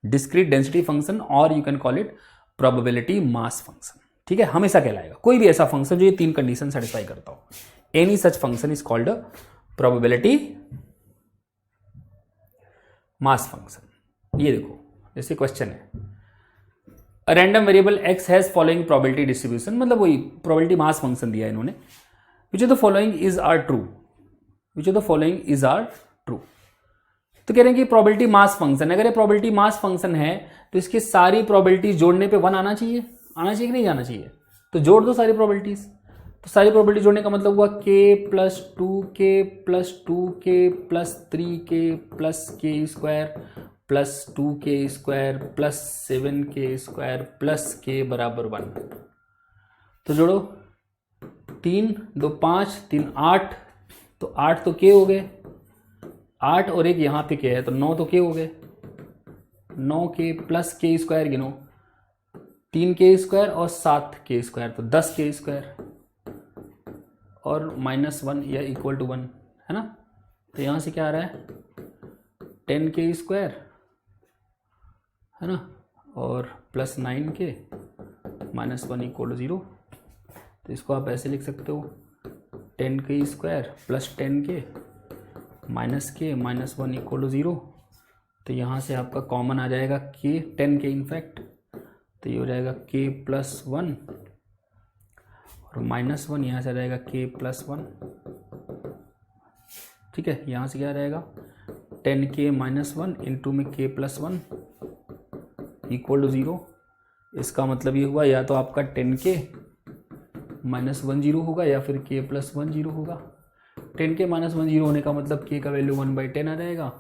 डिस्क्रीट डेंसिटी फंक्शन और you can call it probability mass function, ठीक है, हमेशा कहलाएगा। कोई भी ऐसा फंक्शन जो ये 3 कंडीशन सेटिस्फाई करता हो, any such function is called probability mass function. ये देखो जैसे क्वेश्चन है, random variable x has following probability distribution, मतलब वही प्रोबेबिलिटी मास फंक्शन दिया इन्होंने, which of the following is or true, which of the following is or true. तो कह रहे हैं कि प्रोबेबिलिटी मास फंक्शन, अगर ये प्रोबेबिलिटी मास फंक्शन है तो इसकी सारी प्रोबेबिलिटी जोड़ने पे 1 आना चाहिए कि नहीं जाना चाहिए, तो जोड़ दो सारी प्रोबेबिलिटीज। तो सारी प्रोबेबिलिटी जोड़ने का मतलब हुआ k plus 2k plus 2k plus 3k plus k square plus 2k square plus 7k square plus k बराबर 1। तो जोड़ो, 3 2 5 3 8, तो 8 तो k हो गए, 8 और एक यहाँ पे k है तो 9 तो k हो गए, 9k प्लस k स्क्वायर गिनो, 3k स्क्वायर और 7k स्क्वायर तो 10k स्क्वायर और -1 या इक्वल टू 1 है ना। तो यहाँ से क्या आ रहा है 10k स्क्वायर है ना और प्लस 9k -1 इक्वल टू 0। तो इसको आप ऐसे लिख सकते हो 10k square plus 10k minus k -1 equal to 0। तो यहाँ से आपका कॉमन आ जाएगा k 10k इनफैक्ट, तो ये हो जाएगा k प्लस 1 और -1 यहाँ से आ जाएगा k प्लस 1, ठीक है। यहाँ से क्या आ जाएगा 10k -1 इंटू में k प्लस 1 इक्वल टू 0। इसका मतलब ये हुआ या तो आपका 10k -1 0 होगा या फिर k प्लस 1 0 होगा। 10k -1 0 होने का मतलब k का वैल्यू 1/10 आ जाएगा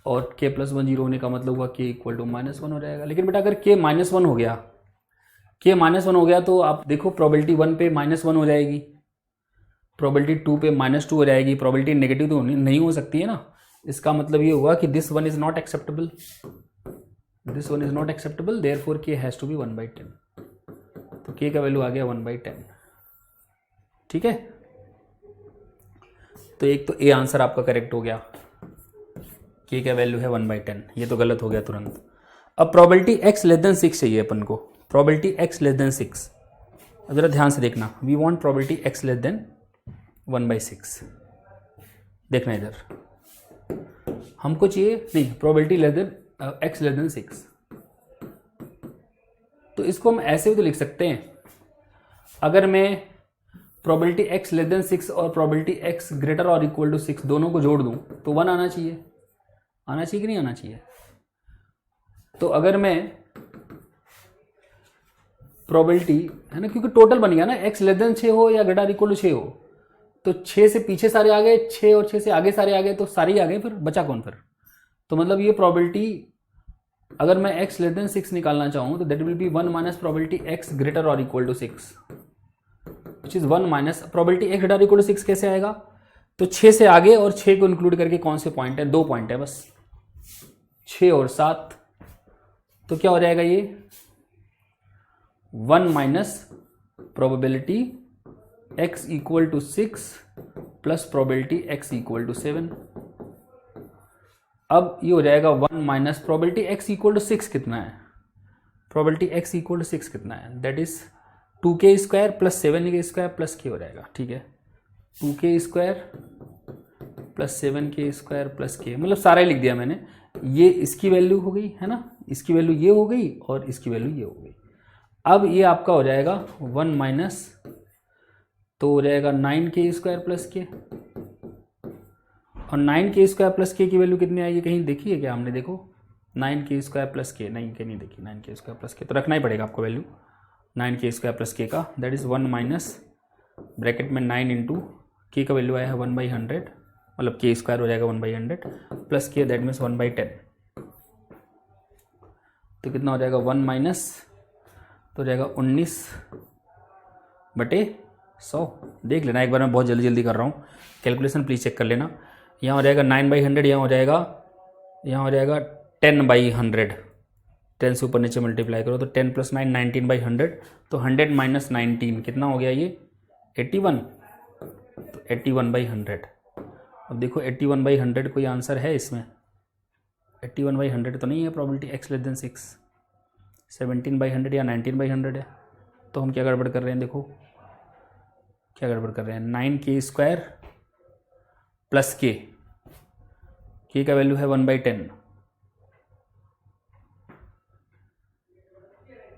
और k प्लस 1 0 होने का मतलब हुआ k इक्वल टू -1 हो जाएगा। लेकिन बेटा अगर k -1 हो गया, k -1 हो गया तो आप देखो प्रोबेबिलिटी 1 पे -1 हो जाएगी, प्रोबेबिलिटी 2 पे -2 हो जाएगी, प्रोबेबिलिटी नेगेटिव तो नहीं हो सकती है ना। इसका मतलब ये हुआ कि this one is not acceptable, this one is not acceptable, therefore k has to be 1/10। तो k का वैल्यू आ गया 1/10। ठीक है, तो एक तो ए आंसर आपका करेक्ट हो गया, k का वैल्यू है 1/10, ये तो गलत हो गया तुरंत। अब प्रोबेबिलिटी x लेस देन 6 चाहिए अपन को, प्रोबेबिलिटी x लेस देन 6। जरा ध्यान से देखना, we want probability x less than 1/6। देखना इधर, हमको चाहिए नहीं probability less than x less than 6। तो इसको हम ऐसे भी तो लिख सकते हैं, अगर मैं प्रोबेबिलिटी x लेस देन 6 और प्रोबेबिलिटी x ग्रेटर और इक्वल टू 6 दोनों को जोड़ दूं तो 1 आना चाहिए, आना चाहिए कि नहीं आना चाहिए। तो अगर मैं प्रोबेबिलिटी है ना, क्योंकि टोटल बन गया ना, x लेस देन 6 हो या ग्रेटर इक्वल टू 6 हो, तो 6 से पीछे सारे आ गए, 6 और 6 से आगे सारे आ गए, तो सारे ही आ गए, फिर बचा कौन फिर। तो मतलब ये प्रोबेबिलिटी अगर मैं x लेस देन 6 निकालना चाहूँ तो that will be 1 minus probability x greater और equal to 6, which is 1 minus probability x greater equal to 6। कैसे आएगा, तो 6 से आगे और 6 को इंक्लूड करके कौन से पॉइंट है, 2 पॉइंट है बस, 6 और 7। तो क्या हो जाएगा ये 1 minus probability x equal to 6 plus probability x equal to 7। अब ये हो जाएगा 1 minus probability x equal to 6 कितना है, प्रोबेबिलिटी x इक्वल टू 6 कितना है, that is 2k square plus 7k square plus k हो जाएगा। ठीक है, 2k square plus 7k square plus k, मतलब सारा ही लिख दिया मैंने। ये इसकी वैल्यू हो गई है ना, इसकी वैल्यू ये हो गई और इसकी वैल्यू ये हो गई। अब ये आपका हो जाएगा 1 माइनस, तो हो जाएगा 9k स्क्वायर प्लस k, और 9k स्क्वायर प्लस k की वैल्यू कितनी आई है, कहीं देखी है क्या हमने, देखो 9k स्क्वायर प्लस k, नहीं कहीं नहीं देखी, 9k स्क्वायर प्लस k तो रखना ही पड़ेगा आपको value 9k square plus k का, दैट इज 1 माइनस ब्रैकेट में 9 इंटू k का वैल्यू आया है 1/100, मतलब k स्क्वायर हो जाएगा 1/100 प्लस k, दैट मीन्स 1/10। तो कितना हो जाएगा 1 माइनस, तो हो जाएगा 19/100। देख लेना एक बार, मैं बहुत जल्दी जल्दी कर रहा हूँ, कैलकुलेशन प्लीज़ चेक कर लेना। यहाँ हो जाएगा 9/100, यहाँ हो जाएगा 10/100, 10 से ऊपर नीचे मल्टीप्लाई करो तो 10 प्लस 9 19/100, तो 100 माइनस 19 कितना हो गया ये 81, तो 81/100। अब देखो 81/100 कोई आंसर है इसमें, 81/100 तो नहीं है प्रोबेबिलिटी x लेस देन 6, 17/100 या 19/100 है। तो हम क्या गड़बड़ कर रहे हैं, देखो क्या गड़बड़ कर रहे हैं, 9k स्क्वायर प्लस k का वैल्यू है 1/10,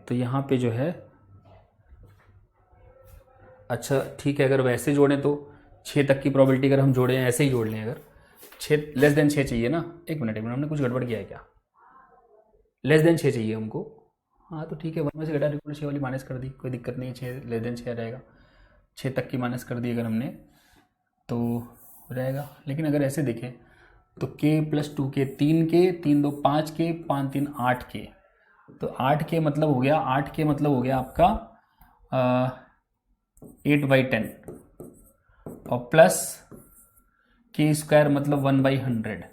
तो यहाँ पे जो है, अच्छा ठीक है, अगर वैसे जोड़ें तो 6 तक की प्रोबेबिलिटी अगर हम जोड़ें, ऐसे ही जोड़ लें, अगर 6 लेस देन 6 चाहिए ना, एक मिनट हमने कुछ गड़बड़ किया है क्या, लेस देन 6 चाहिए हमको, हाँ तो ठीक है 1 में से ग्रेटर इक्वल 6 वाली माइनस कर दी, कोई दिक्कत नहीं है, 6 लेस देन 6 आ जाएगा, 6 तक की माइनस कर दी अगर हमने तो हो जाएगा। लेकिन अगर ऐसे देखें तो k plus 2k 3k, 3 2 5k, 5 3 8k, तो 8k मतलब हो गया, 8k मतलब हो गया आपका 8/10, और प्लस k स्क्वायर मतलब 1/100,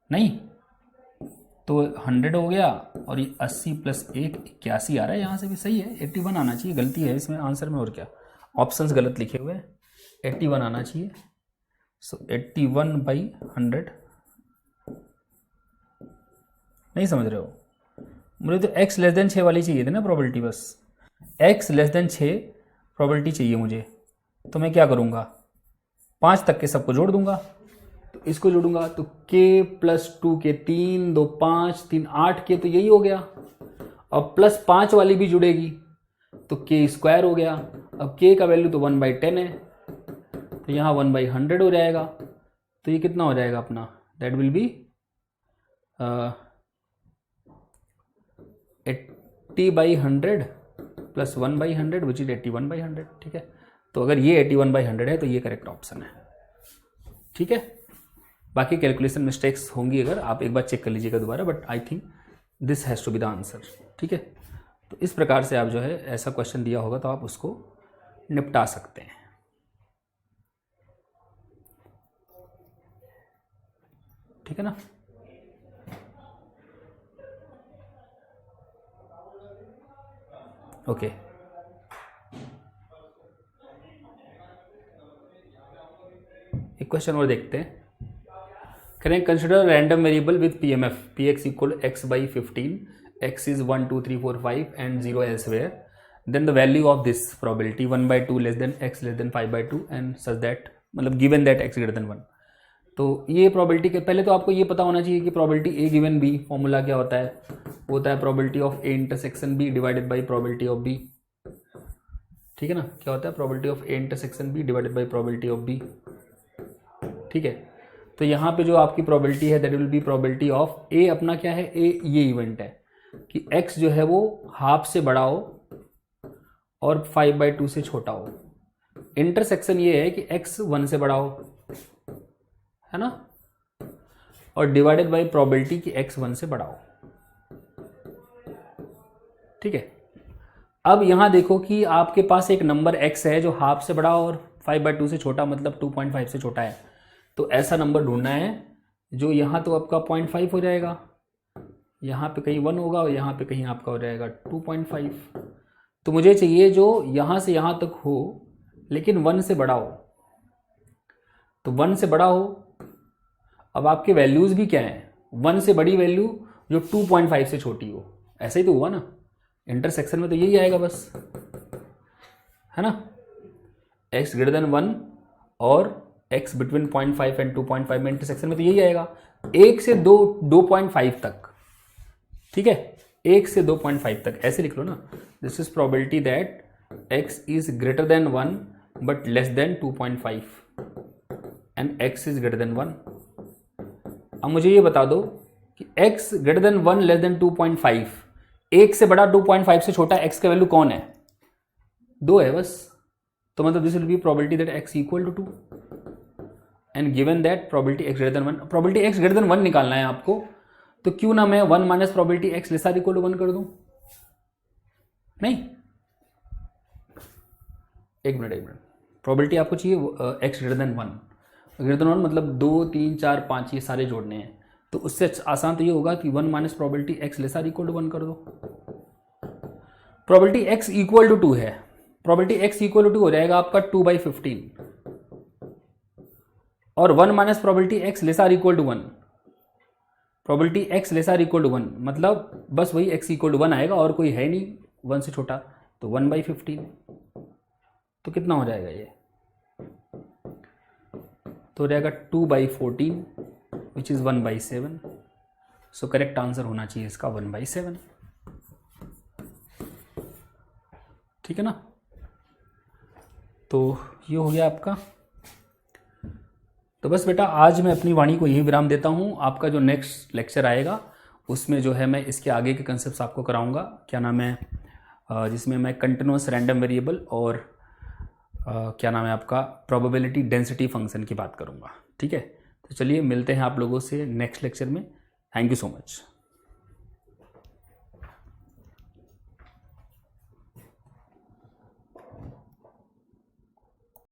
नहीं तो 100 हो गया, और ये 80 प्लस 1 81 आ रहा है, यहाँ से भी सही है, 81 आना चाहिए, गलती है इसमें आंसर में, और क्या ऑप्शंस गलत लिखे हुए हैं, 81 आना चाहिए, सो 81/100। नहीं समझ रहे हो, मुझे तो x लेस देन 6 वाली चाहिए थी ना प्रोबेबिलिटी, बस x लेस देन 6 प्रोबेबिलिटी चाहिए मुझे, तो मैं क्या करूँगा 5 तक के सबको जोड़ दूंगा, तो इसको जोड़ूंगा तो k प्लस 2k 3 2 5 3 8k, तो यही हो गया, और प्लस 5 वाली भी जुड़ेगी तो k स्क्वायर हो गया। अब k का वैल्यू तो 1/10 है, तो यहाँ 1/100 हो जाएगा, तो ये कितना हो जाएगा अपना, that will B 80/100 plus 1/100 which is 81/100। ठीक है, तो अगर ये 81/100 है तो ये करेक्ट ऑप्शन है। ठीक है, बाकी कैलकुलेशन मिस्टेक्स होंगी, अगर आप एक बार चेक कर लीजिएगा दोबारा, but I think this has to be the answer. ठीक है, तो इस प्रकार से आप जो है ऐसा क्वेश्चन दिया होगा तो आप उसको निपटा सकते हैं। ठीक है ना। ओके एक क्वेश्चन और देखते हैं। Can I consider random variable with PMF px equal x by 15, x is 1 2 3 4 5 and 0 elsewhere, then the value of this probability 1 by 2 less than x less than 5 by 2 and such that, मतलब given that x greater than 1। तो ये probability के पहले तो आपको ये पता होना चाहिए कि probability a given b formula क्या होता है, होता है probability of a intersection b divided by probability of b। ठीक है ना, क्या होता है probability of a intersection b divided by probability of b। ठीक है, तो यहाँ पे जो आपकी प्रोबेबिलिटी है that will be probability of A, अपना क्या है ए, ये इवेंट है कि एक्स जो है वो हाफ से बड़ा हो और 5/2 से छोटा हो। इंटरसेक्शन ये है कि एक्स 1 से बड़ा हो, है ना, और डिवाइडेड बाय प्रोबेबिलिटी कि एक्स 1 से बड़ा हो। ठीक है, अब यहां देखो कि आपके पास एक नंबर एक्स है जो हाफ से बड़ा और 5/2 से छोटा, मतलब 2.5 से छोटा है। तो ऐसा नंबर ढूंढना है जो यहाँ तो आपका 0.5 हो जाएगा, यहाँ पे कहीं 1 होगा और यहाँ पे कहीं आपका हो जाएगा 2.5। तो मुझे चाहिए जो यहाँ से यहाँ तक हो लेकिन 1 से बड़ा हो। तो 1 से बड़ा हो, अब आपके वैल्यूज़ भी क्या हैं, 1 से बड़ी वैल्यू जो 2.5 से छोटी हो। ऐसा ही तो हुआ ना, इंटरसेक्शन में तो यही आएगा बस, है ना, x ग्रेटर देन 1 और x बिटवीन 0.5 एंड 2.5 में इंटरसेक्शन में तो यही आएगा, 1 से 2.5 तक। ठीक है, 1 से 2.5 तक ऐसे लिख लो ना, this is probability that x is greater than 1 but less than 2.5 and x is greater than 1। अब मुझे ये बता दो कि x greater than 1 less then 2.5, 1 से बड़ा 2.5 से छोटा x का वैल्यू कौन है, 2 है बस। तो मतलब this will be probability that x equal to 2 and given that probability x greater than 1। Probability x greater than 1 निकालना है आपको, तो क्यों ना मैं 1 minus probability x less or equal to 1 कर दूं। नहीं, एक मिनट, प्रोबेबिलिटी आपको चाहिए x greater than 1, greater than 1 मतलब 2 3 4 5 ये सारे जोड़ने हैं। तो उससे आसान तो ये होगा कि 1 minus probability x less or equal to 1 कर दो। प्रोबेबिलिटी x इक्वल टू 2 है, प्रोबेबिलिटी x इक्वल टू 2 हो जाएगा आपका 2/15 और 1 minus probability x less or equal to 1, probability x less or equal to 1 मतलब बस वही x इक्वल टू 1 आएगा और कोई है नहीं 1 से छोटा, तो 1/15। तो कितना हो जाएगा ये, तो हो जाएगा 2/14 which is 1/7। So correct answer होना चाहिए इसका 1/7। ठीक है ना, तो ये हो गया आपका। तो बस बेटा आज मैं अपनी वाणी को यही विराम देता हूँ। आपका जो नेक्स्ट लेक्चर आएगा उसमें जो है मैं इसके आगे के कंसेप्ट्स आपको कराऊंगा, क्या नाम है, जिसमें मैं कंटिन्यूअस रैंडम वेरिएबल और क्या नाम है आपका प्रोबेबिलिटी डेंसिटी फंक्शन की बात करूंगा। ठीक है, तो चलिए मिलते हैं आप लोगों से नेक्स्ट लेक्चर में। Thank you so much.